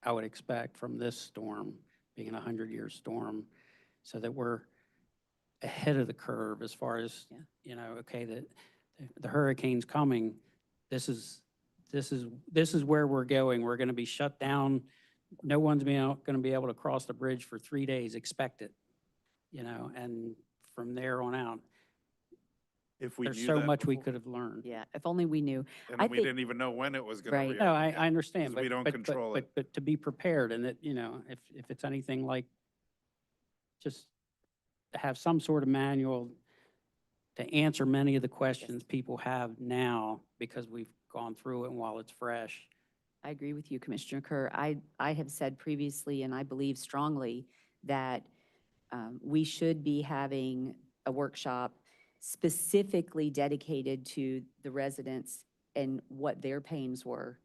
I would expect, from this storm, being a 100-year storm, so that we're ahead of the curve as far as, you know, okay, the hurricane's coming. This is where we're going. We're going to be shut down. No one's going to be able to cross the bridge for 3 days. Expect it, you know, and from there on out, If we there's knew so that much we before. could have learned. Yeah, if only we knew. And I we think- didn't even know when it was going to Right. reopen. No, I understand, 'Cause we don't control it. but to be prepared, and that, you know, if it's anything like, just to have some sort of manual to answer many of the questions people have now, because we've gone through it and while it's fresh. I agree with you, Commissioner Kerr. I have said previously, and I believe strongly, that we should be having a workshop specifically dedicated to the residents and what their pains were.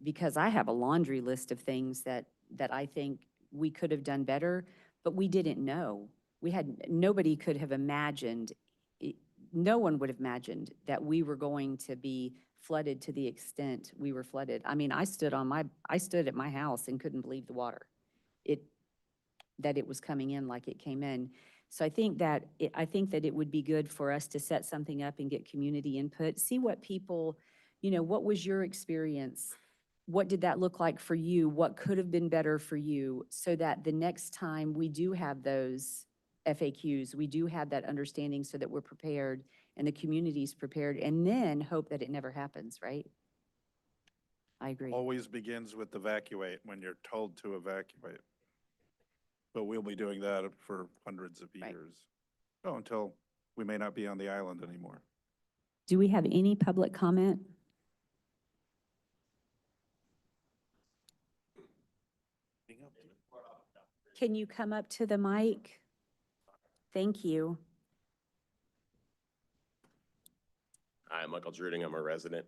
Because I have a laundry list of things that I think we could have done better, but we didn't know. Nobody could have imagined, no one would have imagined that we were going to be flooded to the extent we were flooded. I mean, I stood at my house and couldn't believe the water. That it was coming in like it came in. So I think that it would be good for us to set something up and get community input, see what people, you know, what was your experience? What did that look like for you? What could have been better for you? So that the next time we do have those FAQs, we do have that understanding so that we're prepared and the community's prepared, and then hope that it never happens, right? I agree. Always begins with evacuate when you're told to evacuate. But we'll be doing that for hundreds of years. Oh, until we may not be on the island anymore. Do we have any public comment? Can you come up to the mic? Thank you. Hi, Michael Druding, I'm a resident.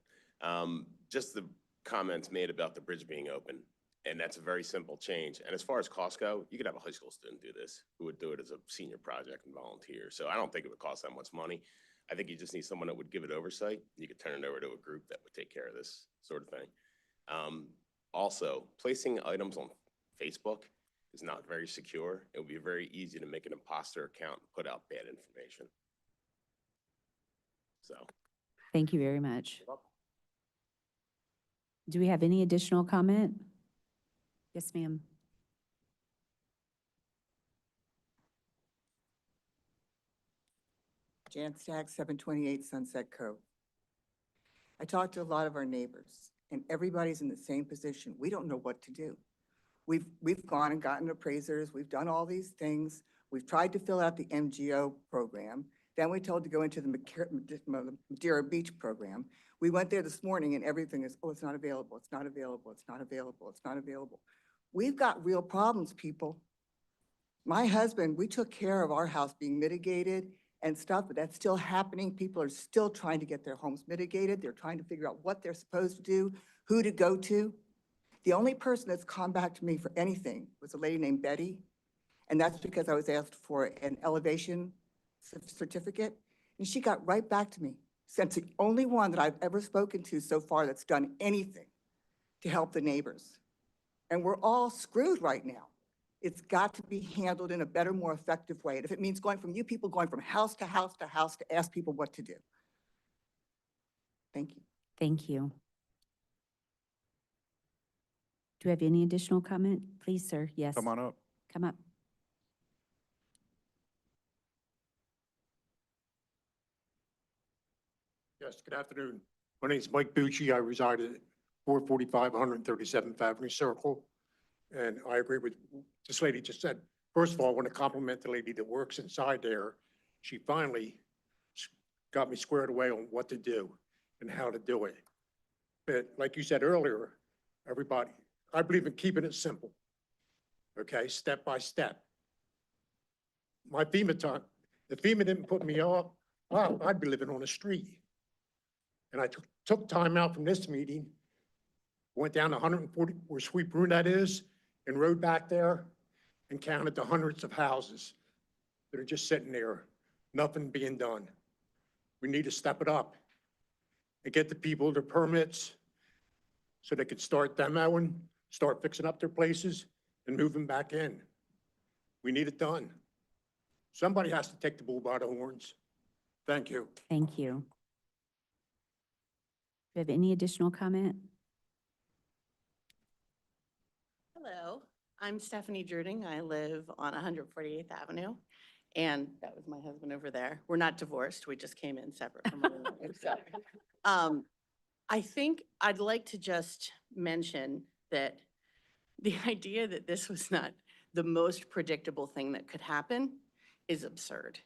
Just the comments made about the bridge being open, and that's a very simple change. And as far as costs go, you could have a high school student do this, who would do it as a senior project and volunteer. So I don't think it would cost that much money. I think you just need someone that would give it oversight. You could turn it over to a group that would take care of this sort of thing. Also, placing items on Facebook is not very secure. It would be very easy to make an imposter account and put out bad information. So. Thank you very much. Do we have any additional comment? Yes, ma'am. Jan Stack, 728 Sunset Cove. I talked to a lot of our neighbors, and everybody's in the same position. We don't know what to do. We've gone and gotten appraisers. We've done all these things. We've tried to fill out the MGO program. Then we told to go into the Madeira Beach program. We went there this morning and everything is, oh, it's not available, it's not available, it's not available, it's not available. We've got real problems, people. My husband, we took care of our house being mitigated and stuff, but that's still happening. People are still trying to get their homes mitigated. They're trying to figure out what they're supposed to do, who to go to. The only person that's come back to me for anything was a lady named Betty, and that's because I was asked for an elevation certificate, and she got right back to me. Since the only one that I've ever spoken to so far that's done anything to help the neighbors. And we're all screwed right now. It's got to be handled in a better, more effective way. And if it means going from house to house to house to ask people what to do. Thank you. Thank you. Do we have any additional comment? Please, sir. Yes. Come on up. Come up. Yes, good afternoon. My name is Mike Bucci. I reside at 445 137th Avenue Circle. And I agree with this lady just said. First of all, I want to compliment the lady that works inside there. She finally got me squared away on what to do and how to do it. But like you said earlier, everybody, I believe in keeping it simple. Okay, step by step. My FEMA time, if FEMA didn't put me up, I'd be living on the street. And I took time out from this meeting, went down to 140 where Sweet Brunette is, and rode back there and counted the hundreds of houses that are just sitting there, nothing being done. We need to step it up and get the people their permits so they could start demoing, start fixing up their places and move them back in. We need it done. Somebody has to take the bull by the horns. Thank you. Thank you. Do you have any additional comment? Hello, I'm Stephanie Druding. I live on 148th Avenue. And that was my husband over there. We're not divorced. We just came in separate from one another. So, I think I'd like to just mention that the idea that this was not the most predictable thing that could happen is absurd.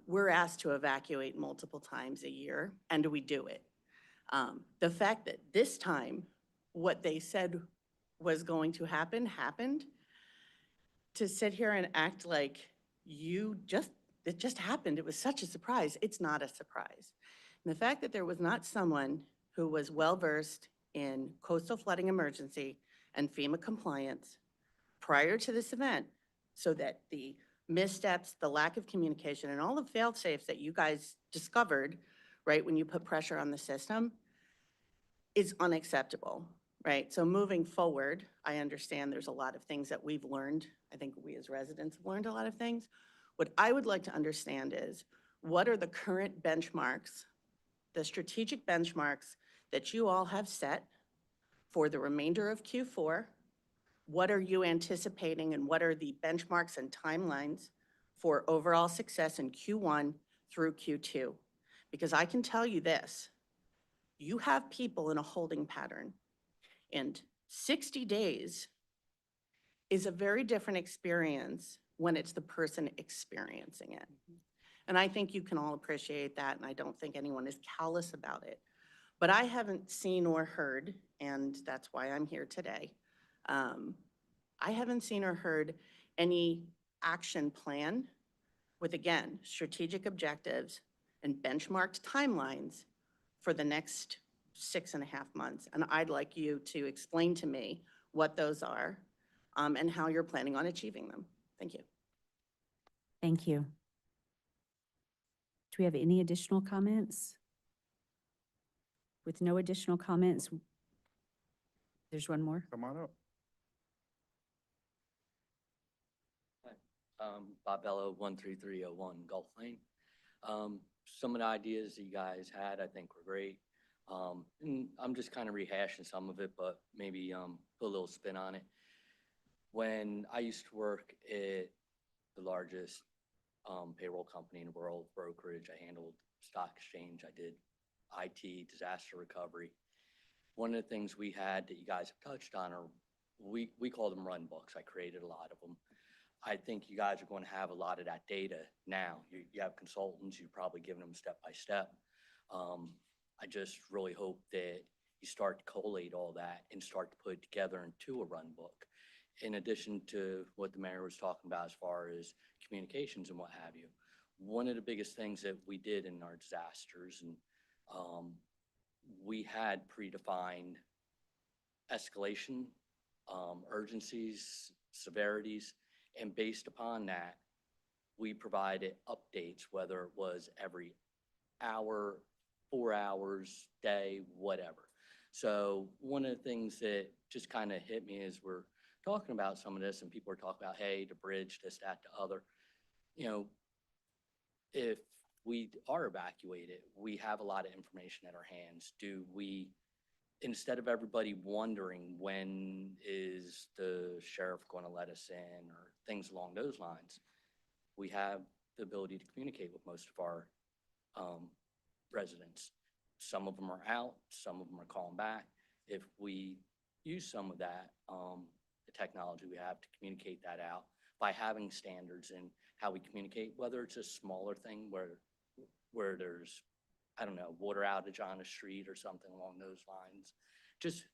We're asked to evacuate multiple times a year, and we do it. The fact that this time, what they said was going to happen, happened, to sit here and act like it just happened, it was such a surprise, it's not a surprise. And the fact that there was not someone who was well-versed in coastal flooding emergency and FEMA compliance prior to this event, so that the missteps, the lack of communication, and all the fail-safes that you guys discovered, right, when you put pressure on the system, is unacceptable, right? So moving forward, I understand there's a lot of things that we've learned. I think we as residents have learned a lot of things. What I would like to understand is, what are the current benchmarks, the strategic benchmarks that you all have set for the remainder of Q4? What are you anticipating, and what are the benchmarks and timelines for overall success in Q1 through Q2? Because I can tell you this, you have people in a holding pattern, and 60 days is a very different experience when it's the person experiencing it. And I think you can all appreciate that, and I don't think anyone is callous about it. But I haven't seen or heard, and that's why I'm here today, I haven't seen or heard any action plan with, again, strategic objectives and benchmarked timelines for the next 6.5 months. And I'd like you to explain to me what those are, and how you're planning on achieving them. Thank you. Thank you. Do we have any additional comments? With no additional comments, there's one more. Come on up. Bob Bello, 13301 Gulf Lane. Some of the ideas that you guys had, I think, were great. And I'm just kind of rehashing some of it, but maybe put a little spin on it. When I used to work at the largest payroll company in the world, brokerage, I handled stock exchange, I did IT, disaster recovery. One of the things we had that you guys have touched on are, we call them run books. I created a lot of them. I think you guys are going to have a lot of that data now. You have consultants, you've probably given them step by step. I just really hope that you start to collate all that and start to put it together into a run book. In addition to what the mayor was talking about as far as communications and what have you. One of the biggest things that we did in our disasters, and we had predefined escalation, urgencies, severities, and based upon that, we provided updates, whether it was every hour, 4 hours, day, whatever. So one of the things that just kind of hit me is we're talking about some of this and people are talking about, hey, the bridge, this, that, the other. You know, if we are evacuated, we have a lot of information at our hands. Do we, instead of everybody wondering when is the sheriff going to let us in or things along those lines, we have the ability to communicate with most of our residents. Some of them are out, some of them are calling back. If we use some of that, the technology we have to communicate that out by having standards in how we communicate, whether it's a smaller thing where there's, I don't know, water outage on a street or something along those lines, just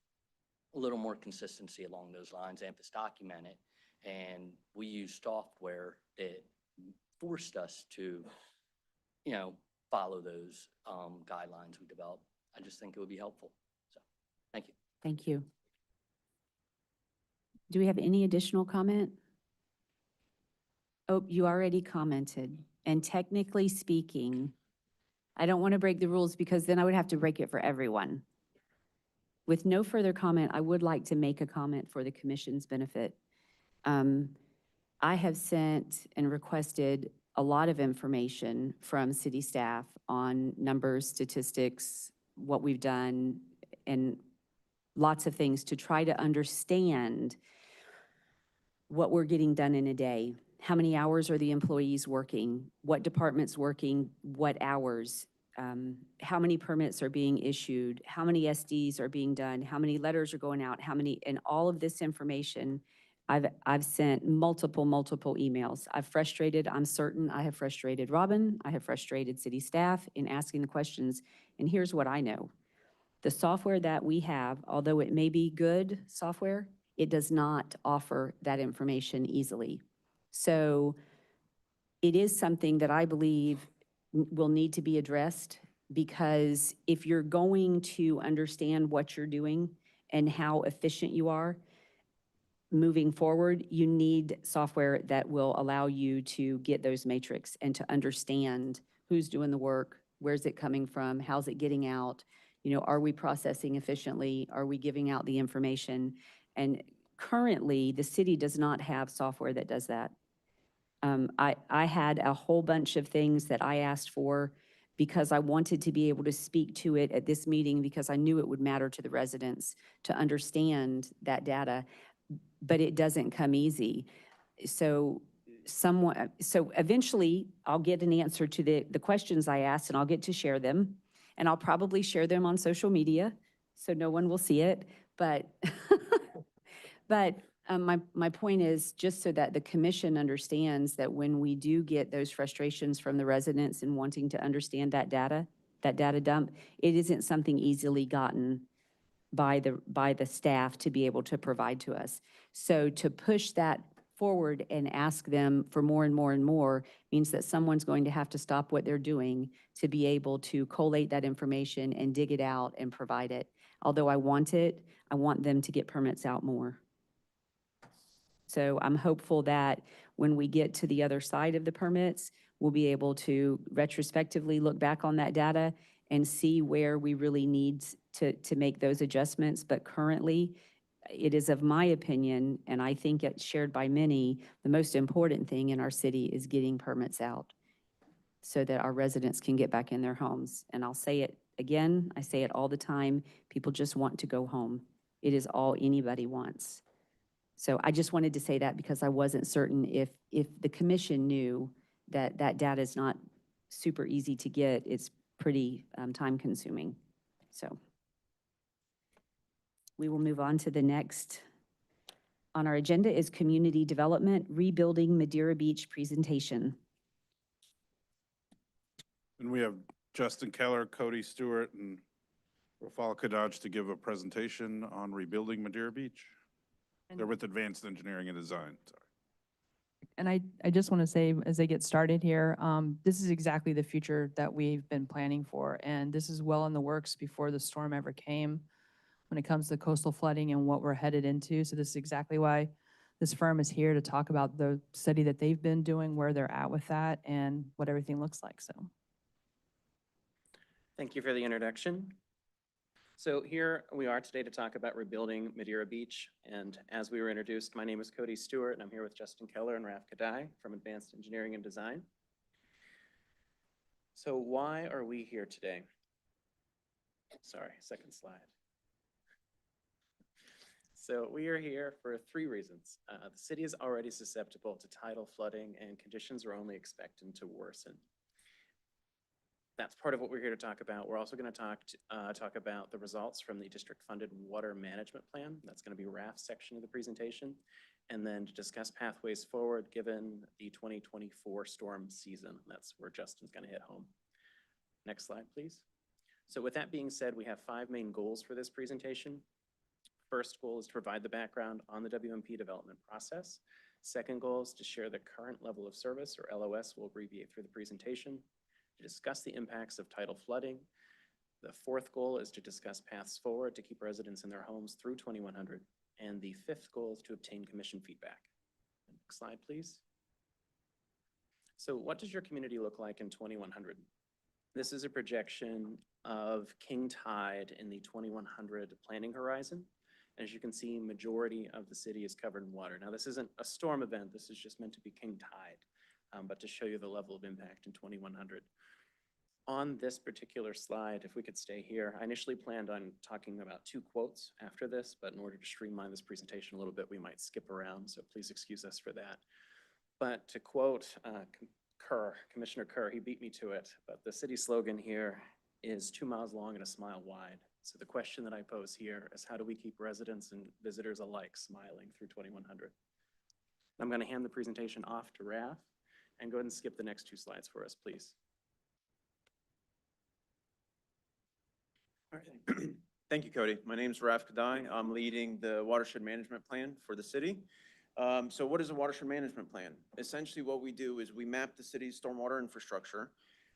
a little more consistency along those lines, and if it's documented. And we use software that forced us to, you know, follow those guidelines we developed. I just think it would be helpful. So, thank you. Thank you. Do we have any additional comment? Oh, you already commented. And technically speaking, I don't want to break the rules because then I would have to break it for everyone. With no further comment, I would like to make a comment for the commission's benefit. I have sent and requested a lot of information from city staff on numbers, statistics, what we've done, and lots of things to try to understand what we're getting done in a day. How many hours are the employees working? What department's working? What hours? How many permits are being issued? How many SDs are being done? How many letters are going out? How many, and all of this information, I've sent multiple emails. I'm certain I have frustrated Robin. I have frustrated city staff in asking the questions. And here's what I know. The software that we have, although it may be good software, it does not offer that information easily. So it is something that I believe will need to be addressed, because if you're going to understand what you're doing and how efficient you are moving forward, you need software that will allow you to get those metrics and to understand who's doing the work, where's it coming from, how's it getting out, are we processing efficiently, are we giving out the information? And currently, the city does not have software that does that. I had a whole bunch of things that I asked for because I wanted to be able to speak to it at this meeting, because I knew it would matter to the residents to understand that data, but it doesn't come easy. So eventually I'll get an answer to the questions I asked, and I'll get to share them, and I'll probably share them on social media so no one will see it, but my point is, just so that the commission understands that when we do get those frustrations from the residents and wanting to understand that data dump, it isn't something easily gotten by the staff to be able to provide to us. So to push that forward and ask them for more and more and more means that someone's going to have to stop what they're doing to be able to collate that information and dig it out and provide it. Although I want them to get permits out more. So I'm hopeful that when we get to the other side of the permits, we'll be able to retrospectively look back on that data and see where we really need to make those adjustments. But currently, it is of my opinion, and I think it's shared by many, the most important thing in our city is getting permits out so that our residents can get back in their homes. And I'll say it again, I say it all the time, people just want to go home. It is all anybody wants. So I just wanted to say that because I wasn't certain if the commission knew that that data is not super easy to get. It's pretty time consuming. So we will move on to the next on our agenda is community development, rebuilding Madeira Beach presentation. And we have Justin Keller, Cody Stewart, and Rafal Kadaj to give a presentation on rebuilding Madeira Beach. They're with Advanced Engineering and Design, sorry. And I just want to say, as they get started here, this is exactly the future that we've been planning for. And this is well in the works before the storm ever came when it comes to coastal flooding and what we're headed into. So this is exactly why this firm is here to talk about the study that they've been doing, where they're at with that, and what everything looks like. So thank you for the introduction. So here we are today to talk about rebuilding Madeira Beach. And as we were introduced, my name is Cody Stewart, and I'm here with Justin Keller and Raf Kadai from Advanced Engineering and Design. So why are we here today? Sorry, second slide. So we are here for 3 reasons. The city is already susceptible to tidal flooding, and conditions are only expected to worsen. That's part of what we're here to talk about. We're also going to talk about the results from the district-funded water management plan. That's going to be Raf's section of the presentation. And then to discuss pathways forward given the 2024 storm season. That's where Justin's going to hit home. Next slide, please. So with that being said, we have 5 main goals for this presentation. First goal is to provide the background on the WMP development process. Second goal is to share the current level of service, or LOS, we'll abbreviate through the presentation, to discuss the impacts of tidal flooding. The fourth goal is to discuss paths forward to keep residents in their homes through 2100. And the fifth goal is to obtain commission feedback. Next slide, please. So what does your community look like in 2100? This is a projection of king tide in the 2100 planning horizon. As you can see, majority of the city is covered in water. Now, this isn't a storm event. This is just meant to be king tide, but to show you the level of impact in 2100. On this particular slide, if we could stay here, I initially planned on talking about 2 quotes after this, but in order to streamline this presentation a little bit, we might skip around, so please excuse us for that. But to quote Commissioner Kerr, he beat me to it, but the city slogan here is 2 miles long and a smile wide. So the question that I pose here is, how do we keep residents and visitors alike smiling through 2100? I'm going to hand the presentation off to Raf, and go ahead and skip the next 2 slides for us, please. All right. Thank you, Cody. My name is Raf Kadai. I'm leading the watershed management plan for the city. So what is a watershed management plan? Essentially what we do is we map the city's stormwater infrastructure.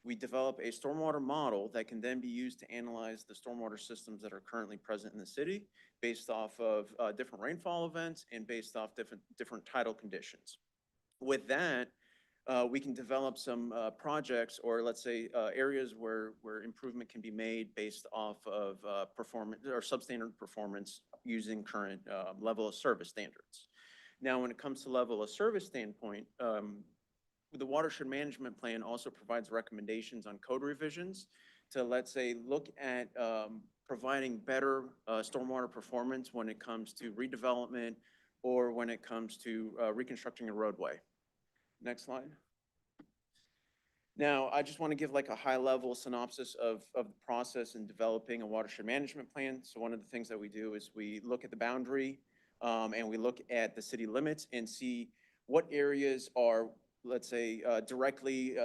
We develop a stormwater model that can then be used to analyze the stormwater systems that are currently present in the city based off of different rainfall events and based off different tidal conditions. With that, we can develop some projects, or let's say areas where improvement can be made based off of performance or substandard performance using current level of service standards. Now, when it comes to level of service standpoint, the watershed management plan also provides recommendations on code revisions to, let's say, look at providing better stormwater performance when it comes to redevelopment or when it comes to reconstructing a roadway. Next slide. Now, I just want to give like a high-level synopsis of the process in developing a watershed management plan. So one of the things that we do is we look at the boundary and we look at the city limits and see what areas are, let's say, directly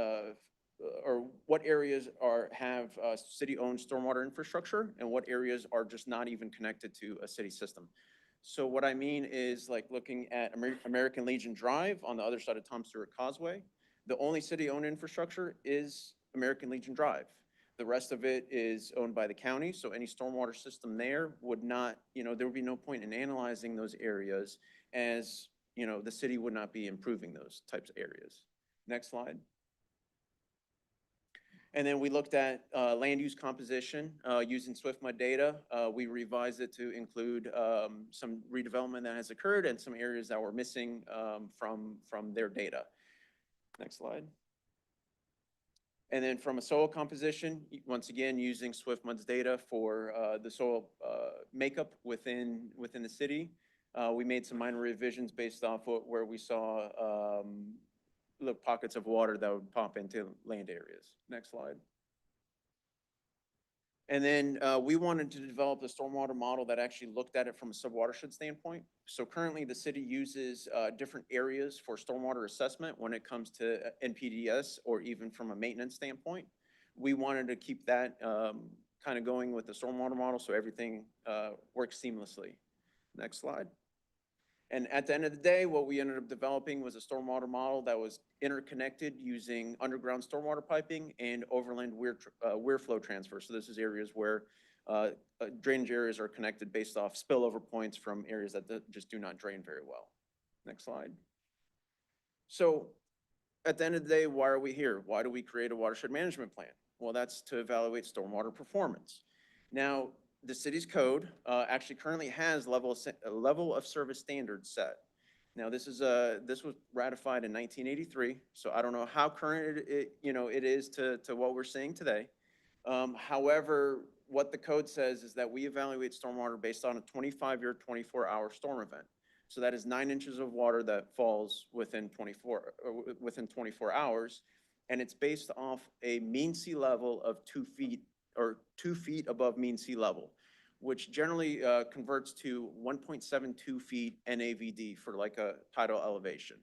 or what areas have city-owned stormwater infrastructure and what areas are just not even connected to a city system. So what I mean is like looking at American Legion Drive on the other side of Tom Stewart Causeway. The only city-owned infrastructure is American Legion Drive. The rest of it is owned by the county, so any stormwater system there would not, there would be no point in analyzing those areas as, the city would not be improving those types of areas. Next slide. And then we looked at land use composition using SwiftMud data. We revised it to include some redevelopment that has occurred and some areas that were missing from their data. Next slide. And then from a soil composition, once again, using SwiftMud's data for the soil makeup within the city, we made some minor revisions based off where we saw little pockets of water that would pop into land areas. Next slide. And then we wanted to develop a stormwater model that actually looked at it from a subwatershed standpoint. So currently the city uses different areas for stormwater assessment when it comes to NPDES or even from a maintenance standpoint. We wanted to keep that kind of going with the stormwater model so everything works seamlessly. Next slide. And at the end of the day, what we ended up developing was a stormwater model that was interconnected using underground stormwater piping and overland weir flow transfer. So this is areas where drainage areas are connected based off spillover points from areas that just do not drain very well. Next slide. So at the end of the day, why are we here? Why do we create a watershed management plan? Well, that's to evaluate stormwater performance. Now, the city's code actually currently has level of service standards set. Now, this was ratified in 1983, so I don't know how current it is to what we're seeing today. However, what the code says is that we evaluate stormwater based on a 25-year, 24-hour storm event. So that is 9 inches of water that falls within 24 hours, and it's based off a mean sea level of 2 feet or 2 feet above mean sea level, which generally converts to 1.72 feet NAVD for like a tidal elevation.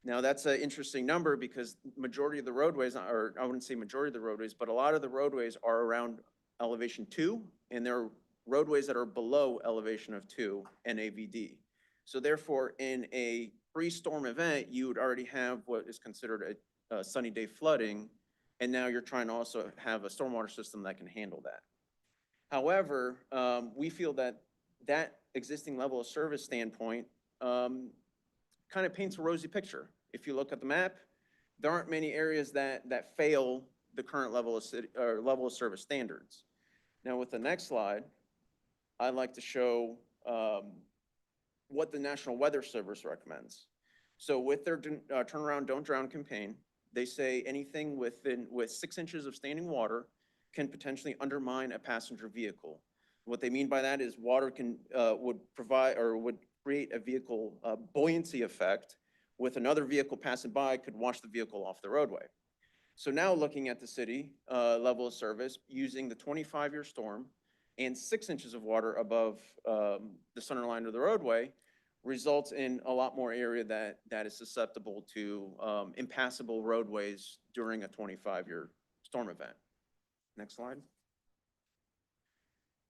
Now that's an interesting number because majority of the roadways, or I wouldn't say majority of the roadways, but a lot of the roadways are around elevation 2, and there are roadways that are below elevation of 2 NAVD. So therefore, in a pre-storm event, you would already have what is considered a sunny day flooding, and now you're trying to also have a stormwater system that can handle that. However, we feel that that existing level of service standpoint, kind of paints a rosy picture. If you look at the map, there aren't many areas that fail the current level of city, or level of service standards. Now with the next slide, I'd like to show what the National Weather Service recommends. So with their Turn Around, Don't Drown campaign, they say anything with 6 inches of standing water can potentially undermine a passenger vehicle. What they mean by that is water would provide or would create a vehicle buoyancy effect with another vehicle passing by could wash the vehicle off the roadway. So now looking at the city level of service using the 25-year storm and 6 inches of water above the center line of the roadway results in a lot more area that is susceptible to impassable roadways during a 25-year storm event. Next slide.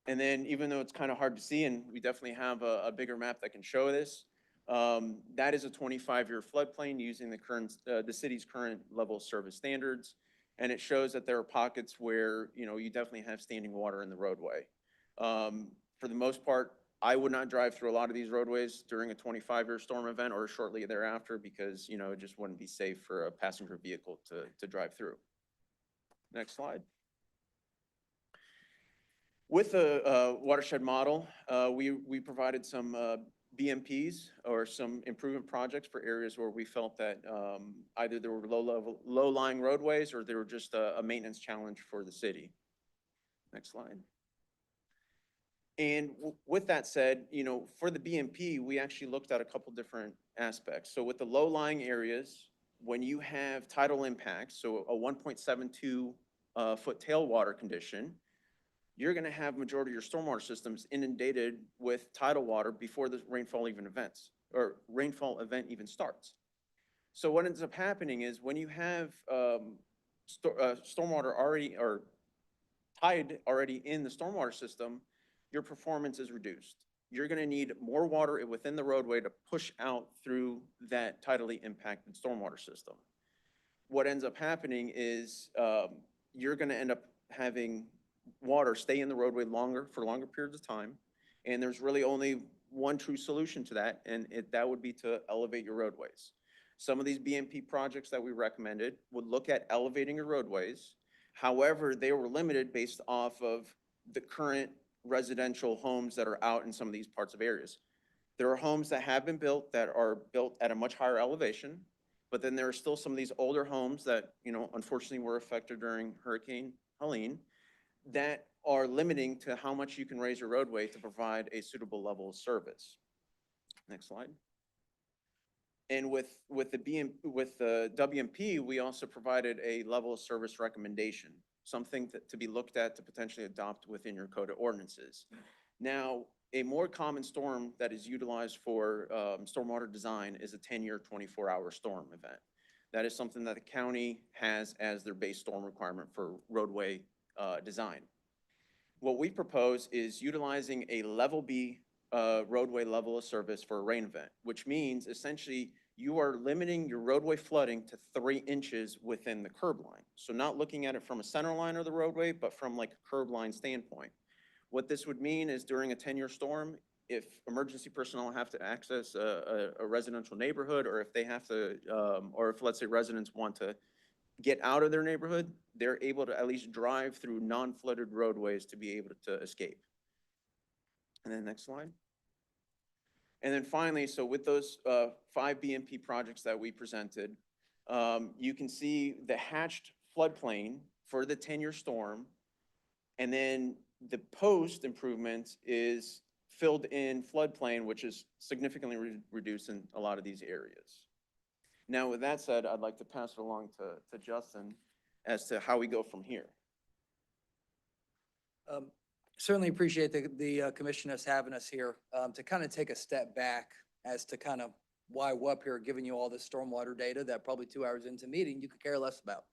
And then even though it's kind of hard to see, and we definitely have a bigger map that can show this, that is a 25-year floodplain using the city's current level of service standards. And it shows that there are pockets where, you definitely have standing water in the roadway. For the most part, I would not drive through a lot of these roadways during a 25-year storm event or shortly thereafter because, it just wouldn't be safe for a passenger vehicle to drive through. Next slide. With the watershed model, we provided some BMPs or some improvement projects for areas where we felt that either there were low-lying roadways or they were just a maintenance challenge for the city. Next slide. And with that said, for the BMP, we actually looked at a couple different aspects. So with the low-lying areas, when you have tidal impacts, so a 1.72 foot tailwater condition, you're going to have majority of your stormwater systems inundated with tidal water before the rainfall event even starts. So what ends up happening is when you have stormwater already or tide already in the stormwater system, your performance is reduced. You're going to need more water within the roadway to push out through that tidally impacted stormwater system. What ends up happening is you're going to end up having water stay in the roadway for longer periods of time. And there's really only one true solution to that, and that would be to elevate your roadways. Some of these BMP projects that we recommended would look at elevating your roadways. However, they were limited based off of the current residential homes that are out in some of these parts of areas. There are homes that have been built that are built at a much higher elevation, but then there are still some of these older homes that, unfortunately were affected during Hurricane Helene that are limiting to how much you can raise your roadway to provide a suitable level of service. Next slide. And with the WMP, we also provided a level of service recommendation, something to be looked at to potentially adopt within your code of ordinances. Now, a more common storm that is utilized for stormwater design is a 10-year, 24-hour storm event. That is something that the county has as their base storm requirement for roadway design. What we propose is utilizing a level B roadway level of service for a rain event, which means essentially you are limiting your roadway flooding to 3 inches within the curb line. So not looking at it from a center line of the roadway, but from like a curb line standpoint. What this would mean is during a 10-year storm, if emergency personnel have to access a residential neighborhood, or if they have to, or if let's say residents want to get out of their neighborhood, they're able to at least drive through non-flooded roadways to be able to escape. And then next slide. And then finally, so with those 5 BMP projects that we presented, you can see the hatched floodplain for the 10-year storm. And then the post improvements is filled in floodplain, which is significantly reduced in a lot of these areas. Now, with that said, I'd like to pass it along to Justin as to how we go from here. Certainly appreciate the commissioners having us here to kind of take a step back as to kind of why we're up here giving you all this stormwater data that probably 2 hours into meeting you could care less about.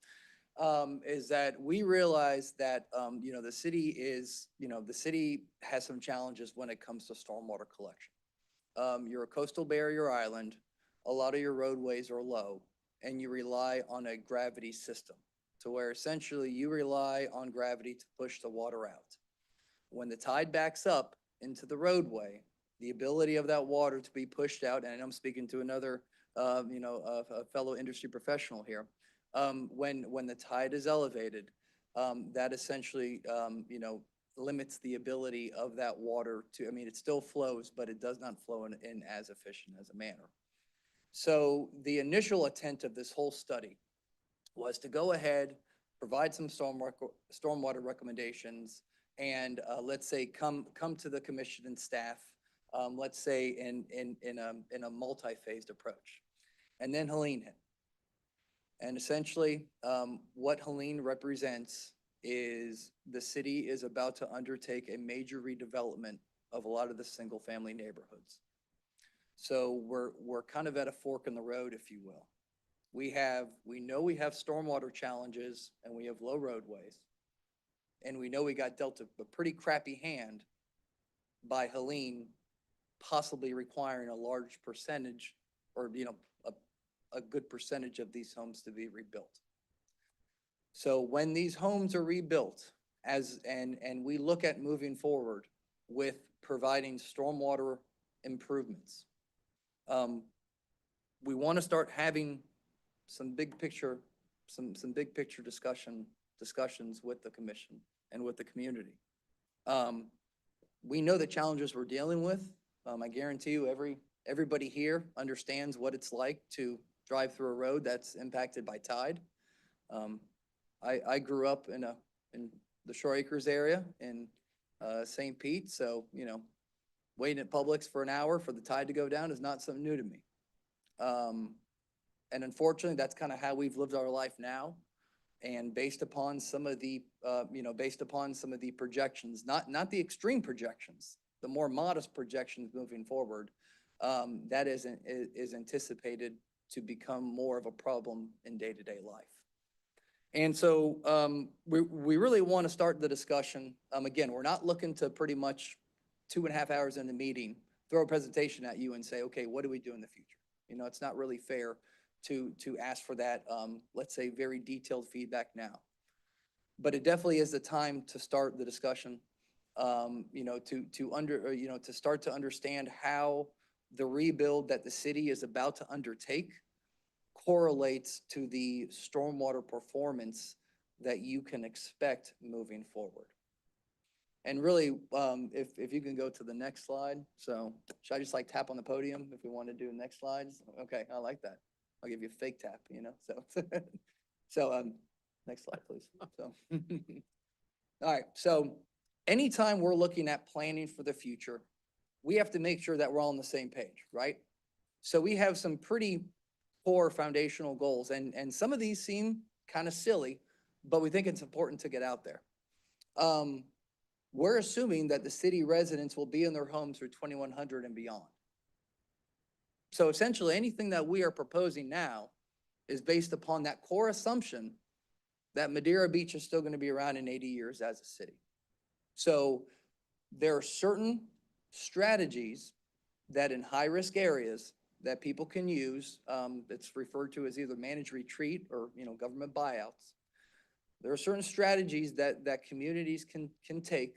Is that we realize that, the city is, the city has some challenges when it comes to stormwater collection. You're a coastal barrier island. A lot of your roadways are low and you rely on a gravity system to where essentially you rely on gravity to push the water out. When the tide backs up, into the roadway, the ability of that water to be pushed out, and I'm speaking to another, a fellow industry professional here. When the tide is elevated, that essentially, limits the ability of that water to, I mean, it still flows, but it does not flow in as efficient as a manner. So the initial intent of this whole study was to go ahead, provide some stormwater recommendations, and let's say come to the commission and staff, let's say in a multi-phased approach. And then Helene hit. And essentially, what Helene represents is the city is about to undertake a major redevelopment of a lot of the single-family neighborhoods. So we're kind of at a fork in the road, if you will. We know we have stormwater challenges and we have low roadways. And we know we got dealt a pretty crappy hand by Helene possibly requiring a large percentage or, a good percentage of these homes to be rebuilt. So when these homes are rebuilt and we look at moving forward with providing stormwater improvements, we want to start having some big picture discussions with the commission and with the community. We know the challenges we're dealing with. I guarantee you everybody here understands what it's like to drive through a road that's impacted by tide. I grew up in the Shore Acres area in St. Pete, so, waiting at Publix for an hour for the tide to go down is not something new to me. And unfortunately, that's kind of how we've lived our life now. And based upon some of the projections, not the extreme projections, the more modest projections moving forward, that is anticipated to become more of a problem in day-to-day life. And so we really want to start the discussion. Again, we're not looking to pretty much 2.5 hours in the meeting, throw a presentation at you and say, okay, what do we do in the future? It's not really fair to ask for that, let's say, very detailed feedback now. But it definitely is the time to start the discussion, to start to understand how the rebuild that the city is about to undertake correlates to the stormwater performance that you can expect moving forward. And really, if you can go to the next slide. So should I just tap on the podium if we want to do the next slides? Okay, I like that. I'll give you a fake tap, So next slide, please. So, all right. So anytime we're looking at planning for the future, we have to make sure that we're all on the same page, right? So we have some pretty core foundational goals, and some of these seem kind of silly, but we think it's important to get out there. We're assuming that the city residents will be in their homes through 2100 and beyond. So essentially, anything that we are proposing now is based upon that core assumption that Madeira Beach is still going to be around in 80 years as a city. So there are certain strategies that in high-risk areas that people can use, it's referred to as either managed retreat or, government buyouts. There are certain strategies that communities can take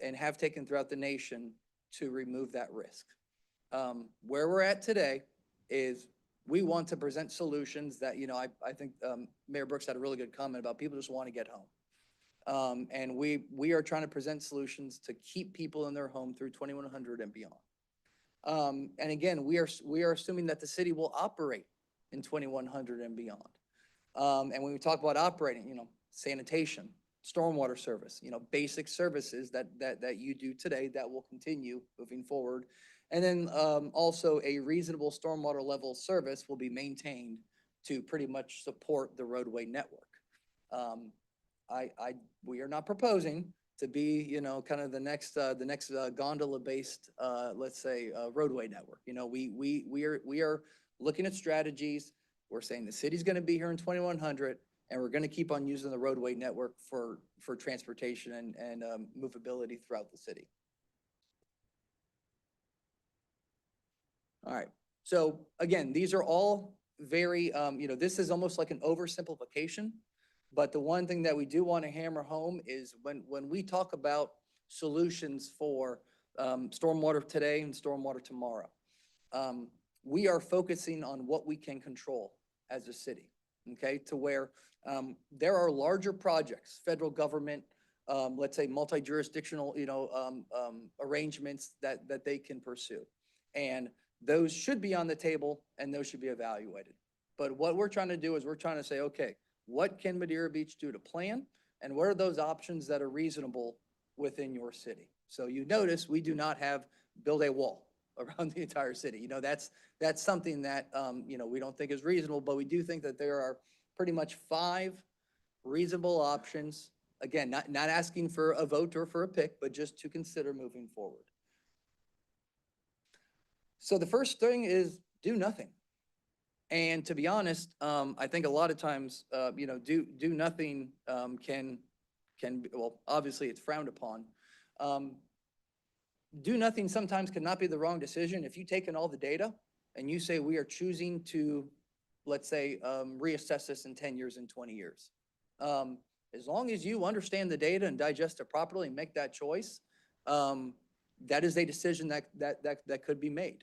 and have taken throughout the nation to remove that risk. Where we're at today is we want to present solutions that, I think Mayor Brooks had a really good comment about people just want to get home. And we are trying to present solutions to keep people in their home through 2100 and beyond. And again, we are assuming that the city will operate in 2100 and beyond. And when we talk about operating, sanitation, stormwater service, basic services that you do today that will continue moving forward. And then also a reasonable stormwater level service will be maintained to pretty much support the roadway network. We are not proposing to be, kind of the next gondola-based, let's say, roadway network. We are looking at strategies. We're saying the city's going to be here in 2100, and we're going to keep on using the roadway network for transportation and movability throughout the city. All right. So again, these are all very, this is almost like an oversimplification. But the one thing that we do want to hammer home is when we talk about solutions for stormwater today and stormwater tomorrow. We are focusing on what we can control as a city, okay? To where there are larger projects, federal government, let's say multi-jurisdictional, arrangements that they can pursue. And those should be on the table and those should be evaluated. But what we're trying to do is we're trying to say, okay, what can Madeira Beach do to plan? And what are those options that are reasonable within your city? So you notice we do not have build a wall around the entire city. That's something that, we don't think is reasonable, but we do think that there are pretty much 5 reasonable options. Again, not asking for a vote or for a pick, but just to consider moving forward. So the first thing is do nothing. And to be honest, I think a lot of times, do nothing can be, well, obviously it's frowned upon. Do nothing sometimes cannot be the wrong decision. If you take in all the data and you say we are choosing to, let's say, reassess this in 10 years and 20 years. As long as you understand the data and digest it properly and make that choice, that is a decision that could be made.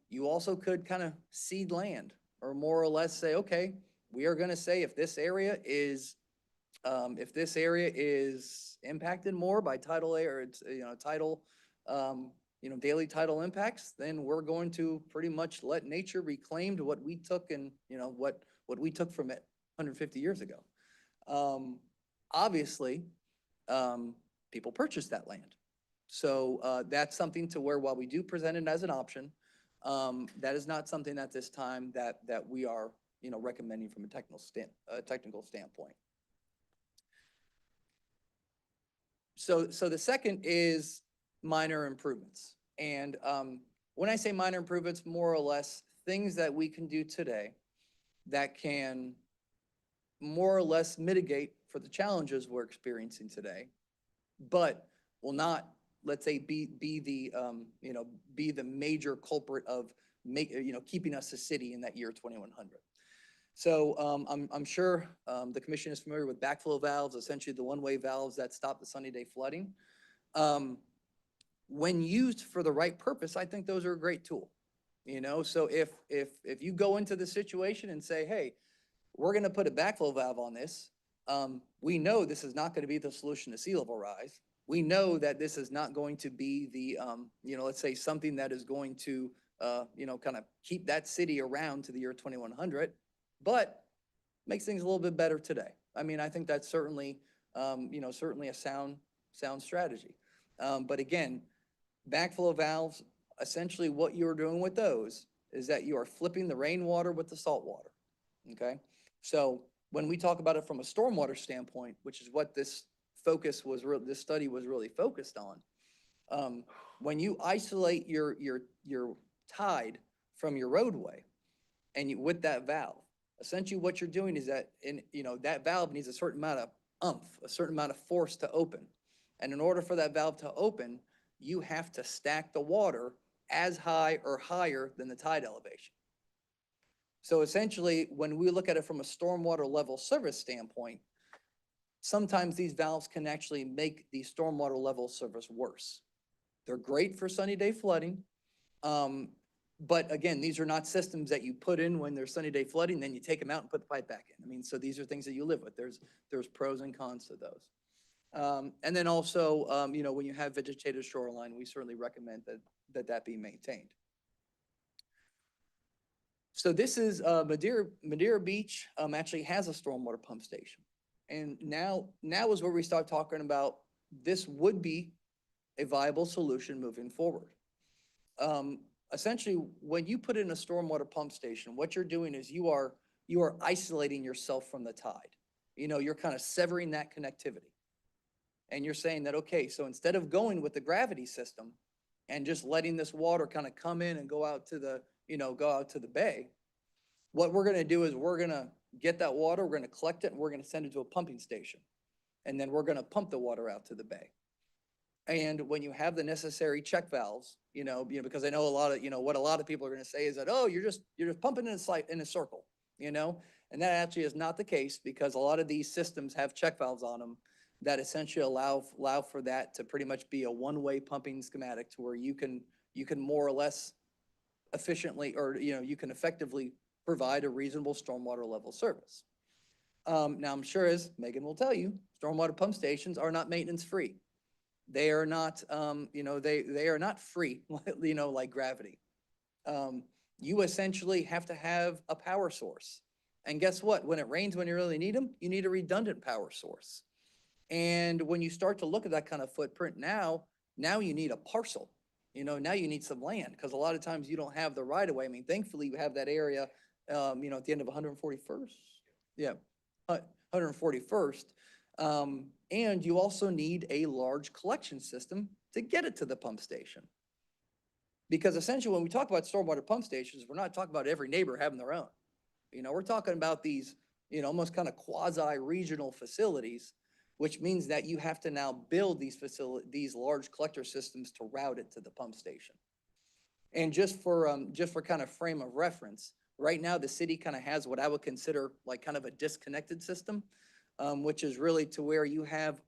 You also could kind of seed land or more or less say, okay, we are going to say if this area is impacted more by tidal or it's, daily tidal impacts, then we're going to pretty much let nature reclaim what we took and, what we took from it 150 years ago. Obviously, people purchased that land. So that's something to where while we do present it as an option, that is not something at this time that we are, recommending from a technical standpoint. So the second is minor improvements. And when I say minor improvements, more or less things that we can do today that can more or less mitigate for the challenges we're experiencing today, but will not, let's say, be the major culprit of keeping us a city in that year 2100. So I'm sure the commission is familiar with backflow valves, essentially the one-way valves that stop the sunny day flooding. When used for the right purpose, I think those are a great tool. So if you go into the situation and say, hey, we're going to put a backflow valve on this, we know this is not going to be the solution to sea level rise. We know that this is not going to be the, let's say something that is going to, kind of keep that city around to the year 2100, but makes things a little bit better today. I mean, I think that's certainly, certainly a sound strategy. But again, backflow valves, essentially what you're doing with those is that you are flipping the rainwater with the salt water. Okay. So when we talk about it from a stormwater standpoint, which is what this study was really focused on, when you isolate your tide from your roadway and with that valve, essentially what you're doing is that that valve needs a certain amount of oomph, a certain amount of force to open. And in order for that valve to open, you have to stack the water as high or higher than the tide elevation. So essentially, when we look at it from a stormwater level service standpoint, sometimes these valves can actually make the stormwater level service worse. They're great for sunny day flooding. But again, these are not systems that you put in when there's sunny day flooding, then you take them out and put the pipe back in. I mean, so these are things that you live with. There's pros and cons to those. And then also, when you have vegetated shoreline, we certainly recommend that be maintained. So this is Madeira Beach actually has a stormwater pump station. And now is where we start talking about this would be a viable solution moving forward. Essentially, when you put in a stormwater pump station, what you're doing is you are isolating yourself from the tide. You're kind of severing that connectivity. And you're saying that, okay, so instead of going with the gravity system and just letting this water kind of come in and go out to the bay, what we're going to do is we're going to get that water, we're going to collect it, and we're going to send it to a pumping station. And then we're going to pump the water out to the bay. And when you have the necessary check valves, because I know what a lot of people are going to say is that, oh, you're just pumping in a circle, and that actually is not the case because a lot of these systems have check valves on them that essentially allow for that to pretty much be a one-way pumping schematic to where you can more or less efficiently, or, you can effectively provide a reasonable stormwater level service. Now, I'm sure, as Megan will tell you, stormwater pump stations are not maintenance-free. They are not, they are not free, like gravity. You essentially have to have a power source. And guess what? When it rains, when you really need them, you need a redundant power source. And when you start to look at that kind of footprint now you need a parcel. Now you need some land, because a lot of times you don't have the right of way. I mean, thankfully you have that area, at the end of 141st. Yeah, 141st. And you also need a large collection system to get it to the pump station. Because essentially when we talk about stormwater pump stations, we're not talking about every neighbor having their own. We're talking about these, almost kind of quasi-regional facilities, which means that you have to now build these large collector systems to route it to the pump station. And just for kind of frame of reference, right now the city kind of has what I would consider like kind of a disconnected system, which is really to where you have,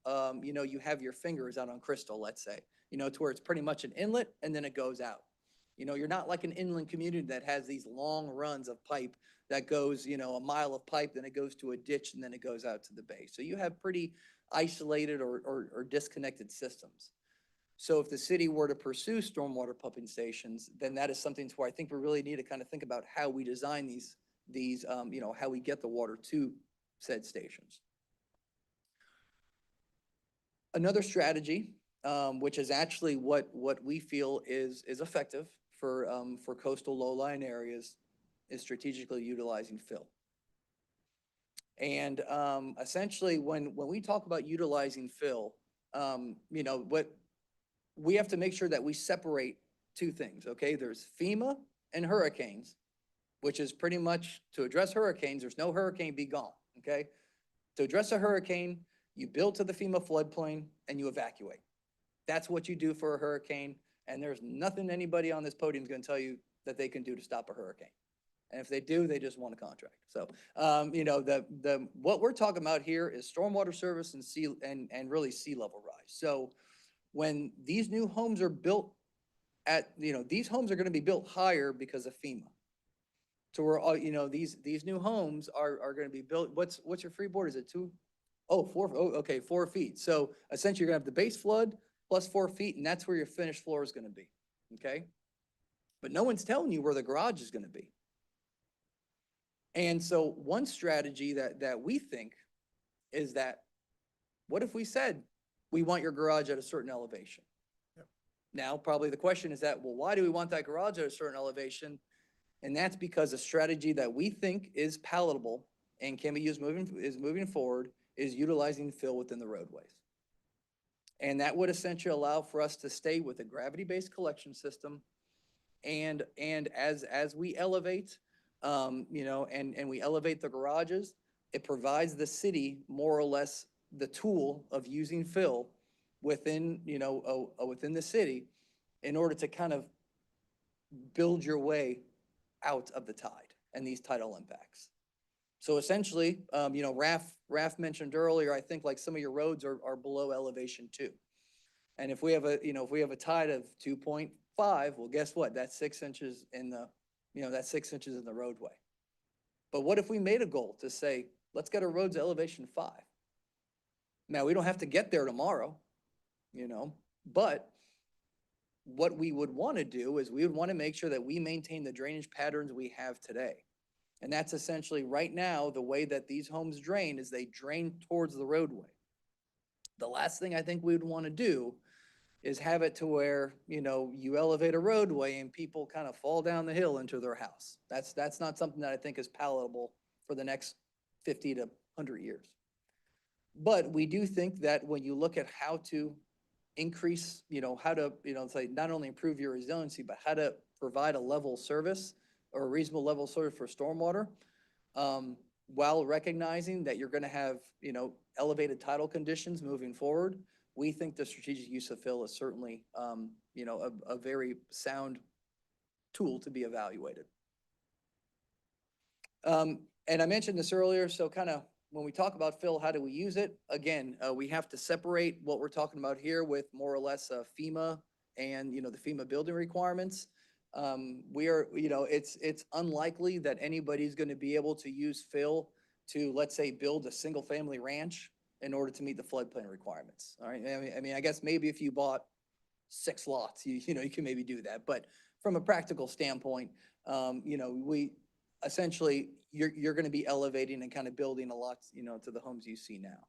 you have your fingers out on Crystal, let's say, to where it's pretty much an inlet and then it goes out. You're not like an inland community that has these long runs of pipe that goes, a mile of pipe, then it goes to a ditch, and then it goes out to the bay. So you have pretty isolated or disconnected systems. So if the city were to pursue stormwater pumping stations, then that is something to where I think we really need to kind of think about how we design these, how we get the water to said stations. Another strategy, which is actually what we feel is effective for coastal low-lying areas, is strategically utilizing fill. And essentially, when we talk about utilizing fill, what we have to make sure that we separate two things. Okay, there's FEMA and hurricanes, which is pretty much to address hurricanes. There's no hurricane, be gone. Okay, to address a hurricane, you build to the FEMA floodplain and you evacuate. That's what you do for a hurricane. And there's nothing anybody on this podium is going to tell you that they can do to stop a hurricane. And if they do, they just want a contract. So, what we're talking about here is stormwater service and really sea level rise. So when these new homes are built these homes are going to be built higher because of FEMA. So we're, these new homes are going to be built. What's your freeboard? Is it 2? Oh, 4. Oh, okay, 4 feet. So essentially you're going to have the base flood plus 4 feet, and that's where your finished floor is going to be. Okay. But no one's telling you where the garage is going to be. And so one strategy that we think is that, what if we said, we want your garage at a certain elevation? Yep. Now, probably the question is that, well, why do we want that garage at a certain elevation? And that's because a strategy that we think is palatable and can be used moving forward is utilizing fill within the roadways. And that would essentially allow for us to stay with a gravity-based collection system. And as we elevate, and we elevate the garages, it provides the city more or less the tool of using fill within, within the city in order to kind of build your way out of the tide and these tidal impacts. So essentially, Raf mentioned earlier, I think like some of your roads are below elevation 2. And if we have a tide of 2.5, well, guess what? That's 6 inches in the, that's 6 inches in the roadway. But what if we made a goal to say, let's get our roads elevation 5? Now, we don't have to get there tomorrow, but what we would want to do is we would want to make sure that we maintain the drainage patterns we have today. And that's essentially right now, the way that these homes drain is they drain towards the roadway. The last thing I think we would want to do is have it to where, you elevate a roadway and people kind of fall down the hill into their house. That's not something that I think is palatable for the next 50 to 100 years. But we do think that when you look at how to increase, how to, say not only improve your resiliency, but how to provide a level service or a reasonable level service for stormwater, while recognizing that you're going to have, elevated tidal conditions moving forward, we think the strategic use of fill is certainly, a very sound tool to be evaluated. And I mentioned this earlier, so kind of when we talk about fill, how do we use it? Again, we have to separate what we're talking about here with more or less FEMA and, the FEMA building requirements. We are, it's unlikely that anybody's going to be able to use fill to, let's say, build a single-family ranch in order to meet the floodplain requirements. All right. I mean, I guess maybe if you bought 6 lots, you can maybe do that. But from a practical standpoint, we essentially, you're going to be elevating and kind of building a lot, to the homes you see now.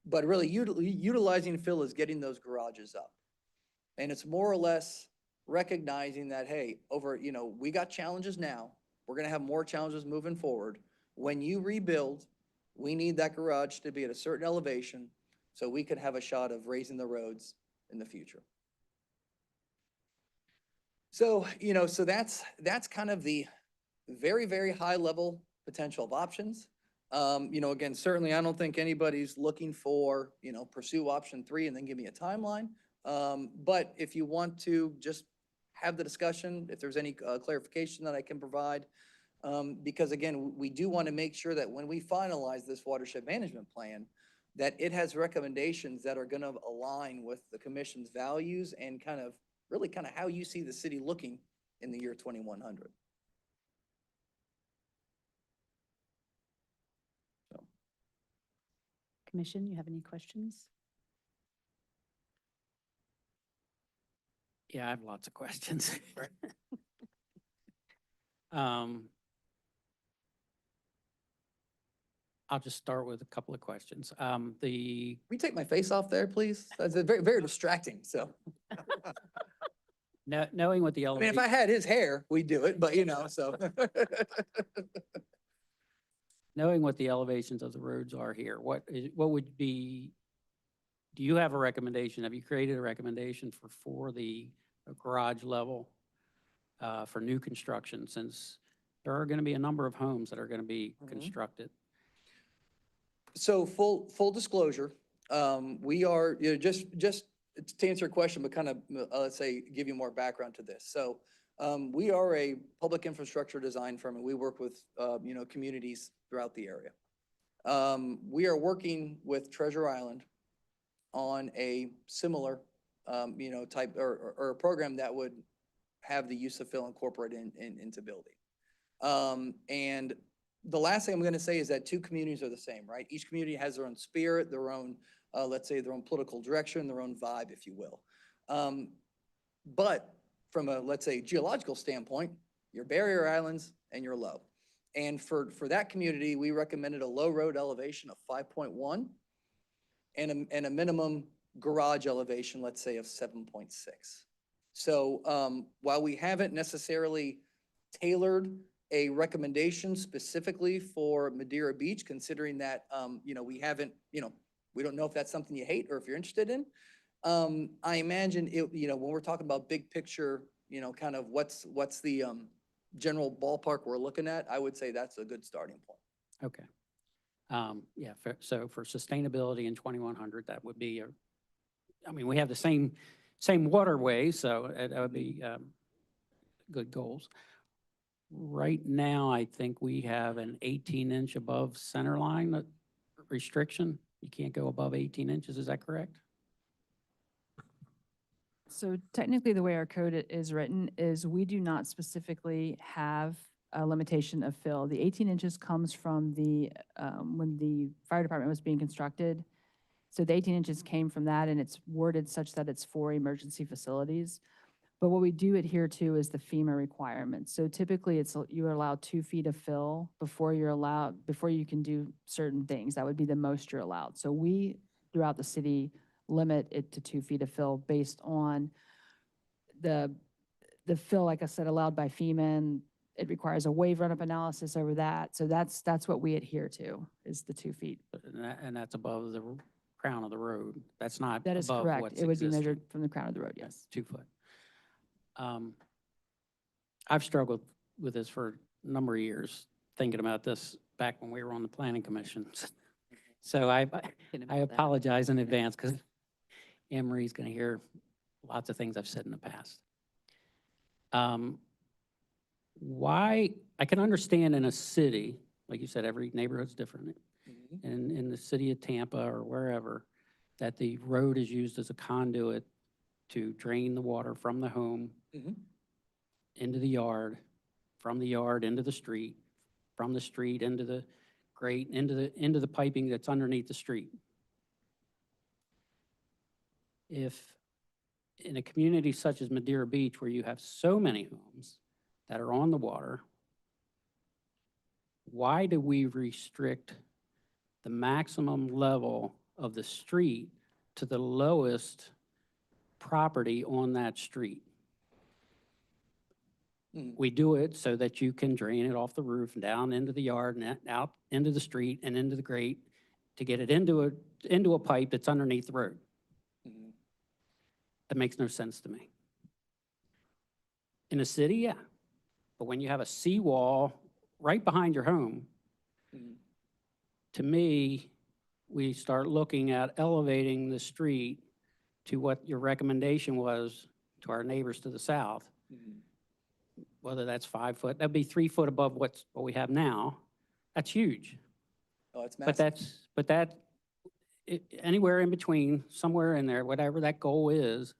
But really utilizing fill is getting those garages up. And it's more or less recognizing that, hey, we got challenges now. We're going to have more challenges moving forward. When you rebuild, we need that garage to be at a certain elevation so we could have a shot of raising the roads in the future. So, so that's kind of the very, very high level potential of options. Again, certainly I don't think anybody's looking for, pursue option 3 and then give me a timeline. But if you want to just have the discussion, if there's any clarification that I can provide, because again, we do want to make sure that when we finalize this watershed management plan, that it has recommendations that are going to align with the commission's values and really how you see the city looking in the year 2100. So. Commission, you have any questions? Yeah, I have lots of questions. I'll just start with a couple of questions. We take my face off there, please. That's very, very distracting. So, knowing what the I mean, elevation. if I had his hair, we'd do it, but so. Knowing what the elevations of the roads are here, what would be, do you have a recommendation? Have you created a recommendation for the garage level for new construction, since there are going to be a number of homes that are going to be constructed? So full disclosure, we are, just to answer your question, but let's say, give you more background to this. So we are a public infrastructure design firm, and we work with, communities throughout the area. We are working with Treasure Island on a similar, type or a program that would have the use of fill incorporated into building. And the last thing I'm going to say is that 2 communities are the same, right? Each community has their own spirit, their own, let's say, their own political direction, their own vibe, if you will. But from a, let's say, geological standpoint, your barrier islands and your low. And for that community, we recommended a low road elevation of 5.1 and a minimum garage elevation, let's say, of 7.6. So while we haven't necessarily tailored a recommendation specifically for Madeira Beach, considering that, we haven't, we don't know if that's something you hate or if you're interested in. I imagine it, when we're talking about big picture, kind of what's the general ballpark we're looking at, I would say that's a good starting point. Okay. Yeah, so for sustainability in 2100, that would be we have the same waterway, so that would be good goals. Right now, I think we have an 18-inch above center line restriction. You can't go above 18 inches, is that correct? So technically, the way our code is written is we do not specifically have a limitation of fill. The 18 inches comes from when the fire department was being constructed. So the 18 inches came from that, and it's worded such that it's for emergency facilities. But what we do adhere to is the FEMA requirements. So typically, you are allowed 2 feet of fill before you can do certain things. That would be the most you're allowed. So we, throughout the city, limit it to 2 feet of fill based on the fill, like I said, allowed by FEMA, and it requires a wave run-up analysis over that. So that's what we adhere to, is the 2 feet. And that's above the crown of the road. That's not That is above correct. what's It would be existing. measured from the crown of the road, yes. 2 foot. I've struggled with this for a number of years, thinking about this back when we were on the planning commission. So I apologize in advance, because Anne Marie's going to hear lots of things I've said in the past. Why, I can understand in a city, like you said, every neighborhood's different. Mhm. And in the city of Tampa or wherever, that the road is used as a conduit to drain the water from the home Mhm. into the yard, from the yard into the street, from the street into the grate, into the piping that's underneath the street. If in a community such as Madeira Beach, where you have so many homes that are on the water, why do we restrict the maximum level of the street to the lowest property on that street? Mhm. We do it so that you can drain it off the roof and down into the yard and out into the street and into the grate to get it into a pipe that's underneath the road. Mhm. That makes no sense to me. In a city, yeah. But when you have a seawall right behind your home, Mhm. to me, we start looking at elevating the street to what your recommendation was to our neighbors to the south. Mhm. Whether that's 5 foot, that'd be 3 foot above what we have now. That's huge. Oh, it's But massive. anywhere in between, somewhere in there, whatever that goal is,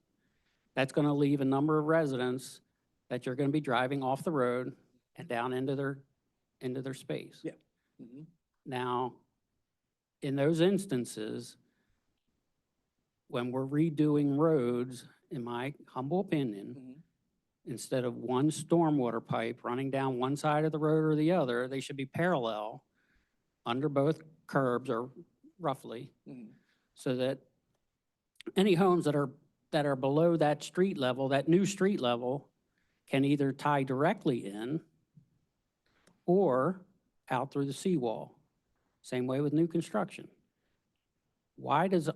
that's going to leave a number of residents that you're going to be driving off the road and down into their space. Yeah. Mhm. Now, in those instances, when we're redoing roads, in my humble opinion, Mhm. instead of one stormwater pipe running down one side of the road or the other, they should be parallel under both curbs or roughly, Mhm. so that any homes that are below that street level, that new street level, can either tie directly in or out through the seawall. Same way with new construction. Why does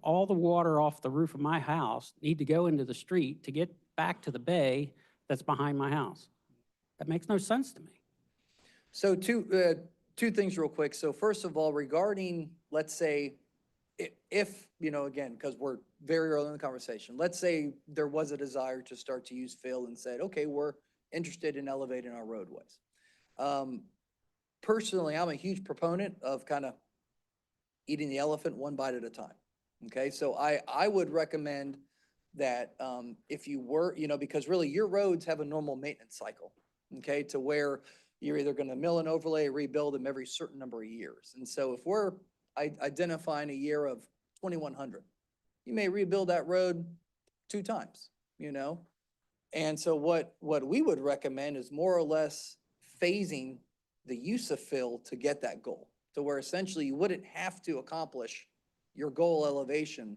all the water off the roof of my house need to go into the street to get back to the bay that's behind my house? That makes no sense to me. So two things real quick. So first of all, regarding, let's say, if, again, because we're very early in the conversation, let's say there was a desire to start to use fill and said, okay, we're interested in elevating our roadways. Personally, I'm a huge proponent of kind of eating the elephant one bite at a time. Okay, so I would recommend that if you were, because really your roads have a normal maintenance cycle, okay, to where you're either going to mill and overlay, rebuild them every certain number of years. And so if we're identifying a year of 2100, you may rebuild that road 2 times, And so what we would recommend is more or less phasing the use of fill to get that goal, to where essentially you wouldn't have to accomplish your goal elevation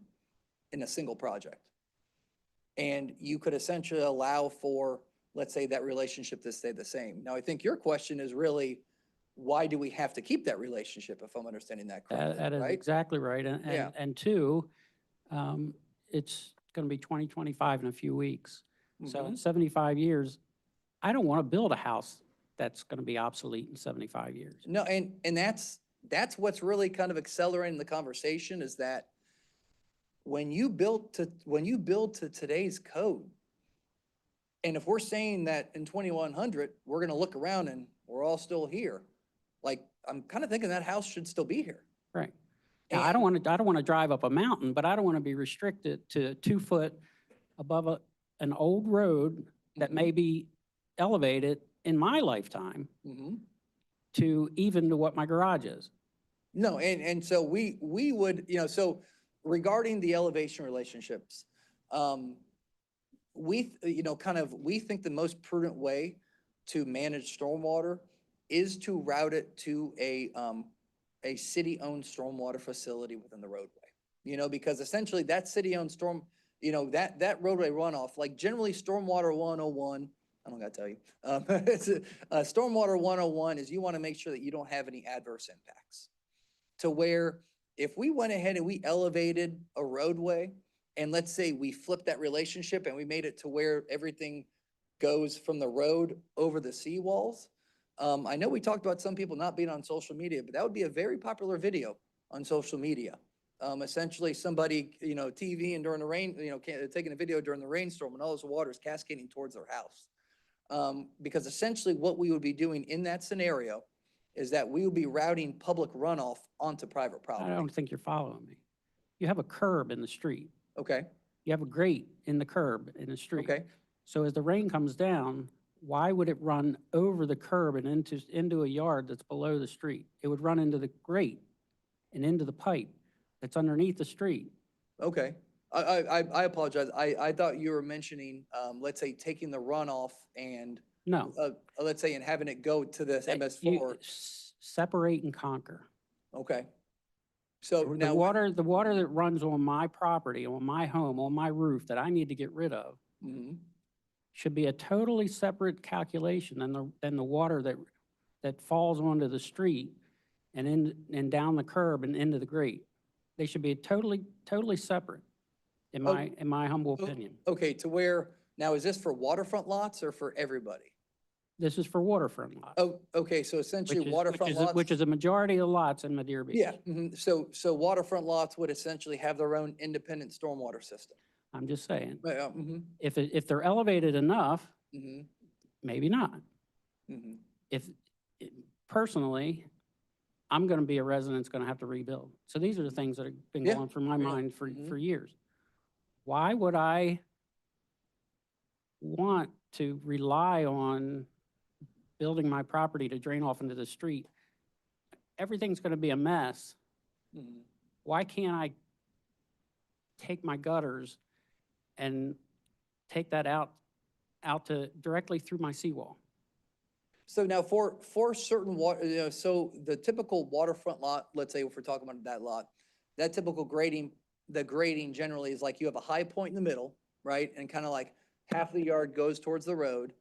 in a single project. And you could essentially allow for, let's say, that relationship to stay the same. Now, I think your question is really, why do we have to keep that relationship, if I'm understanding that correctly, That is right? exactly right. Yeah. And two, it's going to be 2025 in a few weeks. So in Mhm. 75 years, I don't want to build a house that's going to be obsolete in 75 years. No, and that's what's really kind of accelerating the conversation, is that when you build to today's code, and if we're saying that in 2100, we're going to look around and we're all still here, like, I'm kind of thinking that house should still be here. Right. Now, I don't want to drive up a mountain, but I don't want to be restricted to 2 foot above an old road that may be elevated in my lifetime Mhm. to even to what my garage is. No, and so we would, so regarding the elevation relationships, we think the most prudent way to manage stormwater is to route it to a city-owned stormwater facility within the roadway. Because essentially that city-owned that roadway runoff, like generally stormwater 101, I don't gotta tell you, it's stormwater 101 is you want to make sure that you don't have any adverse impacts. To where if we went ahead and we elevated a roadway, and let's say we flipped that relationship and we made it to where everything goes from the road over the seawalls. I know we talked about some people not being on social media, but that would be a very popular video on social media. Essentially somebody, TV and during the rain, taking a video during the rainstorm and all this water is cascading towards their house. Because essentially what we would be doing in that scenario is that we will be routing public runoff onto private I property. don't think you're following me. You have a curb in the street. Okay, You have a grate in the curb in the street. okay. So as the rain comes down, why would it run over the curb and into a yard that's below the street? It would run into the grate and into the pipe that's underneath the street. Okay, I apologize. I thought you were mentioning, let's say, taking the runoff and, No. let's say, and having it go to this MS4. Separate and conquer. Okay. So The now. water that runs on my property, on my home, on my roof that I need to get rid of Mhm. should be a totally separate calculation than the water that falls onto the street and down the curb and into the grate. They should be totally separate, in Oh, my humble oh, opinion. Okay, to where, now is this for waterfront lots or for everybody? This is for waterfront lots. Oh, okay, so essentially waterfront lots. Which is a majority of the lots in Madeira Beach. Yeah, so waterfront lots would essentially have their own independent stormwater system. I'm just saying, Yeah, if they're elevated enough, mhm, maybe not. mhm. If, personally, I'm gonna be a resident that's gonna have to rebuild. So these are the things that have been Yeah, going through my yeah, mind for mhm. years. Why would I want to rely on building my property to drain off into the street? Everything's gonna be a mess. Mhm. Why can't I take my gutters and take that out to directly through my seawall? So now for certain water, so the typical waterfront lot, let's say if we're talking about that lot, that typical grading, the grading generally is like you have a high point in the middle, right? And kind of like half of the yard goes towards the road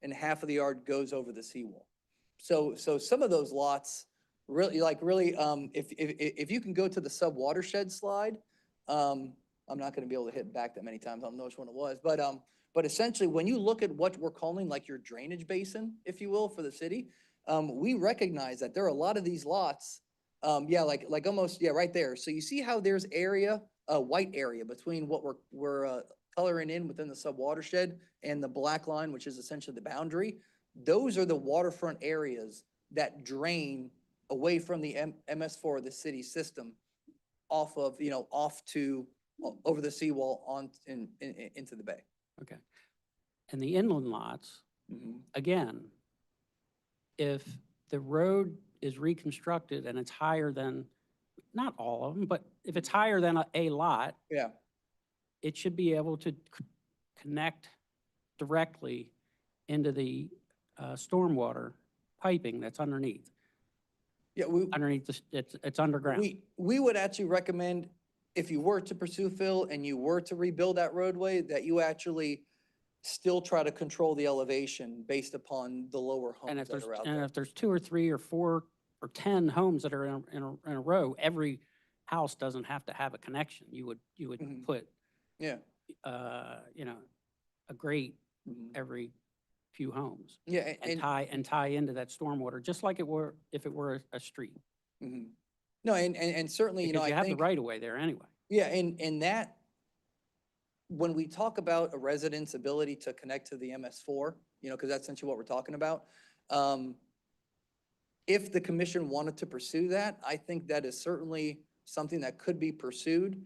and half of the yard goes over the seawall. So some of those lots really, if you can go to the sub watershed slide, I'm not gonna be able to hit back that many times. I don't know which one it was, but essentially, when you look at what we're calling like your drainage basin, if you will, for the city, we recognize that there are a lot of these lots, like almost, yeah, right there. So you see how there's area, a white area between what we're coloring in within the sub watershed and the black line, which is essentially the boundary. Those are the waterfront areas that drain away from the MS4, the city system, off of, off to, over the seawall into the bay. Okay. And the inland lots, again, if the road is reconstructed and it's higher than, not all of them, but if it's higher than a lot, Yeah. it should be able to connect directly into the stormwater piping that's underneath. Yeah, Underneath, it's underground. we would actually recommend, if you were to pursue Phil and you were to rebuild that roadway, that you actually still try to control the elevation based upon the lower And homes if that are out and there. if there's 2 or 3 or 4 or 10 homes that are in a row, every house doesn't have to have a connection. You would Mhm. put, Yeah. a grate Mhm. every few homes Yeah, and tie into that stormwater, just like if it were a street. mhm. No, and certainly, Because I you have the think. right of way there anyway. Yeah, and that, when we talk about a resident's ability to connect to the MS4, because that's essentially what we're talking about. If the commission wanted to pursue that, I think that is certainly something that could be pursued.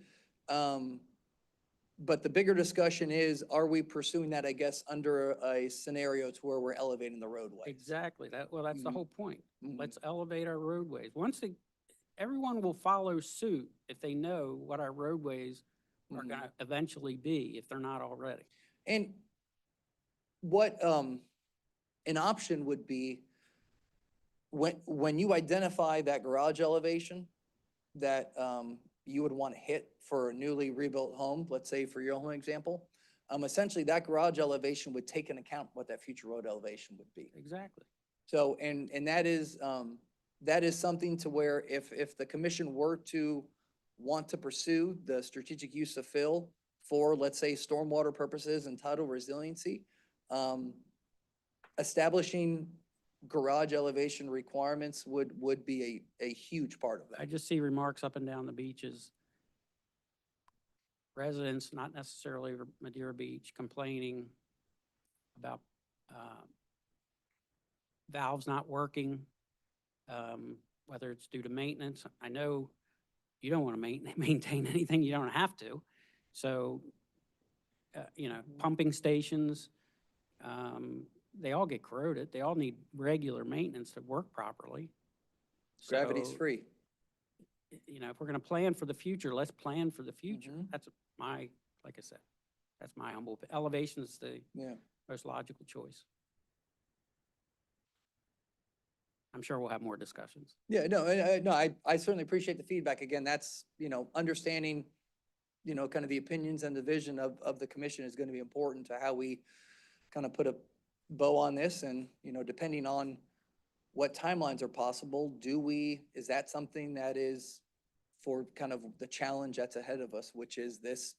But the bigger discussion is, are we pursuing that, I guess, under a scenario to where we're elevating the roadway? Exactly. That's the Mhm. whole point. Mhm. Let's elevate our roadways. Everyone will follow suit if they know what our roadways are Mhm. gonna eventually be, if they're not already. And what, an option would be, when you identify that garage elevation that, you would want to hit for a newly rebuilt home, let's say for your home example, essentially that garage elevation would take into account what that future road elevation would be. Exactly. So, and that is something to where if the commission were to want to pursue the strategic use of fill for, let's say, stormwater purposes and tidal resiliency, establishing garage elevation requirements would be a huge part of I that. just see remarks up and down the beaches. Residents, not necessarily Madeira Beach, complaining about valves not working whether it's due to maintenance. I know you don't want to maintain anything you don't have to. So, pumping stations, they all get corroded. They all need regular maintenance to work properly. Gravity's So, free. If we're going to plan for the future, let's plan for the future. Mhm. That's like I said, that's my humble, elevation is the Yeah. most logical choice. I'm sure we'll have more discussions. Yeah, no, no, I certainly appreciate the feedback. Again, that's, understanding, kind of the opinions and the vision of the commission is going to be important to how we kind of put a bow on this. And, depending on what timelines are possible, is that something that is for kind of the challenge that's ahead of us, which is this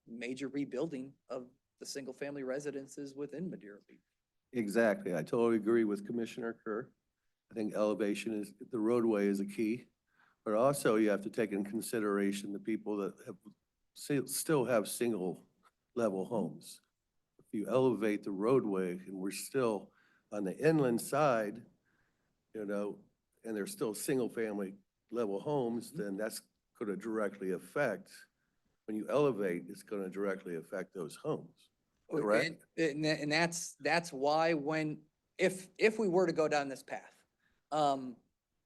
major rebuilding of the single-family residences within Madeira Beach? Exactly. I totally agree with Commissioner Kerr. I think the roadway is a key, but also you have to take in consideration the people that still have single-level homes. If you elevate the roadway and we're still on the inland side, and they're still single-family level homes, then that's going to directly affect, when you elevate, it's going to directly affect those homes. Correct? And that's why if we were to go down this path,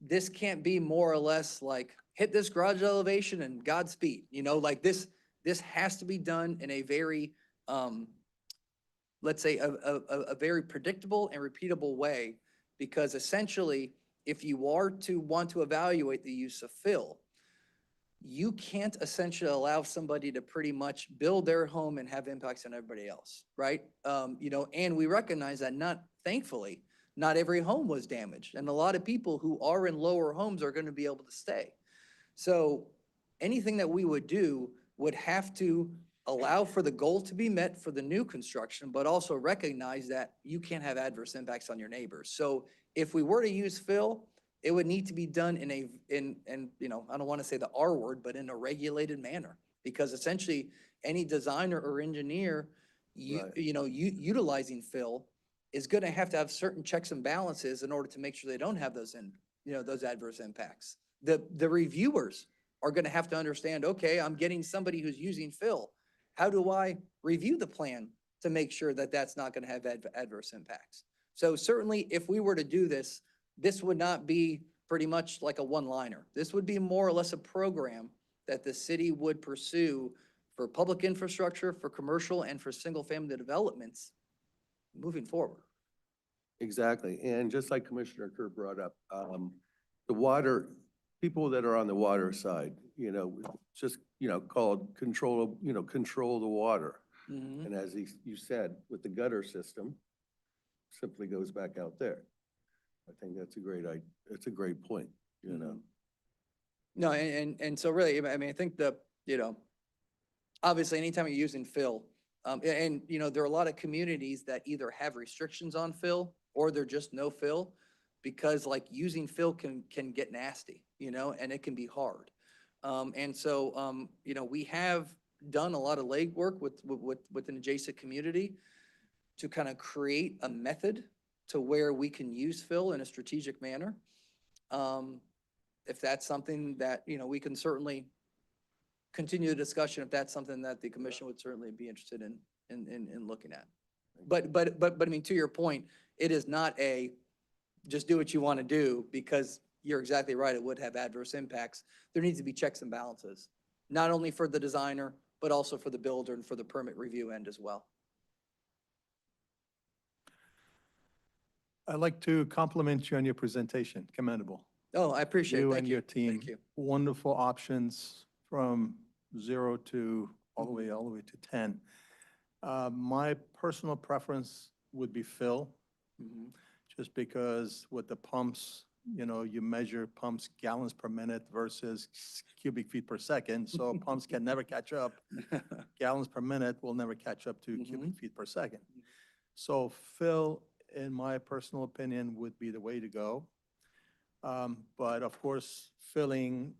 this can't be more or less like hit this garage elevation and Godspeed, like this has to be done in a very, let's say a very predictable and repeatable way, because essentially, if you are to want to evaluate the use of fill, you can't essentially allow somebody to pretty much build their home and have impacts on everybody else, right? And we recognize that thankfully, not every home was damaged. And a lot of people who are in lower homes are going to be able to stay. So anything that we would do would have to allow for the goal to be met for the new construction, but also recognize that you can't have adverse impacts on your neighbors. So if we were to use fill, it would need to be done in I don't want to say the R word, but in a regulated manner, because essentially any designer or engineer, utilizing fill is going to have certain checks and balances in order to make sure they don't have those adverse impacts. The reviewers are going to have to understand, okay, I'm getting somebody who's using fill. How do I review the plan to make sure that that's not going to have adverse impacts? So certainly if we were to do this, this would not be pretty much like a one-liner. This would be more or less a program that the city would pursue for public infrastructure, for commercial, and for single-family developments moving forward. Exactly. And just like Commissioner Kerr brought up, the water, people that are on the water side, just, called control the water. Mhm. And as you said, with the gutter system, simply goes back out there. I think that's a great point, No, and so really, I mean, I think obviously anytime you're using fill, there are a lot of communities that either have restrictions on fill or they're just no fill, because like using fill can get nasty, and it can be hard. We have done a lot of legwork with an adjacent community to kind of create a method to where we can use fill in a strategic manner. If that's something that, we can certainly continue the discussion, if that's something that the commission would certainly be interested in looking at. But I mean, to your point, it is not just do what you want to do, because you're exactly right, it would have adverse impacts. There needs to be checks and balances, not only for the designer, but also for the builder and for the permit review end as well. I'd like to compliment you on your presentation. Commendable. Oh, I appreciate it. You Thank and you. your team. Thank you. Wonderful options from 0 to all the way to 10. My personal preference would be fill, just because with the pumps, you measure pumps gallons per minute versus cubic feet per second. So pumps can never catch up. Gallons per minute will never catch up to cubic feet per second. So fill, in my personal opinion, would be the way to go. But of course, filling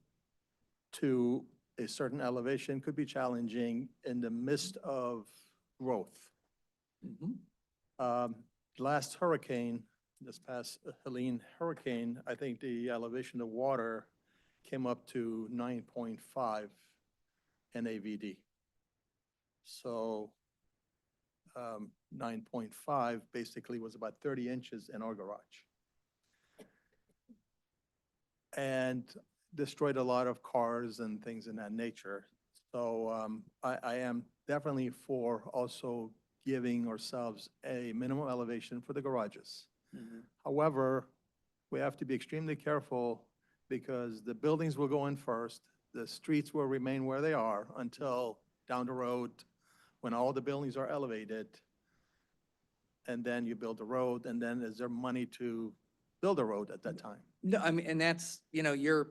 to a certain elevation could be challenging in the midst of growth. Last hurricane, this past Helene hurricane, I think the elevation of water came up to 9.5 NAVD. So 9.5 basically was about 30 inches in our garage. And destroyed a lot of cars and things in that nature. So I am definitely for also giving ourselves a minimum elevation for the garages. However, we have to be extremely careful because the buildings will go in first, the streets will remain where they are until down the road, when all the buildings are elevated, and then you build the road, and then is there money to build a road at that time? No, I mean, and that's, you're,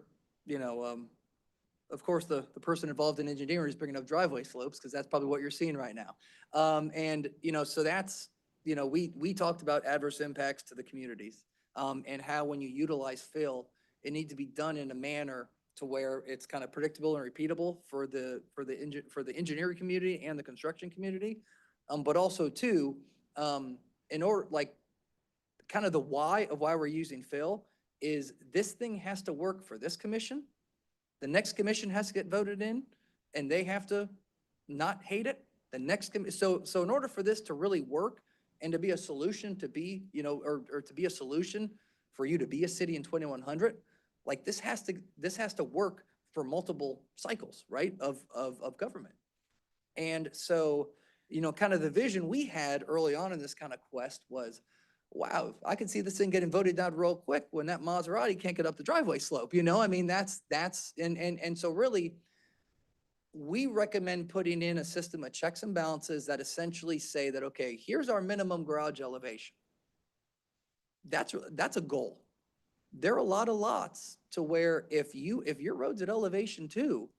of course, the person involved in engineering is bringing up driveway slopes because that's probably what you're seeing right now. And, so that's, we talked about adverse impacts to the communities and how when you utilize fill, it needs to be done in a manner to where it's kind of predictable and repeatable for the engineering community and the construction community. But also too, in order, like, kind of the why of why we're using fill is this thing has to work for this commission. The next commission has to get voted in and they have to not hate it. The next, so in order for this to really work and to be a solution to be, or to be a solution for you to be a city in 2100, like this has to work for multiple cycles, right, of government. And so, kind of the vision we had early on in this kind of quest was, wow, I can see this thing getting voted down real quick when that Maserati can't get up the driveway slope, I mean, and so really, we recommend putting in a system of checks and balances that essentially say that, okay, here's our minimum garage elevation. That's a goal. There are a lot of lots to where if your road's at elevation 2,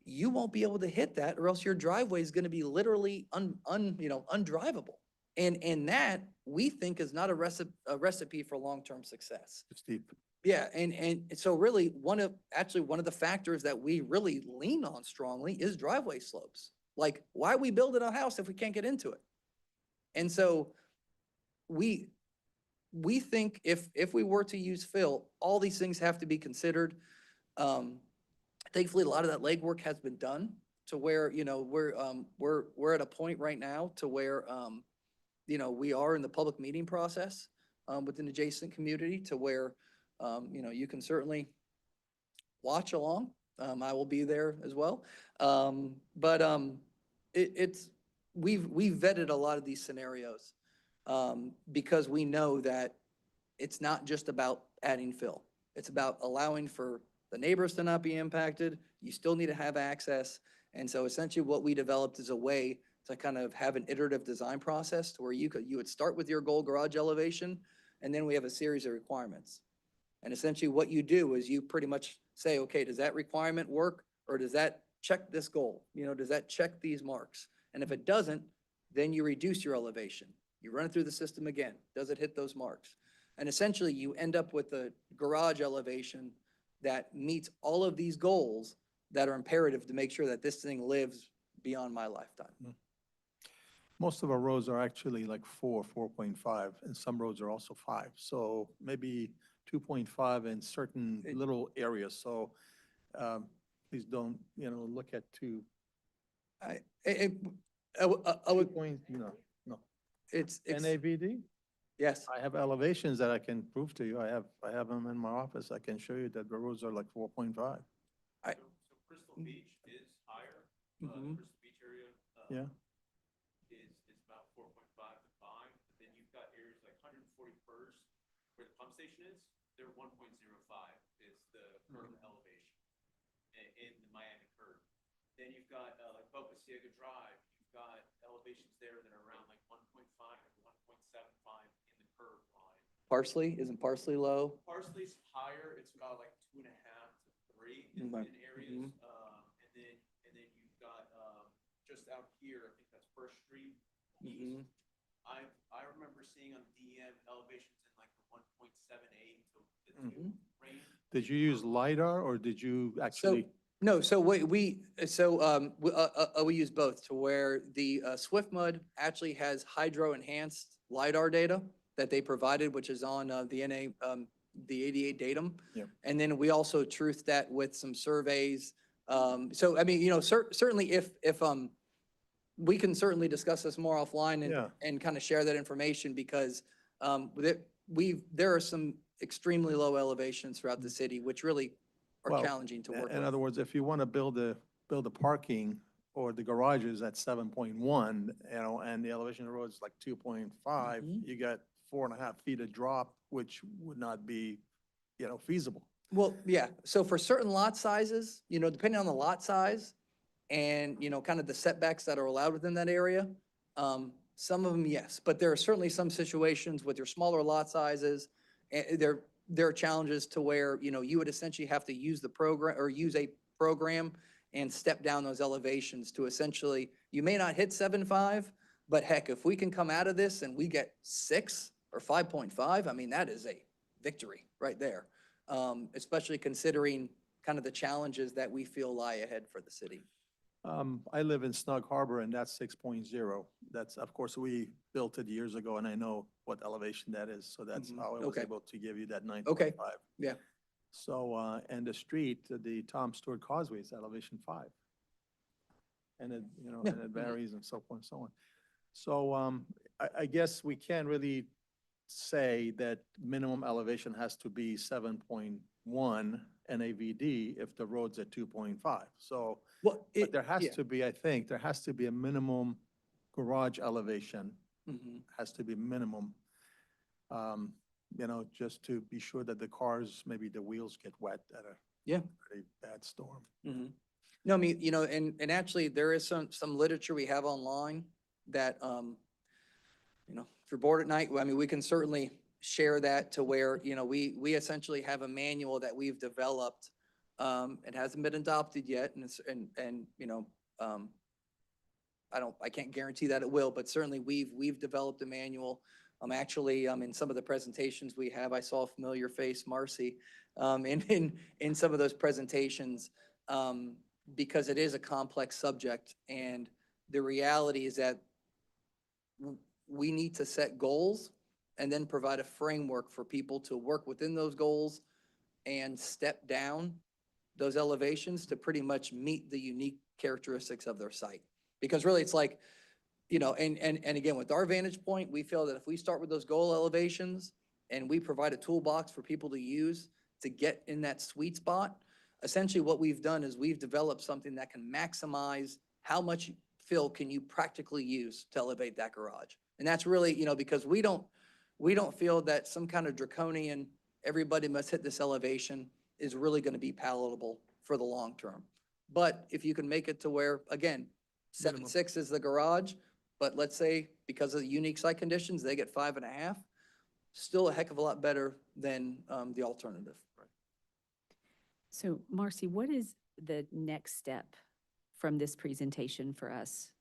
you won't be able to hit that, or else your driveway is going to be literally undrivable. And that we think is not a recipe for long-term success. It's deep. Yeah, and so really one of the factors that we really lean on strongly is driveway slopes. Like, why are we building a house if we can't get into it? And so we think if we were to use fill, all these things have to be considered. Thankfully, a lot of that legwork has been done to where, we're at a point right now to where, we are in the public meeting process with an adjacent community to where, you can certainly watch along. I will be there as well. We've vetted a lot of these scenarios because we know that it's not just about adding fill. It's about allowing for the neighbors to not be impacted. You still need to have access. And so essentially what we developed is a way to kind of have an iterative design process to where you would start with your goal garage elevation, and then we have a series of requirements. And essentially what you do is you pretty much say, okay, does that requirement work? Or does that check this goal? Does that check these marks? And if it doesn't, then you reduce your elevation. You run it through the system again. Does it hit those marks? And essentially you end up with a garage elevation that meets all of these goals that are imperative to make sure that this thing lives beyond my lifetime. Most of our roads are actually like 4.5, and some roads are also 5. So maybe 2.5 in certain little areas. So please don't, look at 2. I would. No. It's NAVD? Yes. I have elevations that I can prove to you. I have them in my office. I can show you that the roads are like 4.5. So Crystal Beach is higher. Mhm. Crystal Beach area. Yeah. Is about 4.5 to 5. But then you've got areas like 141st where the pump station is. They're 1.05 is the current elevation in the Miami curve. Then you've got like Boca Ciega Drive. You've got elevations there that are around like 1.5 to 1.75 in the curve line. Parsley, isn't Parsley low? Parsley's higher. It's about like 2.5 to 3 in areas. And then you've got just out here, I think that's First Street East. I remember seeing on DM elevations in like the 1.78 to the 2 range. Did you use LiDAR or did you actually? No, so we use both to where the Swift Mud actually has hydro enhanced LiDAR data that they provided, which is on the the 88 datum. Yep. And then we also truthed that with some surveys. So, I mean, you know, certainly if, we can certainly discuss this more offline Yeah. and kind of share that information because there are some extremely low elevations throughout the city, which really are Well, challenging to work In with. other words, if you want to build the parking or the garages at 7.1, you know, and the elevation of the road is like 2.5, you got 4.5 feet of drop, which would not be, you know, feasible. Well, yeah, so for certain lot sizes, you know, depending on the lot size and, you know, kind of the setbacks that are allowed within that area, some of them, yes, but there are certainly some situations with your smaller lot sizes, there are challenges to where, you know, you would essentially have to use the program or use a program and step down those elevations to essentially, you may not hit 7.5, but heck, if we can come out of this and we get 6 or 5.5, I mean, that is a victory right there. Especially considering kind of the challenges that we feel lie ahead for the city. I live in Snug Harbor and that's 6.0. That's, of course, we built it years ago and I know what elevation that is. So that's how I was Okay. able to give you that 9.5. Okay. Yeah. So, and the street, the Tom Stewart Causeway is elevation 5. And it, you know, Yeah. and it varies and so forth and so on. So, I guess we can't really say that minimum elevation has to be 7.1 NAVD if the road's at 2.5. So, Well, but there has to be, I think, there has to be a minimum garage elevation, has to be minimum. You know, just to be sure that the cars, maybe the wheels get wet at a pretty bad storm. No, I mean, you know, and actually there is some literature we have online that, you know, if you're bored at night, I mean, we can certainly share that to where, you know, we essentially have a manual that we've developed. It hasn't been adopted yet and, you know, I can't guarantee that it will, but certainly we've developed a manual. Actually, in some of the presentations we have, I saw a familiar face, Marcy, in some of those presentations, because it is a complex subject. And the reality is that we need to set goals and then provide a framework for people to work within those goals and step down those elevations to pretty much meet the unique characteristics of their site. Because really it's like, you know, and again, with our vantage point, we feel that if we start with those goal elevations and we provide a toolbox for people to use to get in that sweet spot, essentially what we've done is we've developed something that can maximize how much fill can you practically use to elevate that garage. And that's really, you know, because we don't feel that some kind of draconian, everybody must hit this elevation is really going to be palatable for the long term. But if you can make it to where, again, 7.6 is the garage, but let's say because of the unique site conditions, they get 5.5, still a heck of a lot better than the alternative. So Marcy, what is the next step from this presentation for us?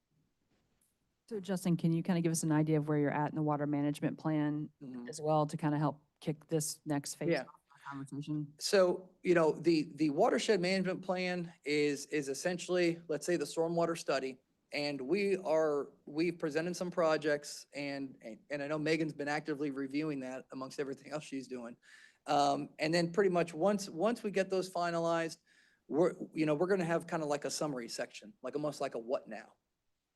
So Justin, can you kind of give us an idea of where you're at in the water management plan as well to kind of help kick this next phase Yeah. off our conversation? So, you know, the watershed management plan is essentially, let's say, the stormwater study. And we've presented some projects and I know Megan's been actively reviewing that amongst everything else she's doing. And then pretty much once we get those finalized, we're going to have kind of like a summary section, like almost like a what now.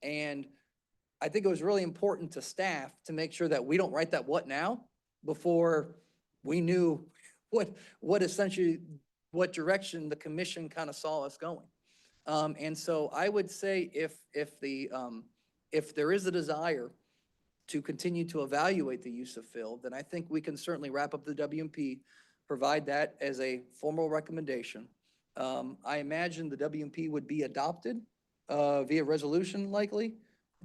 And I think it was really important to staff to make sure that we don't write that what now before we knew what essentially, what direction the commission kind of saw us going. And so I would say if there is a desire to continue to evaluate the use of fill, then I think we can certainly wrap up the WMP, provide that as a formal recommendation. I imagine the WMP would be adopted via resolution likely.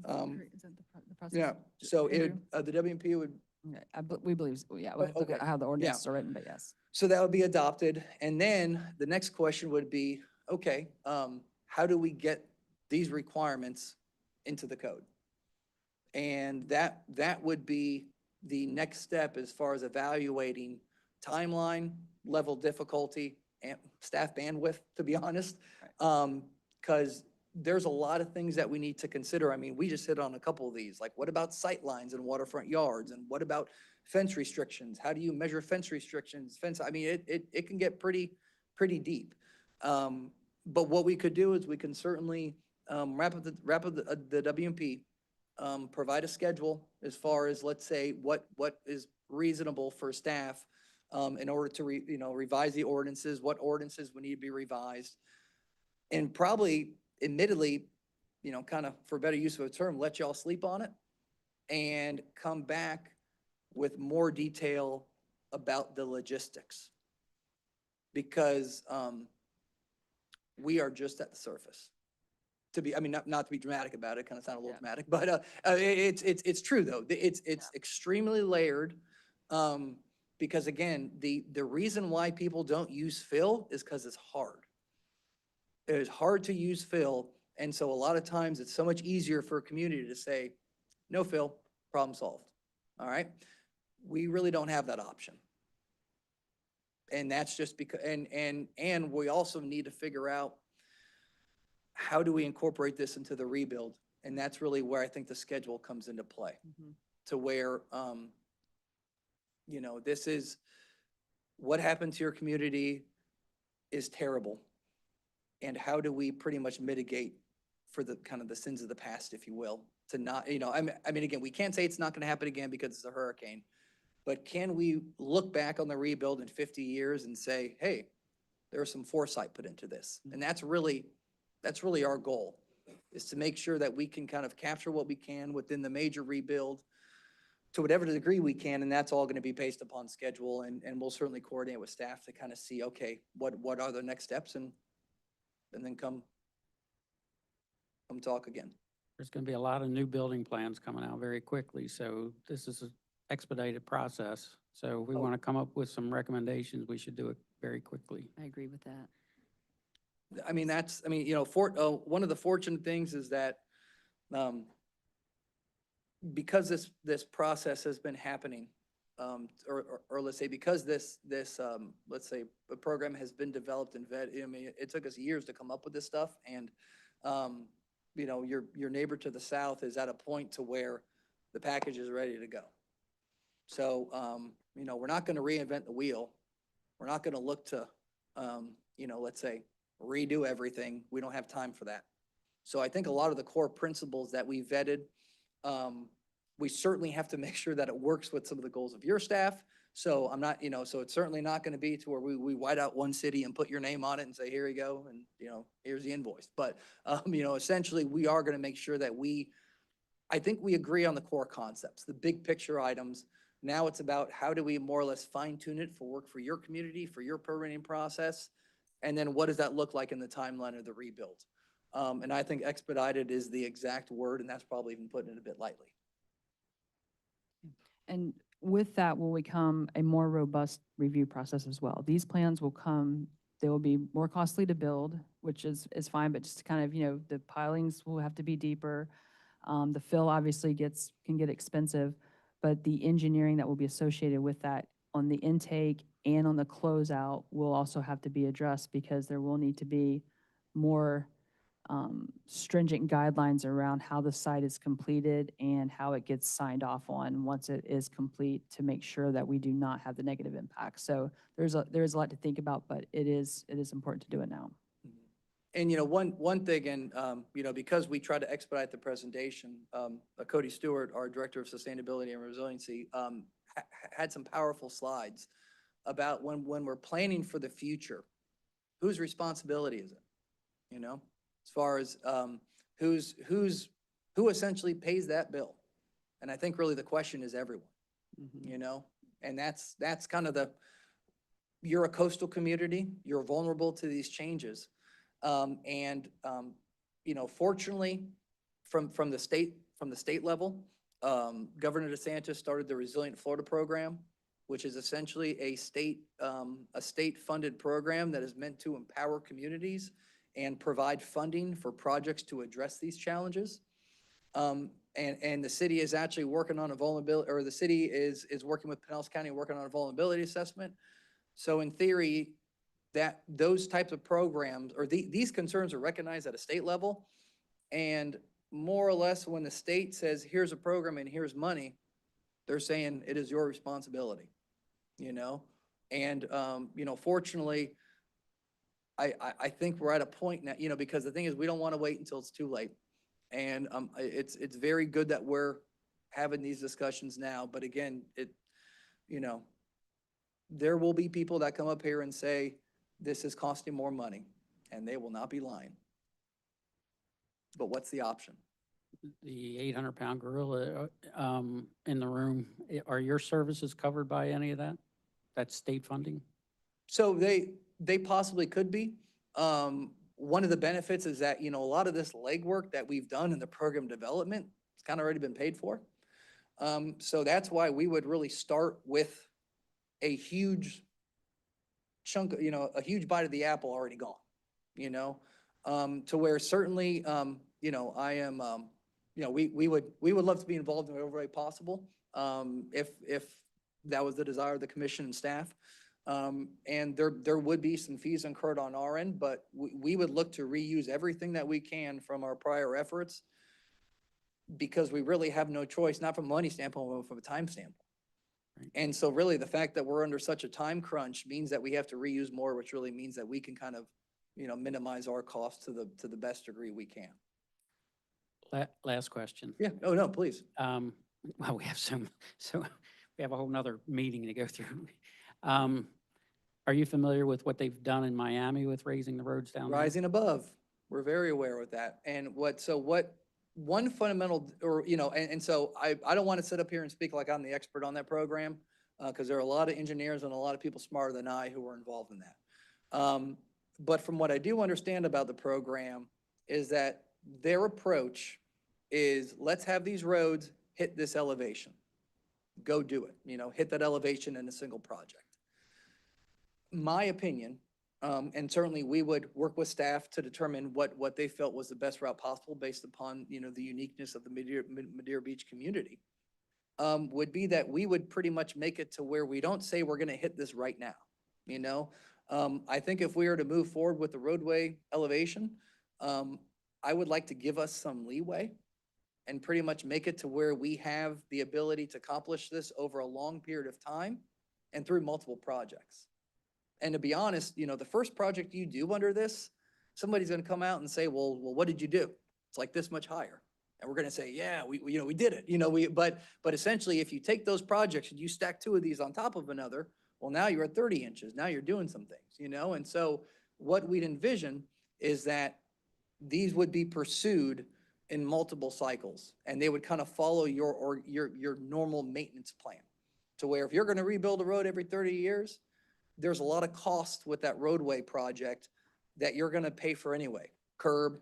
Is that the process? Yeah, so Andrew? the WMP would, Okay, we believe, yeah, we'll have to look at Okay. how the ordinances are written, but yes. so that would be adopted. And then the next question would be, okay, how do we get these requirements into the code? And that would be the next step as far as evaluating timeline, level difficulty, and staff bandwidth, to be honest. Because there's a lot of things that we need to consider. I mean, we just hit on a couple of these, like what about sight lines in waterfront yards? And what about fence restrictions? How do you measure fence restrictions? I mean, it can get pretty deep. But what we could do is we can certainly, wrap up the WMP, provide a schedule as far as, let's say, what is reasonable for staff, in order to revise the ordinances, what ordinances would need to be revised. And probably admittedly, kind of for better use of a term, let y'all sleep on it and come back with more detail about the logistics. Because, we are just at the surface. I mean, not to be dramatic about it, kind of sound a little dramatic, but, it's true though. It's extremely layered. Because again, the reason why people don't use fill is because it's hard. It is hard to use fill. And so a lot of times it's so much easier for a community to say, no fill, problem solved. All right. We really don't have that option. And that's just because, and we also need to figure out how do we incorporate this into the rebuild? And that's really where I think the schedule comes into play. To where, this is what happened to your community is terrible. And how do we pretty much mitigate for the kind of the sins of the past, if you will, to not, I mean, again, we can't say it's not going to happen again because it's a hurricane, but can we look back on the rebuild in 50 years and say, hey, there was some foresight put into this? And that's really our goal, is to make sure that we can kind of capture what we can within the major rebuild to whatever degree we can. And that's all going to be based upon schedule. And we'll certainly coordinate with staff to kind of see, okay, what are the next steps, and then come talk again. There's going to be a lot of new building plans coming out very quickly, so this is an expedited process. So if we want to come up with some recommendations, we should do it very quickly. I agree with that. I mean, one of the fortunate things is that, because this process has been happening, or let's say because this let's say a program has been developed and vetted. I mean, it took us years to come up with this stuff, and your neighbor to the south is at a point to where the package is ready to go. So we're not going to reinvent the wheel. We're not going to look to let's say redo everything. We don't have time for that. So I think a lot of the core principles that we vetted, we certainly have to make sure that it works with some of the goals of your staff. So I'm not, so it's certainly not going to be to where we white out one city and put your name on it and say, here you go, and here's the invoice. But essentially we are going to make sure that I think we agree on the core concepts, the big picture items. Now it's about how do we more or less fine tune it for work for your community, for your permitting process, and then what does that look like in the timeline of the rebuild? And I think expedited is the exact word, and that's probably even putting it a bit lightly. And with that will become a more robust review process as well. These plans will come, they will be more costly to build, which is fine, but just kind of, the pilings will have to be deeper. The fill obviously can get expensive, but the engineering that will be associated with that on the intake and on the closeout will also have to be addressed, because there will need to be more stringent guidelines around how the site is completed and how it gets signed off on once it is complete, to make sure that we do not have the negative impact. So there's a lot to think about, but it is important to do it now. And, one thing, and, because we try to expedite the presentation, Cody Stewart, our Director of Sustainability and Resiliency, had some powerful slides about when we're planning for the future, whose responsibility is it? As far as who essentially pays that bill. And I think really the question is everyone, and that's kind of you're a coastal community, you're vulnerable to these changes. Fortunately from the state level, Governor DeSantis started the Resilient Florida program, which is essentially a state funded program that is meant to empower communities and provide funding for projects to address these challenges. And the city is actually working on a vulnerability, or the city is working with Pinellas County working on a vulnerability assessment. So in theory, that those types of programs, or these concerns are recognized at a state level, And more or less, when the state says, here's a program and here's money, they're saying it is your responsibility, you know? And, fortunately, I think we're at a point now, because the thing is, we don't want to wait until it's too late. And, it's very good that we're having these discussions now, but again, there will be people that come up here and say, this is costing more money, and they will not be lying. But what's the option? The 800-pound gorilla in the room, are your services covered by any of that? That's state funding? So they possibly could be. One of the benefits is that, a lot of this legwork that we've done in the program development, it's kind of already been paid for. So that's why we would really start with a huge chunk, a huge bite of the apple already gone, to where certainly, I am, we would love to be involved in whatever way possible, if that was the desire of the commission and staff. And there would be some fees incurred on our end, but we would look to reuse everything that we can from our prior efforts, because we really have no choice, not from a money standpoint, but from a time standpoint. And so really the fact that we're under such a time crunch means that we have to reuse more, which really means that we can kind of, minimize our costs to the best degree we can. Last question. Yeah, oh, no, please. Well, we have we have a whole nother meeting to go through. Are you familiar with what they've done in Miami with raising the roads down there? Rising above, we're very aware of that. And one fundamental, or, and so I don't want to sit up here and speak like I'm the expert on that program, because there are a lot of engineers and a lot of people smarter than I who were involved in that. But from what I do understand about the program is that their approach is, let's have these roads hit this elevation. Go do it, hit that elevation in a single project. My opinion, and certainly we would work with staff to determine what they felt was the best route possible based upon, the uniqueness of the Madeira Beach community, would be that we would pretty much make it to where we don't say we're going to hit this right now, I think if we were to move forward with the roadway elevation, I would like to give us some leeway and pretty much make it to where we have the ability to accomplish this over a long period of time and through multiple projects. And to be honest, the first project you do under this, somebody's going to come out and say, well, what did you do? It's like this much higher. And we're going to say, yeah, we did it, but essentially if you take those projects and you stack two of these on top of another, well, now you're at 30 inches. Now you're doing some things, and so what we'd envision is that these would be pursued in multiple cycles, and they would kind of follow your normal maintenance plan, to where if you're going to rebuild a road every 30 years, there's a lot of cost with that roadway project that you're going to pay for anyway. Curb,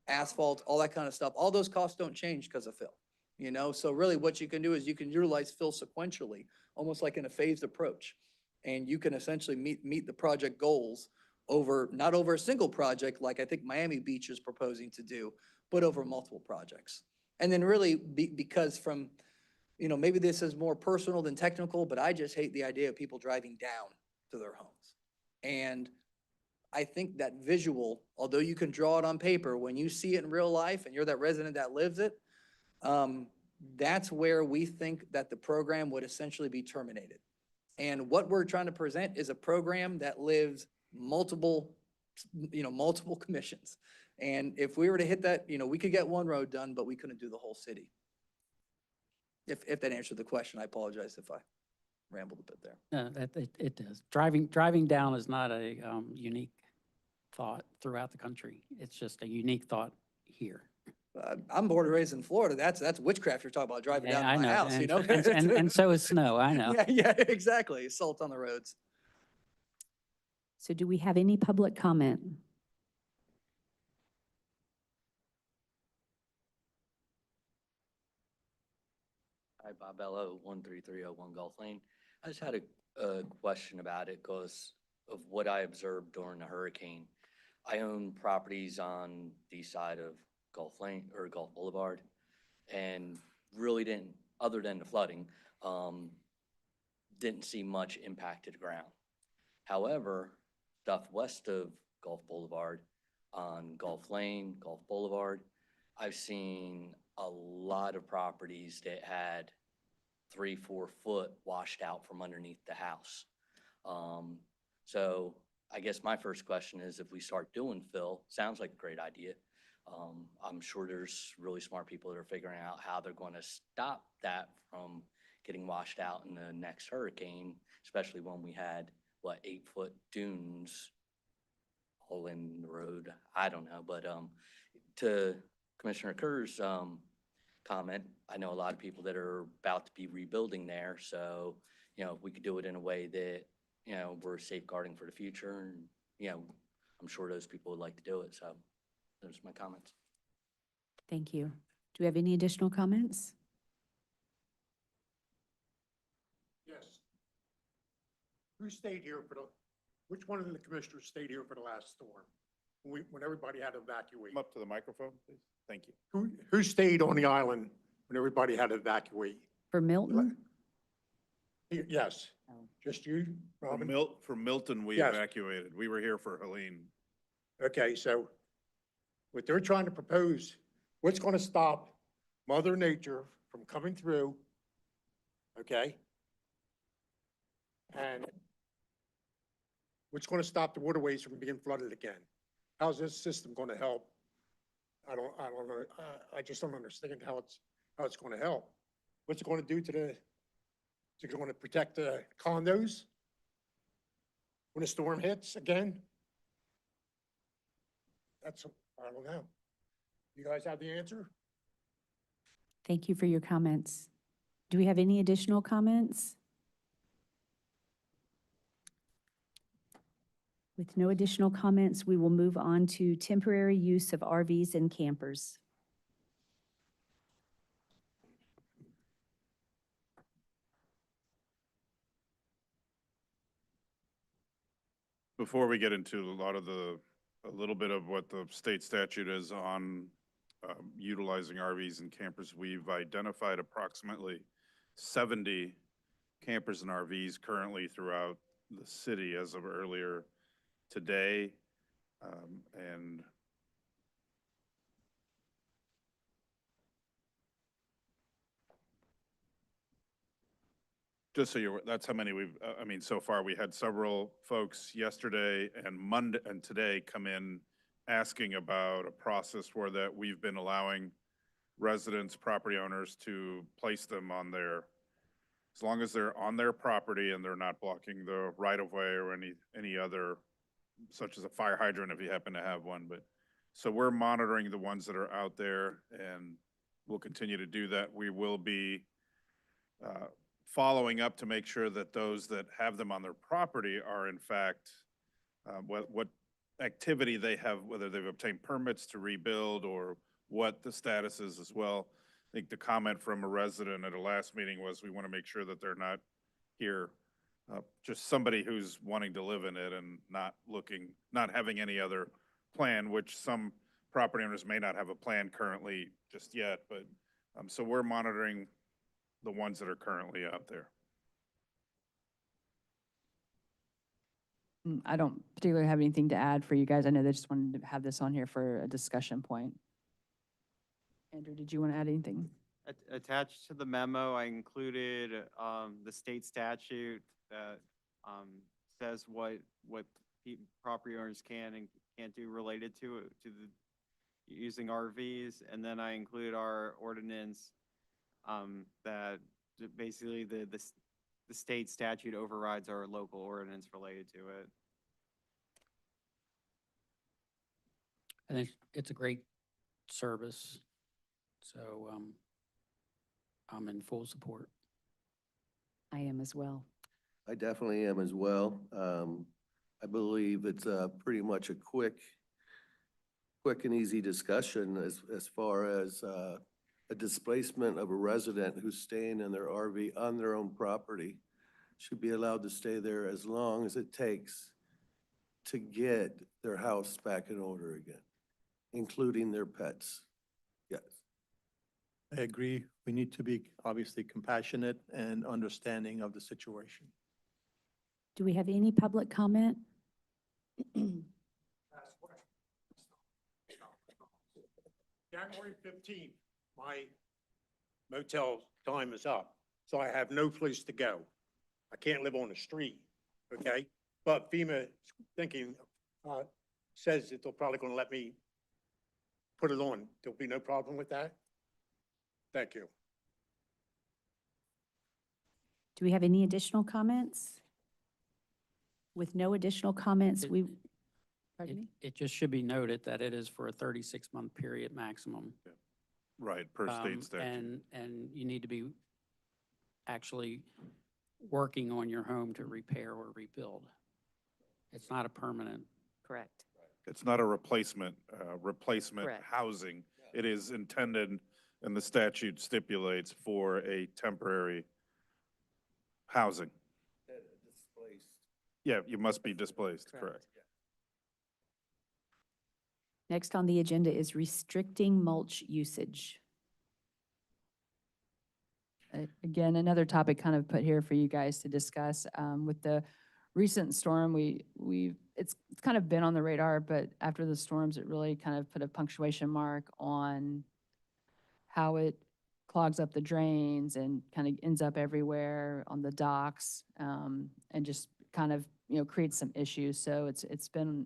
asphalt, all that kind of stuff. All those costs don't change because of fill, so really what you can do is you can utilize fill sequentially, almost like in a phased approach. And you can essentially meet the project goals not over a single project like I think Miami Beach is proposing to do, but over multiple projects. And then really because from, maybe this is more personal than technical, but I just hate the idea of people driving down to their homes. And I think that visual, although you can draw it on paper, when you see it in real life and you're that resident that lives it, that's where we think that the program would essentially be terminated. And what we're trying to present is a program that lives multiple commissions. And if we were to hit that, we could get one road done, but we couldn't do the whole city. If that answered the question, I apologize if I rambled a bit there. No, it does. Driving down is not a unique thought throughout the country. It's just a unique thought here. I'm born and raised in Florida. That's witchcraft you're talking about, driving down I to my know. house, And so is snow, I know. Yeah, exactly. Salt on the roads. So do we have any public comment? Hi, Bob Ello, 13301 Gulf Lane. I just had a question about it because of what I observed during the hurricane. I own properties on the side of Gulf Lane or Gulf Boulevard, and really didn't, other than the flooding, didn't see much impact to the ground. However, stuff west of Gulf Boulevard on Gulf Lane, Gulf Boulevard, I've seen a lot of properties that had 3-4 foot washed out from underneath the house. So I guess my first question is, if we start doing fill, sounds like a great idea. I'm sure there's really smart people that are figuring out how they're going to stop that from getting washed out in the next hurricane, especially when we had, 8-foot dunes all in the road. I don't know, but to Commissioner Kerr's comment, I know a lot of people that are about to be rebuilding there, so, if we could do it in a way that, we're safeguarding for the future, and, I'm sure those people would like to do it, so those are my comments. Thank you. Do we have any additional comments? Yes. Who stayed here which one of the commissioners stayed here for the last storm? When everybody had to evacuate? Come up to the microphone, please. Thank you. Who stayed on the island when everybody had to evacuate? For Milton? Yes, just you, Robin? From Milton, we Yes. evacuated. We were here for Helene. Okay, so what they're trying to propose, what's going to stop Mother Nature from coming through, okay? And what's going to stop the waterways from being flooded again? How's this system going to help? I don't know. I just don't understand how it's going to help. What's it going to do is it going to protect the condos when a storm hits again? I don't know. You guys have the answer? Thank you for your comments. Do we have any additional comments? With no additional comments, we will move on to temporary use of RVs and campers. Before we get into a little bit of what the state statute is on utilizing RVs and campers, we've identified approximately 70 campers and RVs currently throughout the city as of earlier today. And just so that's how many so far we had several folks yesterday and Monday and today come in asking about a process where that we've been allowing residents, property owners to place them on as long as they're on their property and they're not blocking the right of way or any other, such as a fire hydrant if you happen to have one. But so we're monitoring the ones that are out there, and we'll continue to do that. We will be following up to make sure that those that have them on their property are in fact what activity they have, whether they've obtained permits to rebuild or what the status is as well. I think the comment from a resident at a last meeting was we want to make sure that they're not here, just somebody who's wanting to live in it and not having any other plan, which some property owners may not have a plan currently just yet. But so we're monitoring the ones that are currently out there. I don't particularly have anything to add for you guys. I know they just wanted to have this on here for a discussion point. Andrew, did you want to add anything? Attached to the memo, I included the state statute that says what property owners can and can't do related to using RVs, and then I included our ordinance that basically the state statute overrides our local ordinance related to it. I think it's a great service, so I'm in full support. I am as well. I definitely am as well. I believe it's pretty much a quick and easy discussion as far as a displacement of a resident who's staying in their RV on their own property should be allowed to stay there as long as it takes to get their house back in order again, including their pets. Yes. I agree. We need to be obviously compassionate and understanding of the situation. Do we have any public comment? January 15th, my motel time is up, so I have no place to go. I can't live on the street, okay? But FEMA thinking, says that they're probably gonna let me put it on. There'll be no problem with that? Thank you. Do we have any additional comments? With no additional comments, It- we, pardon me? It just should be noted that it is for a 36-month period maximum. Right, per state statute. And you need to be actually working on your home to repair or rebuild. It's not a permanent. Correct. It's not a replacement Correct. housing. It is intended, and the statute stipulates for a temporary housing. Displaced. Yeah, you must be displaced, correct. Next on the agenda is restricting mulch usage. Again, another topic kind of put here for you guys to discuss. With the recent storm, it's kind of been on the radar, but after the storms, it really kind of put a punctuation mark on how it clogs up the drains and kind of ends up everywhere on the docks, and just kind of, creates some issues. So it's been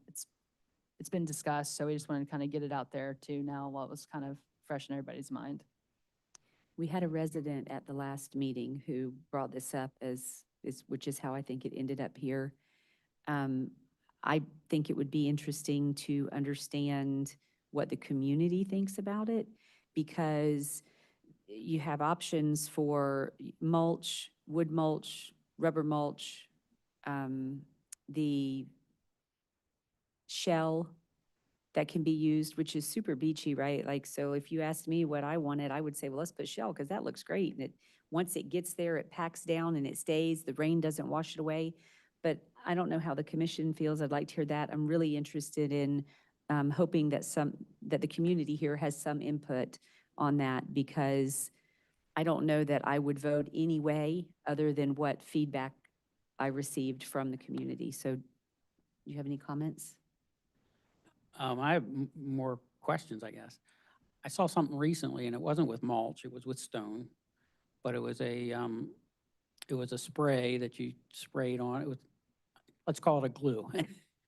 discussed, so we just wanted to kind of get it out there too now while it was kind of fresh in everybody's mind. We had a resident at the last meeting who brought this up which is how I think it ended up here. I think it would be interesting to understand what the community thinks about it, because you have options for mulch, wood mulch, rubber mulch, the shell that can be used, which is super beachy, right? Like, so if you asked me what I wanted, I would say, well, let's put shell because that looks great. And once it gets there, it packs down and it stays. The rain doesn't wash it away. But I don't know how the commission feels. I'd like to hear that. I'm really interested in hoping that the community here has some input on that, because I don't know that I would vote any way other than what feedback I received from the community. So do you have any comments? I have more questions, I guess. I saw something recently, and it wasn't with mulch, it was with stone, but it was a spray that you sprayed on. It was, let's call it a glue,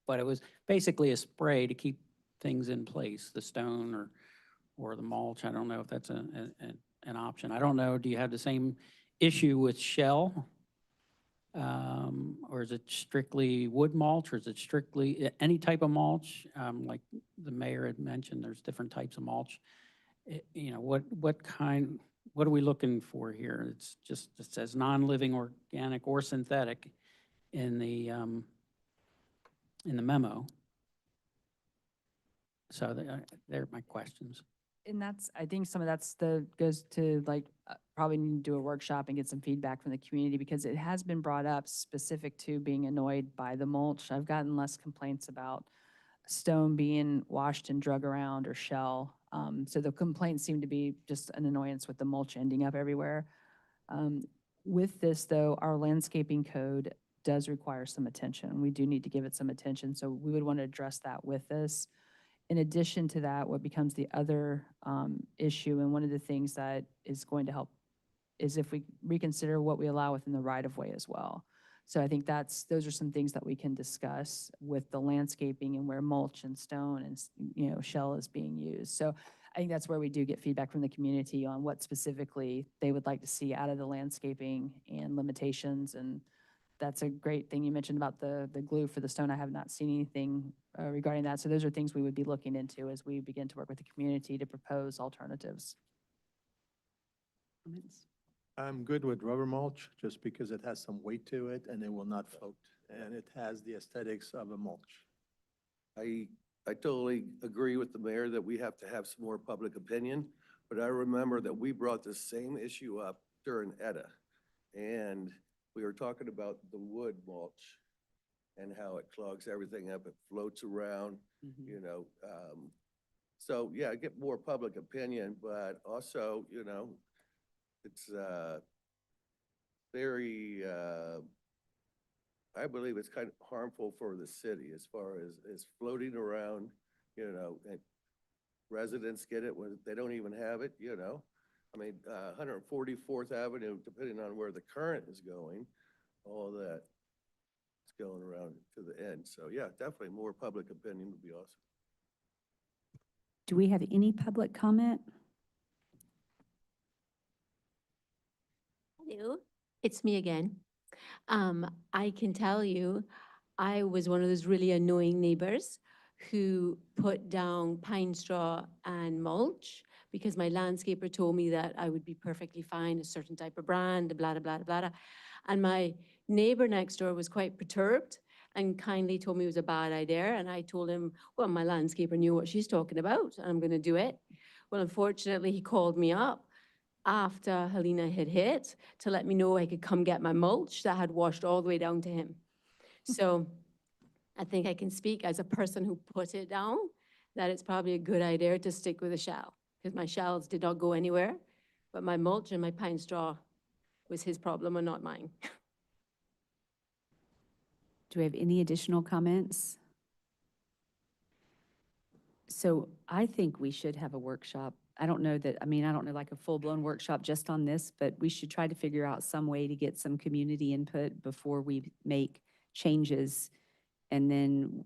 but it was basically a spray to keep things in place, the stone or the mulch. I don't know if that's an option. I don't know, do you have the same issue with shell? Or is it strictly wood mulch, or is it strictly any type of mulch? Like the mayor had mentioned, there's different types of mulch. What are we looking for here? It's just, it says non-living, organic, or synthetic in the memo. So they're my questions. And I think some of goes to probably need to do a workshop and get some feedback from the community, because it has been brought up specific to being annoyed by the mulch. I've gotten less complaints about stone being washed and drug around or shell. So the complaints seem to be just an annoyance with the mulch ending up everywhere. With this though, our landscaping code does require some attention. We do need to give it some attention. So we would want to address that with this. In addition to that, what becomes the other issue, and one of the things that is going to help, is if we reconsider what we allow within the right-of-way as well. So I think those are some things that we can discuss with the landscaping and where mulch and stone and shell is being used. So I think that's where we do get feedback from the community on what specifically they would like to see out of the landscaping and limitations. And that's a great thing you mentioned about the glue for the stone. I have not seen anything regarding that. So those are things we would be looking into as we begin to work with the community to propose alternatives. Comments? I'm good with rubber mulch just because it has some weight to it and it will not float. And it has the aesthetics of a mulch. I totally agree with the mayor that we have to have some more public opinion, but I remember that we brought this same issue up during ETA, and we were talking about the wood mulch and how it clogs everything up, it floats around, so yeah, get more public opinion, but also, it's very, I believe it's kind of harmful for the city as far as floating around, and residents get it when they don't even have it, you know? I mean, 144th Avenue, depending on where the current is going, all that is going around to the end. So yeah, definitely more public opinion would be awesome. Do we have any public comment? Hello, it's me again. I can tell you, I was one of those really annoying neighbors who put down pine straw and mulch because my landscaper told me that I would be perfectly fine, a certain type of brand, blah, blah, blah, blah, blah. And my neighbor next door was quite perturbed and kindly told me it was a bad idea. And I told him, well, my landscaper knew what she's talking about, and I'm gonna do it. Well, unfortunately, he called me up after Helena had hit to let me know I could come get my mulch that had washed all the way down to him. So I think I can speak as a person who put it down, that it's probably a good idea to stick with a shell, because my shells did not go anywhere, but my mulch and my pine straw was his problem and not mine. Do we have any additional comments? So I think we should have a workshop. I don't know that, I mean, I don't know like a full-blown workshop just on this, but we should try to figure out some way to get some community input before we make changes and then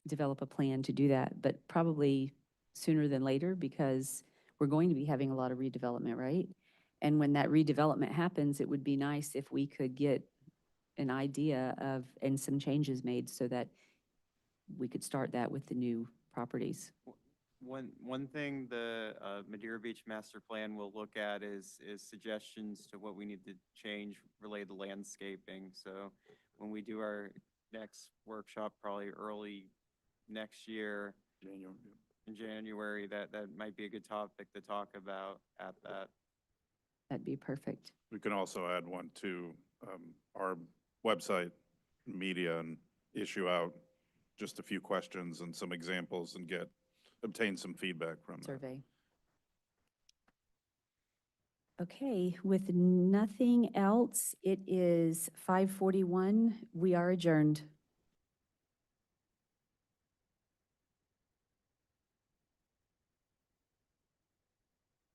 develop a plan to do that, but probably sooner than later because we're going to be having a lot of redevelopment, right? And when that redevelopment happens, it would be nice if we could get an idea of, and some changes made so that we could start that with the new properties. One thing the Madeira Beach Master Plan will look at is suggestions to what we need to change related to landscaping. So when we do our next workshop, probably early next year, in January, that might be a good topic to talk about at that. That'd be perfect. We can also add one to our website, media, and issue out just a few questions and some examples and obtain some feedback from them. Survey. Okay, with nothing else, it is 5:41. We are adjourned.